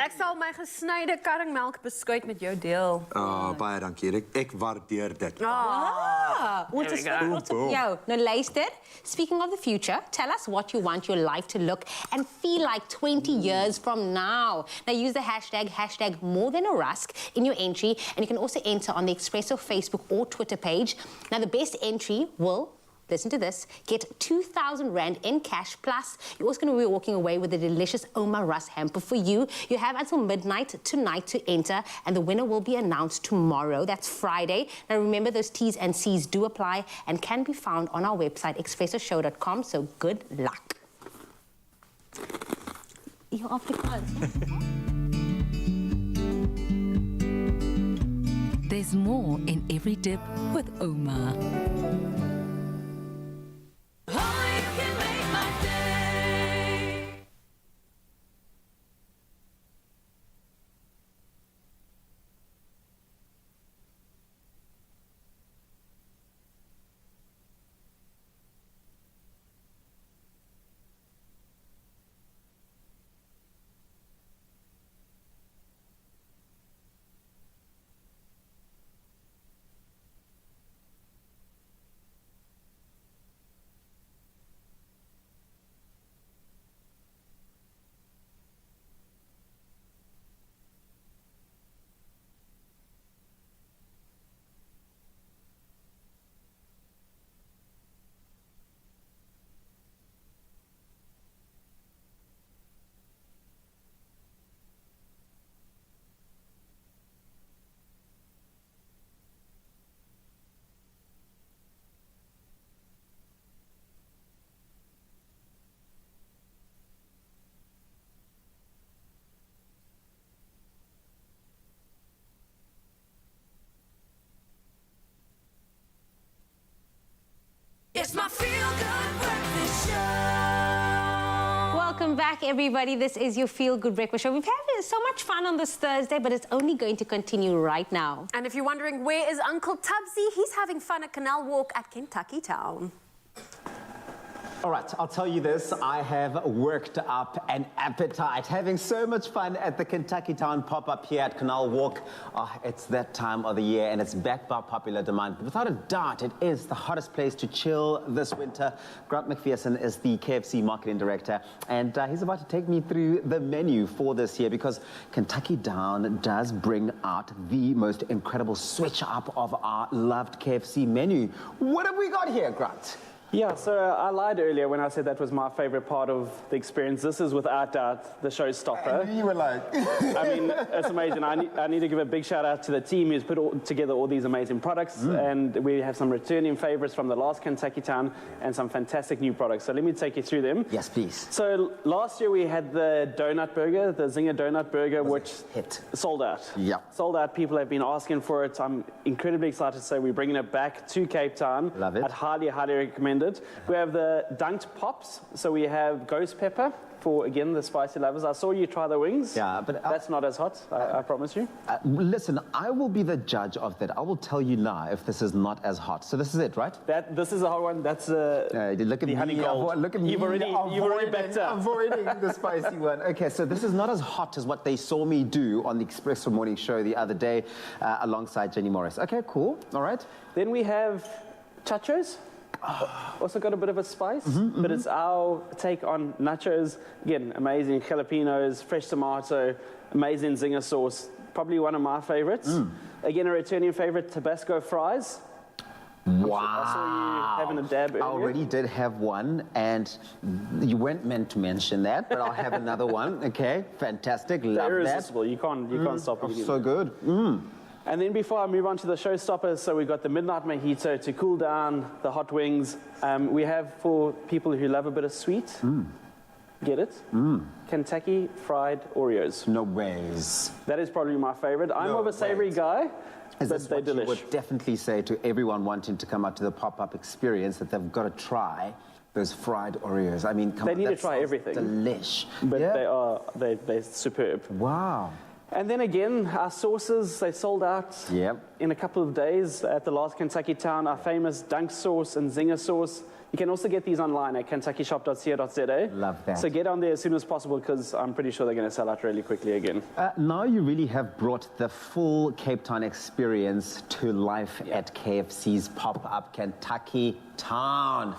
Ek sal my gesnyde karringmelk beskuit met jou deel. Oh, baie dankie. Ek waardeer dit. Ons is trots op jou. Nou luister, speaking of the future, tell us what you want your life to look and feel like 20 years from now. Now use the hashtag more than a rusk in your entry, and you can also enter on the Expresso Facebook or Twitter page. Now the best entry will, listen to this, get 2,000 Rand in cash, plus you're also going to be walking away with a delicious Oma Rus hamper for you. You have until midnight tonight to enter, and the winner will be announced tomorrow. That's Friday. Now remember, those T's and C's do apply and can be found on our website, expressoshow.com, so good luck. You're off the cards. There's more in every dip with Oma. It's my feel-good breakfast show. Welcome back, everybody. This is your Feel Good Breakfast Show. We've had so much fun on this Thursday, but it's only going to continue right now. And if you're wondering, where is Uncle Tubbsy? He's having fun at Canal Walk at Kentucky Town. All right, I'll tell you this, I have worked up an appetite. Having so much fun at the Kentucky Town pop-up here at Canal Walk. Oh, it's that time of the year and it's backed by popular demand. But without a doubt, it is the hottest place to chill this winter. Grant McPherson is the KFC marketing director, and he's about to take me through the menu for this year, because Kentucky Town does bring out the most incredible switch up of our loved KFC menu. What have we got here, Grant? Yeah, so I lied earlier when I said that was my favorite part of the experience. This is without doubt the showstopper. And you were like... I mean, it's amazing. I need to give a big shout out to the team who's put together all these amazing products. And we have some returning favorites from the last Kentucky Town and some fantastic new products. So let me take you through them. Yes, please. So last year we had the donut burger, the Zinger donut burger, which hit. Sold out. Yeah. Sold out. People have been asking for it. I'm incredibly excited to say we're bringing it back to Cape Town. Love it. I'd highly, highly recommend recommend it. We have the dunked pops. So we have ghost pepper for, again, the spicy lovers. I saw you try the wings. Yeah, but that's not as hot, I promise you. Listen, I will be the judge of that. I will tell you now if this is not as hot. So this is it, right? This is a hot one. That's look at the honey gold. Look at me. You've already backed up. Avoiding the spicy one. Okay, so this is not as hot as what they saw me do on the Expresso morning show the other day alongside Jenny Morris. Okay, cool. All right. Then we have chachos. Also got a bit of a spice, but it's our take on nachos. Again, amazing jalapenos, fresh tomato, amazing zinger sauce. Probably one of my favorites. Again, a returning favorite, Tabasco fries. Wow. I saw you having a dab earlier. I already did have one, and you weren't meant to mention that, but I'll have another one. Okay, fantastic. Love that. Irresistible. You can't stop it. So good. And then before I move on to the showstoppers, so we've got the midnight mojito to cool down the hot wings. We have, for people who love a bit of sweet, get it? Kentucky fried Oreos. No ways. That is probably my favorite. I'm more of a savory guy, Is but this they're what you delish. would definitely say to everyone wanting to come out to the pop-up experience that they've got to try those fried Oreos? I mean, come They on, need to that try sounds everything. Delish. But Yeah. they're superb. Wow. And then again, our sauces, they sold out Yep. in a couple of days at the last Kentucky Town, our famous dunk sauce and zinger sauce. You can also get these online at kentuckyshop.co.za. Love that. So get on there as soon as possible because I'm pretty sure they're going to sell out really quickly again. Now you really have brought the full Cape Town experience to life at KFC's pop-up Kentucky Town.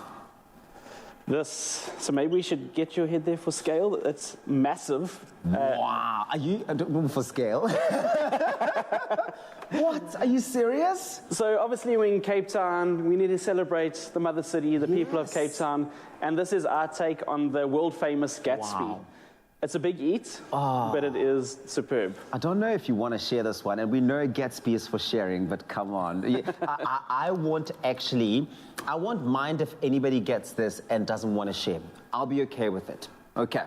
So maybe we should get your head there for scale. It's massive. Wow. Are you for scale? What? Are you serious? So obviously we're in Cape Town. We need to celebrate the mother city, the people of Cape Town. And this is our take on the world famous Gatsby. Wow. It's a big eat, but it is superb. I don't know if you want to share this one, and we know Gatsby is for sharing, but come on. I won't mind if anybody gets this and doesn't want to share. I'll be okay with it. Okay.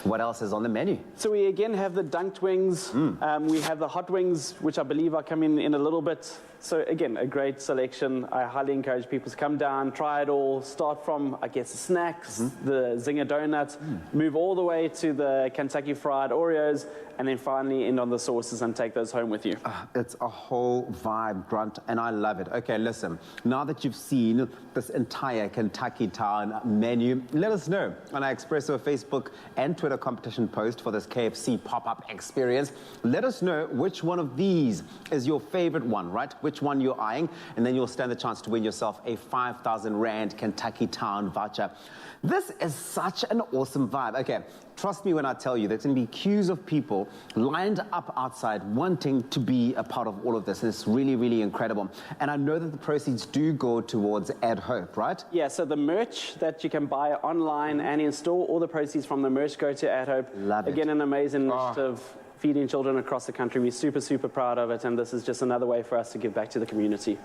What else is on the menu? So we again have the dunked wings. We have the hot wings, which I believe are coming in a little bit. So again, a great selection. I highly encourage people to come down, try it all. Start from, I guess, the snacks, the zinger donuts, move all the way to the Kentucky fried Oreos, and then finally end on the sauces and take those home with you. It's a whole vibe, Grunt, and I love it. Okay, listen, now that you've seen this entire Kentucky Town menu, let us know on our Expresso Facebook and Twitter competition post for this KFC pop-up experience. Let us know which one of these is your favorite one, right? Which one you're eyeing, and then you'll stand the chance to win yourself a 5,000 Rand Kentucky Town voucher. This is such an awesome vibe. Okay, trust me when I tell you there's going to be queues of people lined up outside wanting to be a part of all of this. And it's really, really incredible. And I know that the proceeds do go towards Ad Hope, right? Yeah, so the merch that you can buy online and in store, all the proceeds from the merch go to Ad Hope. Love it. Again, an amazing initiative. Feeding children across the country. We're super, super proud of it, and this is just another way for us to give back to the community.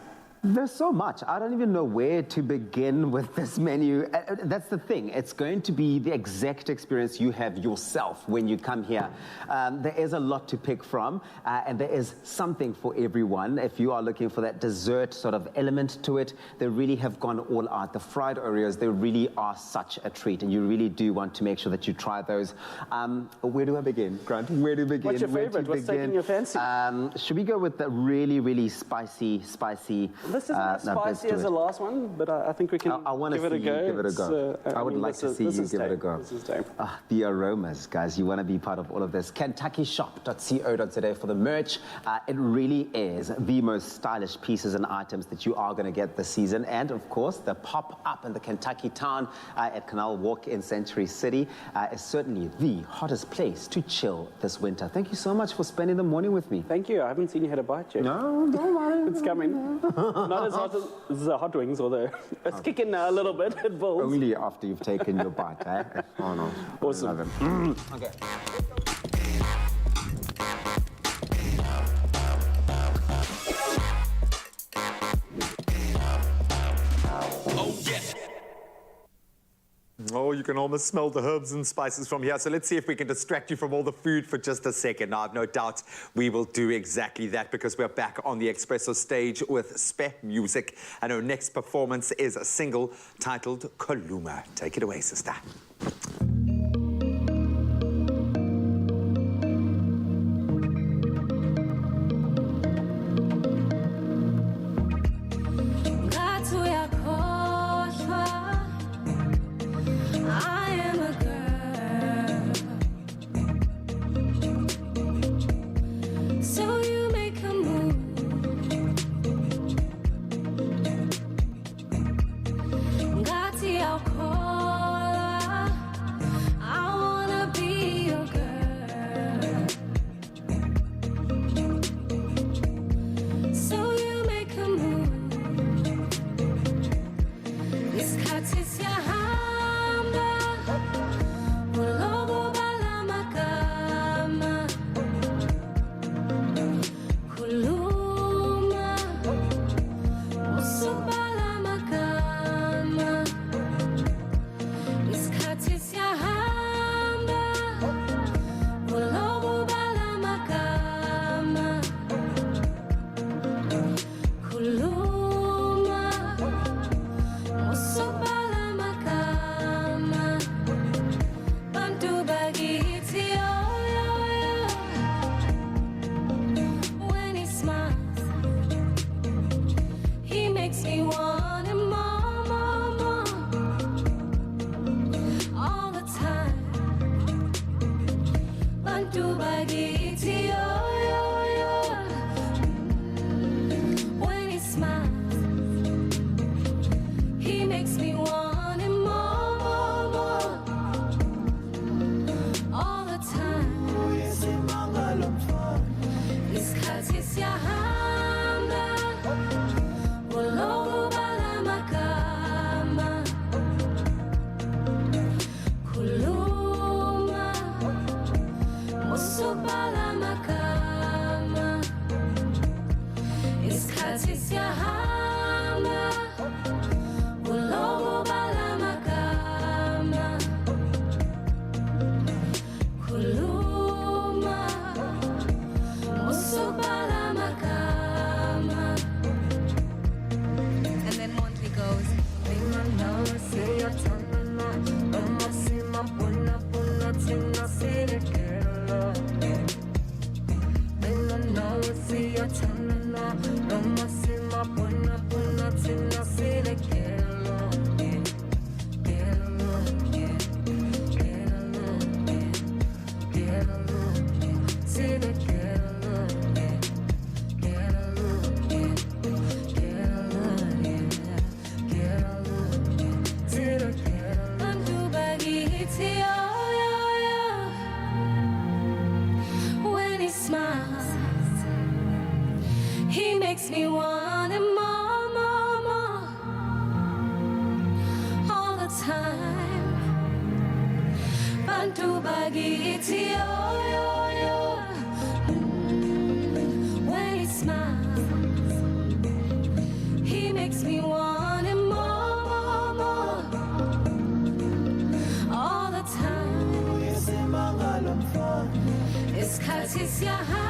There's so much. I don't even know where to begin with this menu. That's the thing. It's going to be the exact experience you have yourself when you come here. There is a lot to pick from, and there is something for everyone. If you are looking for that dessert sort of element to it, they really have gone all out. The fried Oreos, they really are such a treat, and you really do want to make sure that you try those. Where do I begin, Grant? Where to begin? What's your favorite? What's taking your fancy? Should we go with the really, really spicy? This isn't as spicy as the last one, but I think we can give it a go. Give it a go. I would like to see you give it a go. This is time. The aromas, guys. You want to be part of all of this. KentuckyShop.co.za for the merch. It really is the most stylish pieces and items that you are going to get this season. And, of course, the pop-up in the Kentucky Town at Canal Walk in Century City is certainly the hottest place to chill this winter. Thank you so much for spending the morning with me. Thank you. I haven't seen you had a bite yet. No, don't worry. It's coming. Not as hot as the hot wings, although it's kicking now a little bit. It bulls. Only after you've taken your bite, eh? Oh, no. Awesome. Okay. Oh, you can almost smell the herbs and spices from here. So let's see if we can distract you from all the food for just a second. Now, I've no doubt we will do exactly that because we're back on the Expresso stage with Spec Music. And our next performance is a single titled Koluma. Take it away, sister. Makes me want it more, more, more, all the time. Bantu bagiti, oh, yo, yo. When he smiles, he makes me want it more, more, more, all the time. It's 'cause he's your hand.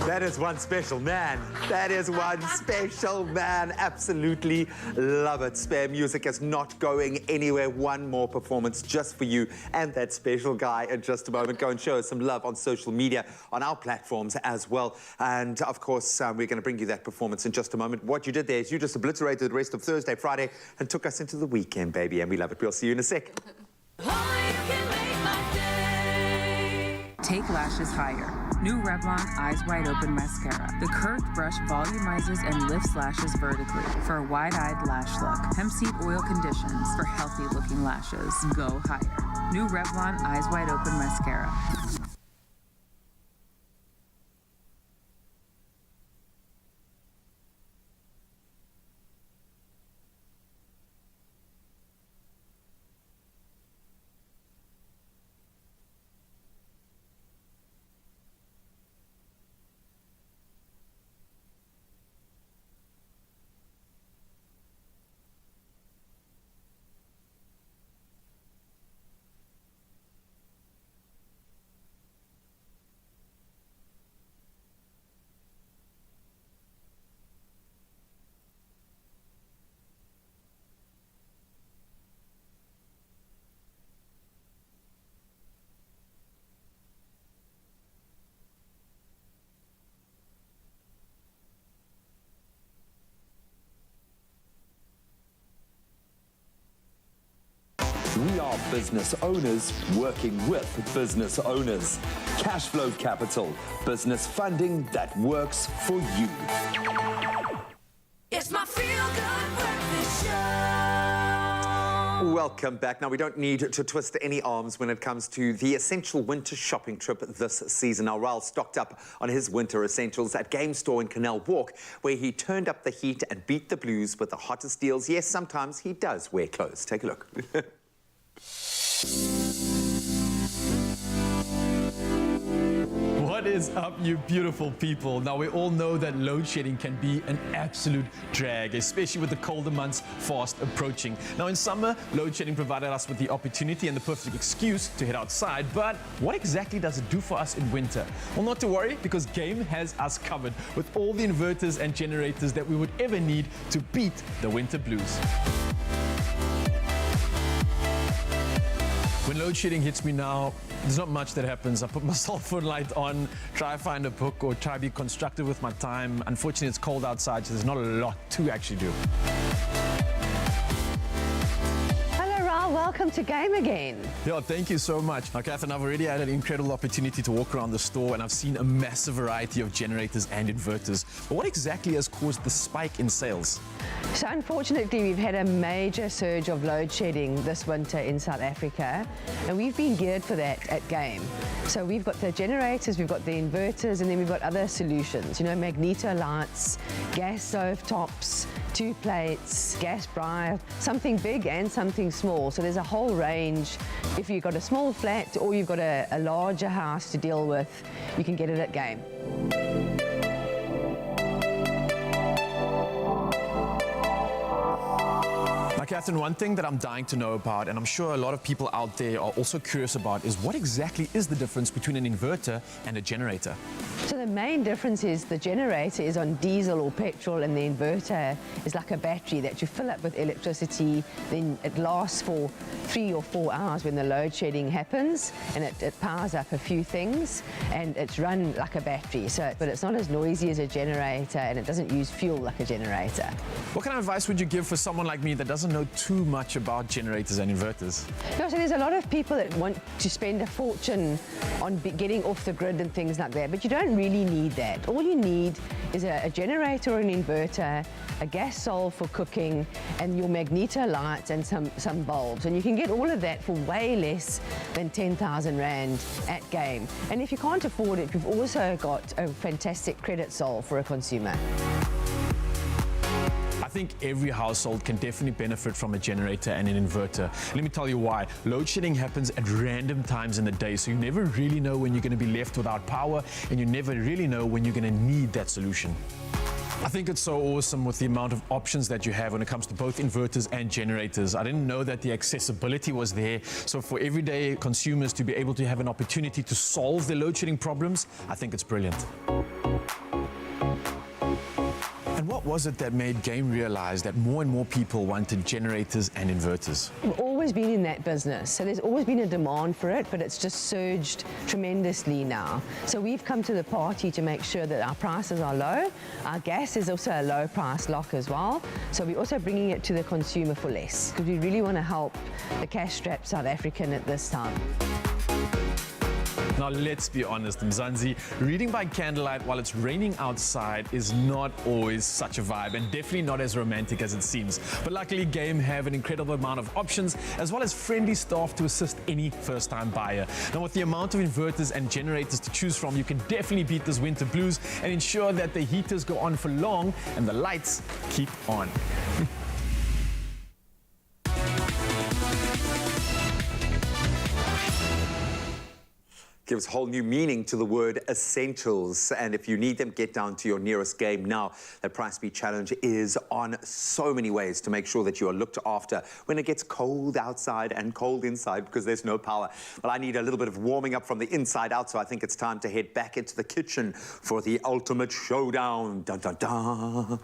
That is one special man. That is one special man. Absolutely love it. Spare Music is not going anywhere. One more performance just for you and that special guy in just a moment. Go and show us some love on social media, on our platforms as well. And of course, we're going to bring you that performance in just a moment. What you did there is you just obliterated the rest of Thursday, Friday, and took us into the weekend, baby. And we love it. We'll see you in a sec. Take lashes higher. New Revlon Eyes Wide Open Mascara. The curved brush volumizes and lifts lashes vertically for a wide-eyed lash look. Hemp seed oil conditions for healthy-looking lashes. Go higher. New Revlon Eyes Wide Open Mascara. We are business owners working with business owners. Cashflow Capital, business funding that works for you. It's my feel-good breakfast show. Welcome back. Now, we don't need to twist any arms when it comes to the essential winter shopping trip this season. Now, Raul stocked up on his winter essentials at Game Store in Canal Walk, where he turned up the heat and beat the blues with the hottest deals. Yes, sometimes he does wear clothes. Take a look. What is up, you beautiful people? Now, we all know that load shedding can be an absolute drag, especially with the colder months fast approaching. Now, in summer, load shedding provided us with the opportunity and the perfect excuse to head outside. But what exactly does it do for us in winter? Well, not to worry, because Game has us covered with all the inverters and generators that we would ever need to beat the winter blues. When load shedding hits me now, there's not much that happens. I put my cell phone light on, try find a book or try be constructive with my time. Unfortunately, it's cold outside, so there's not a lot to actually do. Welcome to Game again. Yeah, thank you so much. Now, Catherine, I've already had an incredible opportunity to walk around the store and I've seen a massive variety of generators and inverters. But what exactly has caused the spike in sales? So unfortunately, we've had a major surge of load shedding this winter in South Africa, and we've been geared for that at Game. So we've got the generators, we've got the inverters, and then we've got other solutions, you know, magneto lights, gas stove tops, 2 plates, gas bryer, something big and something small. So there's a whole range. If you've got a small flat or you've got a larger house to deal with, you can get it at Game. Now, Catherine, one thing that I'm dying to know about, and I'm sure a lot of people out there are also curious about, is what exactly is the difference between an inverter and a generator? So the main difference is the generator is on diesel or petrol, and the inverter is like a battery that you fill up with electricity, then it lasts for 3 or 4 hours when the load shedding happens, and it powers up a few things, and it's run like a battery. But it's not as noisy as a generator, and it doesn't use fuel like a generator. What kind of advice would you give for someone like me that doesn't know too much about generators and inverters? No, so there's a lot of people that want to spend a fortune on getting off the grid and things like that, but you don't really need that. All you need is a generator or an inverter, a gas solve for cooking, and your magneto lights and some bulbs. And you can get all of that for way less than 10,000 Rand at Game. And if you can't afford it, we've also got a fantastic credit solve for a consumer. I think every household can definitely benefit from a generator and an inverter. Let me tell you why. Load shedding happens at random times in the day, so you never really know when you're going to be left without power, and you never really know when you're going to need that solution. I think it's so awesome with the amount of options that you have when it comes to both inverters and generators. I didn't know that the accessibility was there. So for everyday consumers to be able to have an opportunity to solve their load shedding problems, I think it's brilliant. And what was it that made Game realize that more and more people wanted generators and inverters? We've always been in that business, so there's always been a demand for it, but it's just surged tremendously now. So we've come to the party to make sure that our prices are low. Our gas is also a low price lock as well. So we're also bringing it to the consumer for less, because we really want to help the cash-strapped South African at this time. Now, let's be honest, Mzansi, reading by candlelight while it's raining outside is not always such a vibe, and definitely not as romantic as it seems. But luckily, Game have an incredible amount of options, as well as friendly staff to assist any first-time buyer. Now, with the amount of inverters and generators to choose from, you can definitely beat this winter blues and ensure that the heaters go on for long and the lights keep on. Gives whole new meaning to the word essentials. And if you need them, get down to your nearest Game now. The Price Beat Challenge is on so many ways to make sure that you are looked after when it gets cold outside and cold inside because there's no power. Well, I need a little bit of warming up from the inside out, so I think it's time to head back into the kitchen for the ultimate showdown. Dun, dun, dun.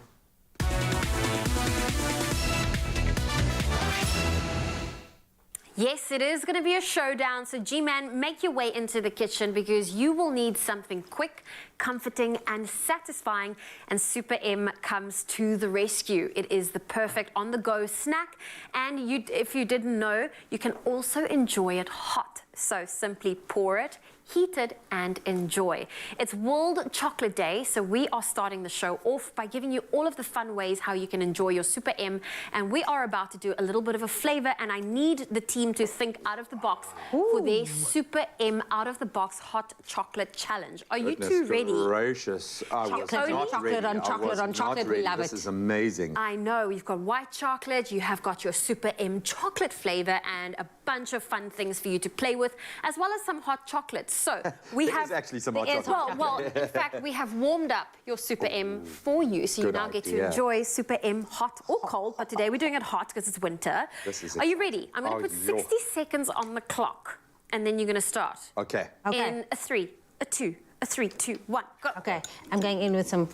Yes, it is going to be a showdown. So, G-Man, make your way into the kitchen because you will need something quick, comforting and satisfying. And Super M comes to the rescue. It is the perfect on-the-go snack. And if you didn't know, you can also enjoy it hot. So simply pour it, heat it and enjoy. It's World Chocolate Day, so we are starting the show off by giving you all of the fun ways how you can enjoy your Super M, and we are about to do a little bit of a flavor, and I need the team to think out of the box for their Super M out of the box hot chocolate challenge. Are you two ready? Gracious. I was Chocolate not ready. on chocolate on chocolate. We love This it. is amazing. I know, you've got white chocolate, you have got your Super M chocolate flavor and a bunch of fun things for you to play with, as well as some hot chocolates. So we There have is actually some hot chocolate. Well, in fact, we have warmed up your Super M for you, so you Good now get to idea. enjoy Super M hot or cold. But today we're doing it hot because it's winter. This is Are you ready? I'm going to put yo. 60 seconds on the clock, and then you're going to start. Okay. In a 3, a 2, a 3, 2, 1, go. Okay, I'm going in with some.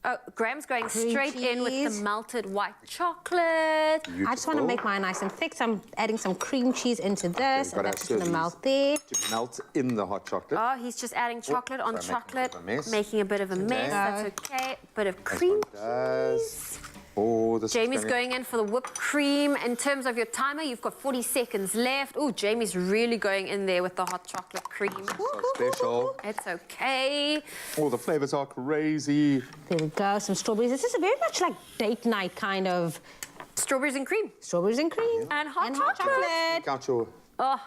Oh, Graham's going Cream straight in with cheese. the melted white chocolate. I just want to make mine nice and thick, so I'm adding some cream cheese into this, and that's just going to melt there. To melt in the hot chocolate. Oh, he's just adding chocolate on sorry, chocolate, making a bit of a mess. making a bit of a mess. That's okay. Bit of cream cheese. Oh, this Jamie's is going in for the whipped cream. In terms of your timer, you've got 40 seconds left. Oh, Jamie's really going in there with the hot chocolate cream. so special. It's okay. Oh, the flavors are crazy. There we go, some strawberries. This is very much like date night kind of. Strawberries and cream. Strawberries and cream. And hot hot chocolate. Count your... Oh,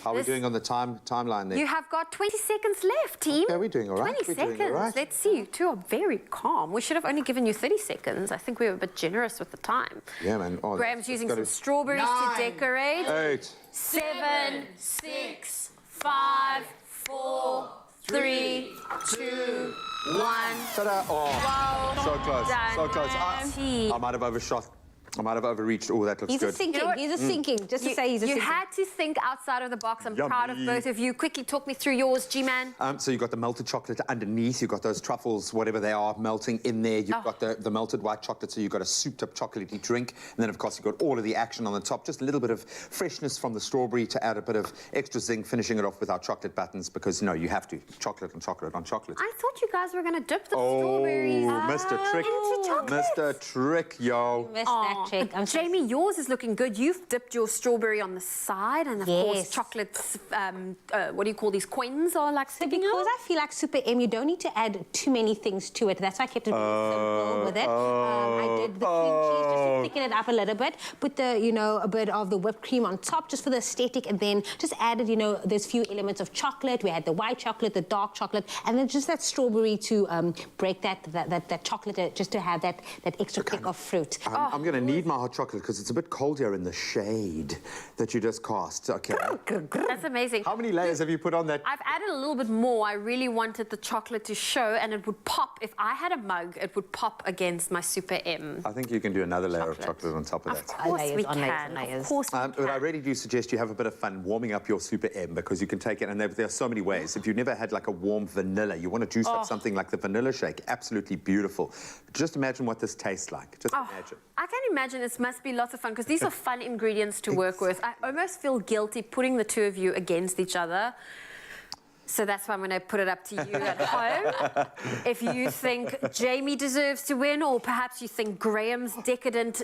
How are we doing on the timeline there? you have got 20 seconds left, team. Okay, we're doing all right. 20 We're doing seconds. all right. Let's see. You two are very calm. We should have only given you 30 seconds. I think we were a bit generous with the time. Yeah, man. Oh, Graham's it's using gotta- some strawberries to decorate. 8. 7, 6, 5, 4, 3, 2, 1. Ta-da! Oh, Well so close. done, So close. team. I might have overshot. I might have overreached. Oh, that looks He's good. a thinking. You know what? He's a thinking. Just to say he's a You thinking. had to think outside of the box. I'm Yummy. proud of both of you. Quickly talk me through yours, G-Man. So you've got the melted chocolate underneath. You've got those truffles, whatever they are, melting in there. You've got the melted white chocolate, so you've got a souped-up chocolatey drink. And then, of course, you've got all of the action on the top. Just a little bit of freshness from the strawberry to add a bit of extra zing, finishing it off with our chocolate buttons because, you know, you have to. Chocolate on chocolate on chocolate. I thought you guys were going to dip the strawberries Mr. Trick. into chocolate. Mr. Trick, yo. Missed that trick. I'm so Jamie, yours is looking good. You've dipped your strawberry on the side, and of course, Yes. chocolates. What do you call these coins? Are like sticking Because out. I feel like Super M, you don't need to add too many things to it. That's why I kept it really simple with it. I did the cream cheese just to thicken it up a little bit. Put the, you know, a bit of the whipped cream on top just for the aesthetic, and then just added, you know, there's few elements of chocolate. We had the white chocolate, the dark chocolate, and then just that strawberry to break that chocolate, just to have that extra kick of fruit. I'm going to need need my hot chocolate because it's a bit cold here in the shade that you just cast. Okay. That's amazing. How many layers have you put on that? I've added a little bit more. I really wanted the chocolate to show, and it would pop. If I had a mug, it would pop against my Super M. I think you can do another layer of chocolate on top of that. Of course we can. Of course we But I really do suggest you have a bit of fun warming up your Super M because you can take it, and there are so many ways. If you've never had like a warm vanilla, you want to juice up something like the vanilla shake, absolutely beautiful. Just imagine what this tastes like. Just imagine. I can imagine it must be lots of fun because these are fun ingredients to work with. I almost feel guilty putting the two of you against each other. So that's why I'm going to put it up to you at home. If you think Jamie deserves to win, or perhaps you think Graham's decadent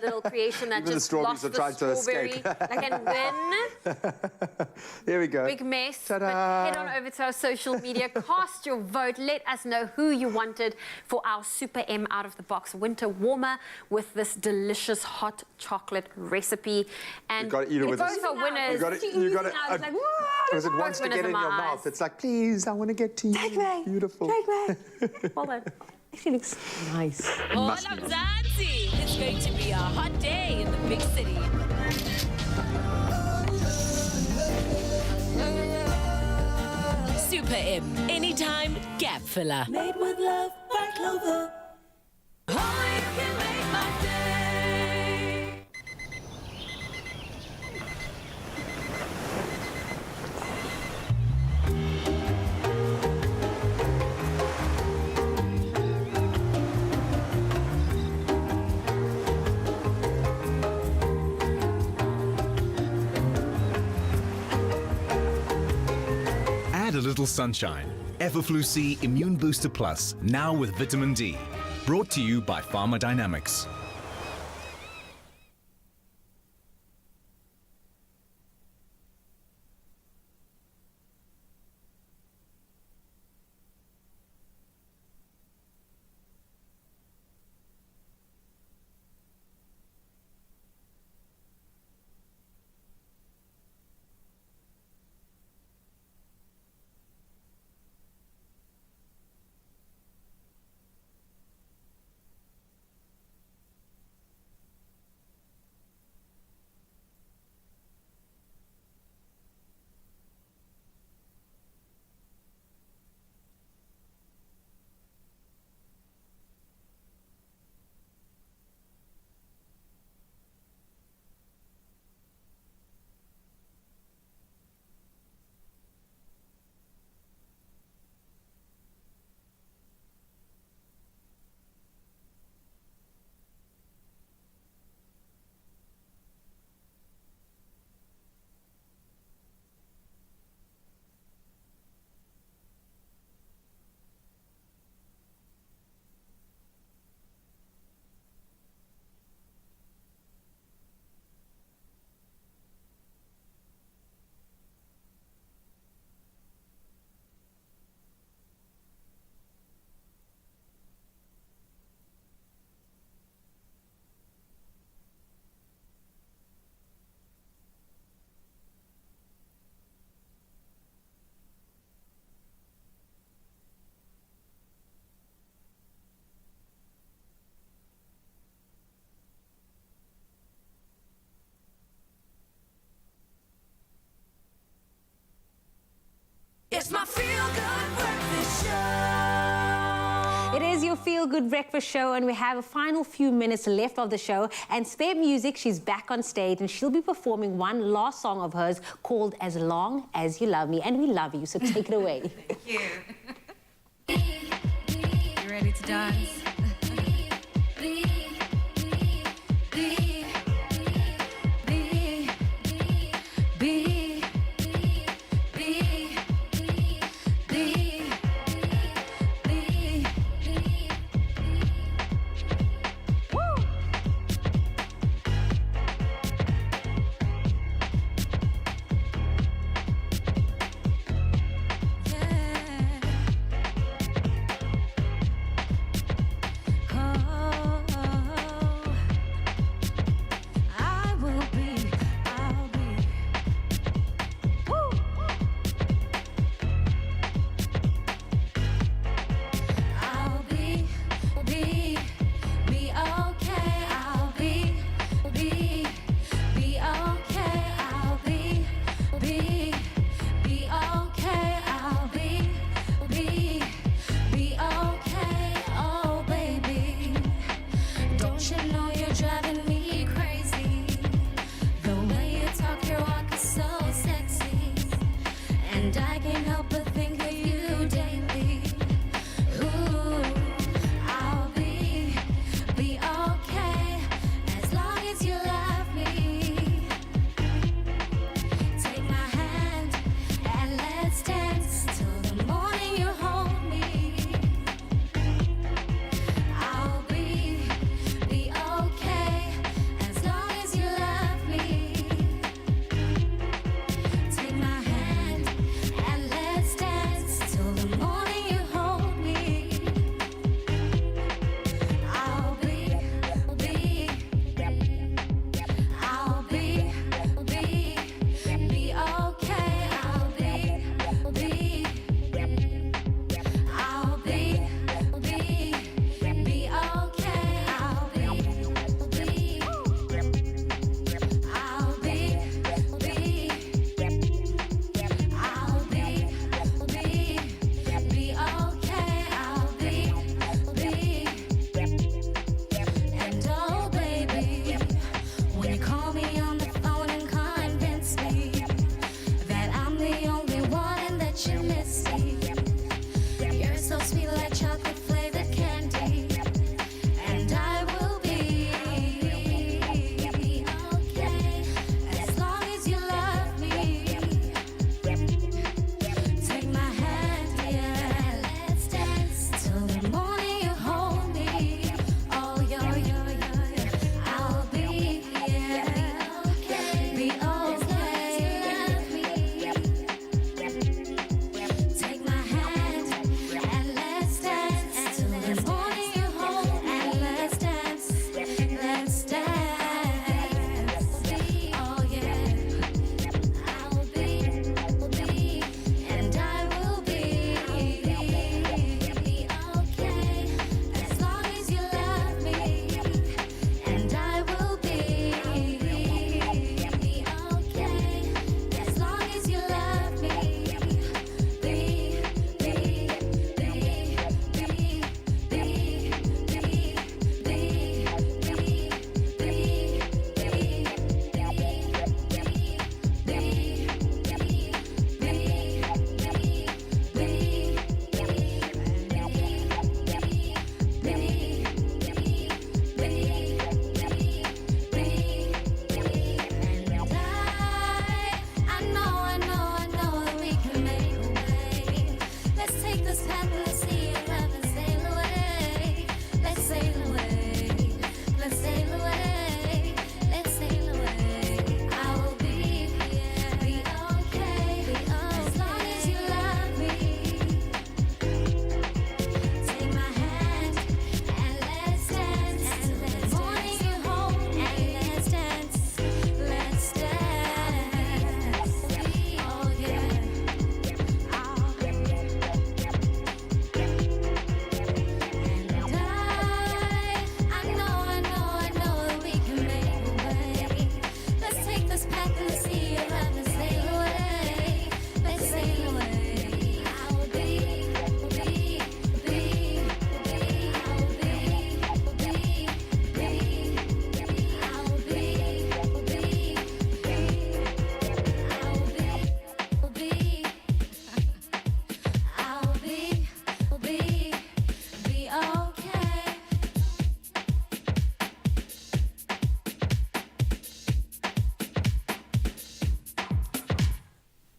little creation that Even just the lost strawberries the are trying to strawberry escape. can win. There we go. Big mess. But head on over to our social media, cast your vote. Let us know who you wanted for our Super M out of the box winter warmer with this delicious hot chocolate recipe. And You've got to eat it with both are winners. You got to. Because it wants to get in your mouth. It's like, please, I want to get to you. Take me. Beautiful. Take me. Hold on. Actually looks nice. All of Zanzi. It's going to be a hot day in the big city. Super M. Anytime gap filler. Made with love by Clover. Oh, you can make my day. Add a little sunshine. Everflu C Immune Booster Plus, now with vitamin D. Brought to you by Pharmadynamics. It's my feel-good breakfast show. It is your feel-good breakfast show, and we have a final few minutes left of the show. And Spare Music, she's back on stage, and she'll be performing one last song of hers called As Long As You Love Me. And we love you, so take it away. Thank you. You ready to dance?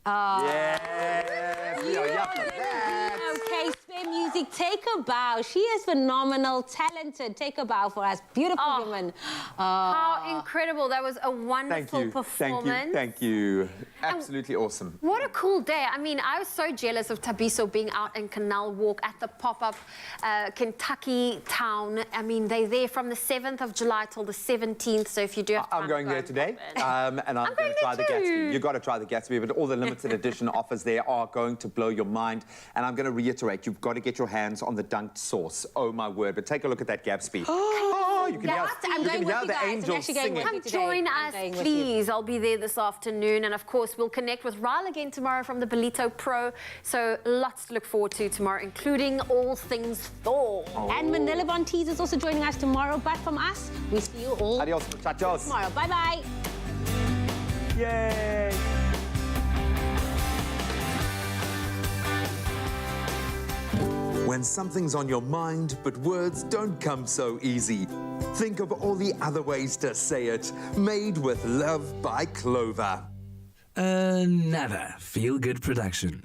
Yes, we are yuck at that. Okay, Spare Music, take a bow. She is phenomenal, talented. Take a bow for us. Beautiful woman. How incredible. That was a wonderful performance. Thank you. Absolutely awesome. What a cool day. I mean, I was so jealous of Tabiso being out in Canal Walk at the pop-up Kentucky town. I mean, they're there from the 7th of July till the 17th, so if you do have time I'm going there today, and I'm going to try the Gatsby. You've got to try the Gatsby, but all the limited edition offers there are going to blow your mind. And I'm going to reiterate, you've got to get your hands on the dunked sauce. Oh, my word. But take a look at that Gatsby. Oh, you can hear the angels singing. Come join us, please. I'll be there this afternoon. And, of course, we'll connect with Ryle again tomorrow from the Belito Pro. So lots to look forward to tomorrow, including all things Thor. And Manila Von Tees is also joining us tomorrow. But from us, we see you all Adios, muchachos. tomorrow. Bye-bye. Yay. When something's on your mind, but words don't come so easy, think of all the other ways to say it. Made with love by Clover. Another feel-good production.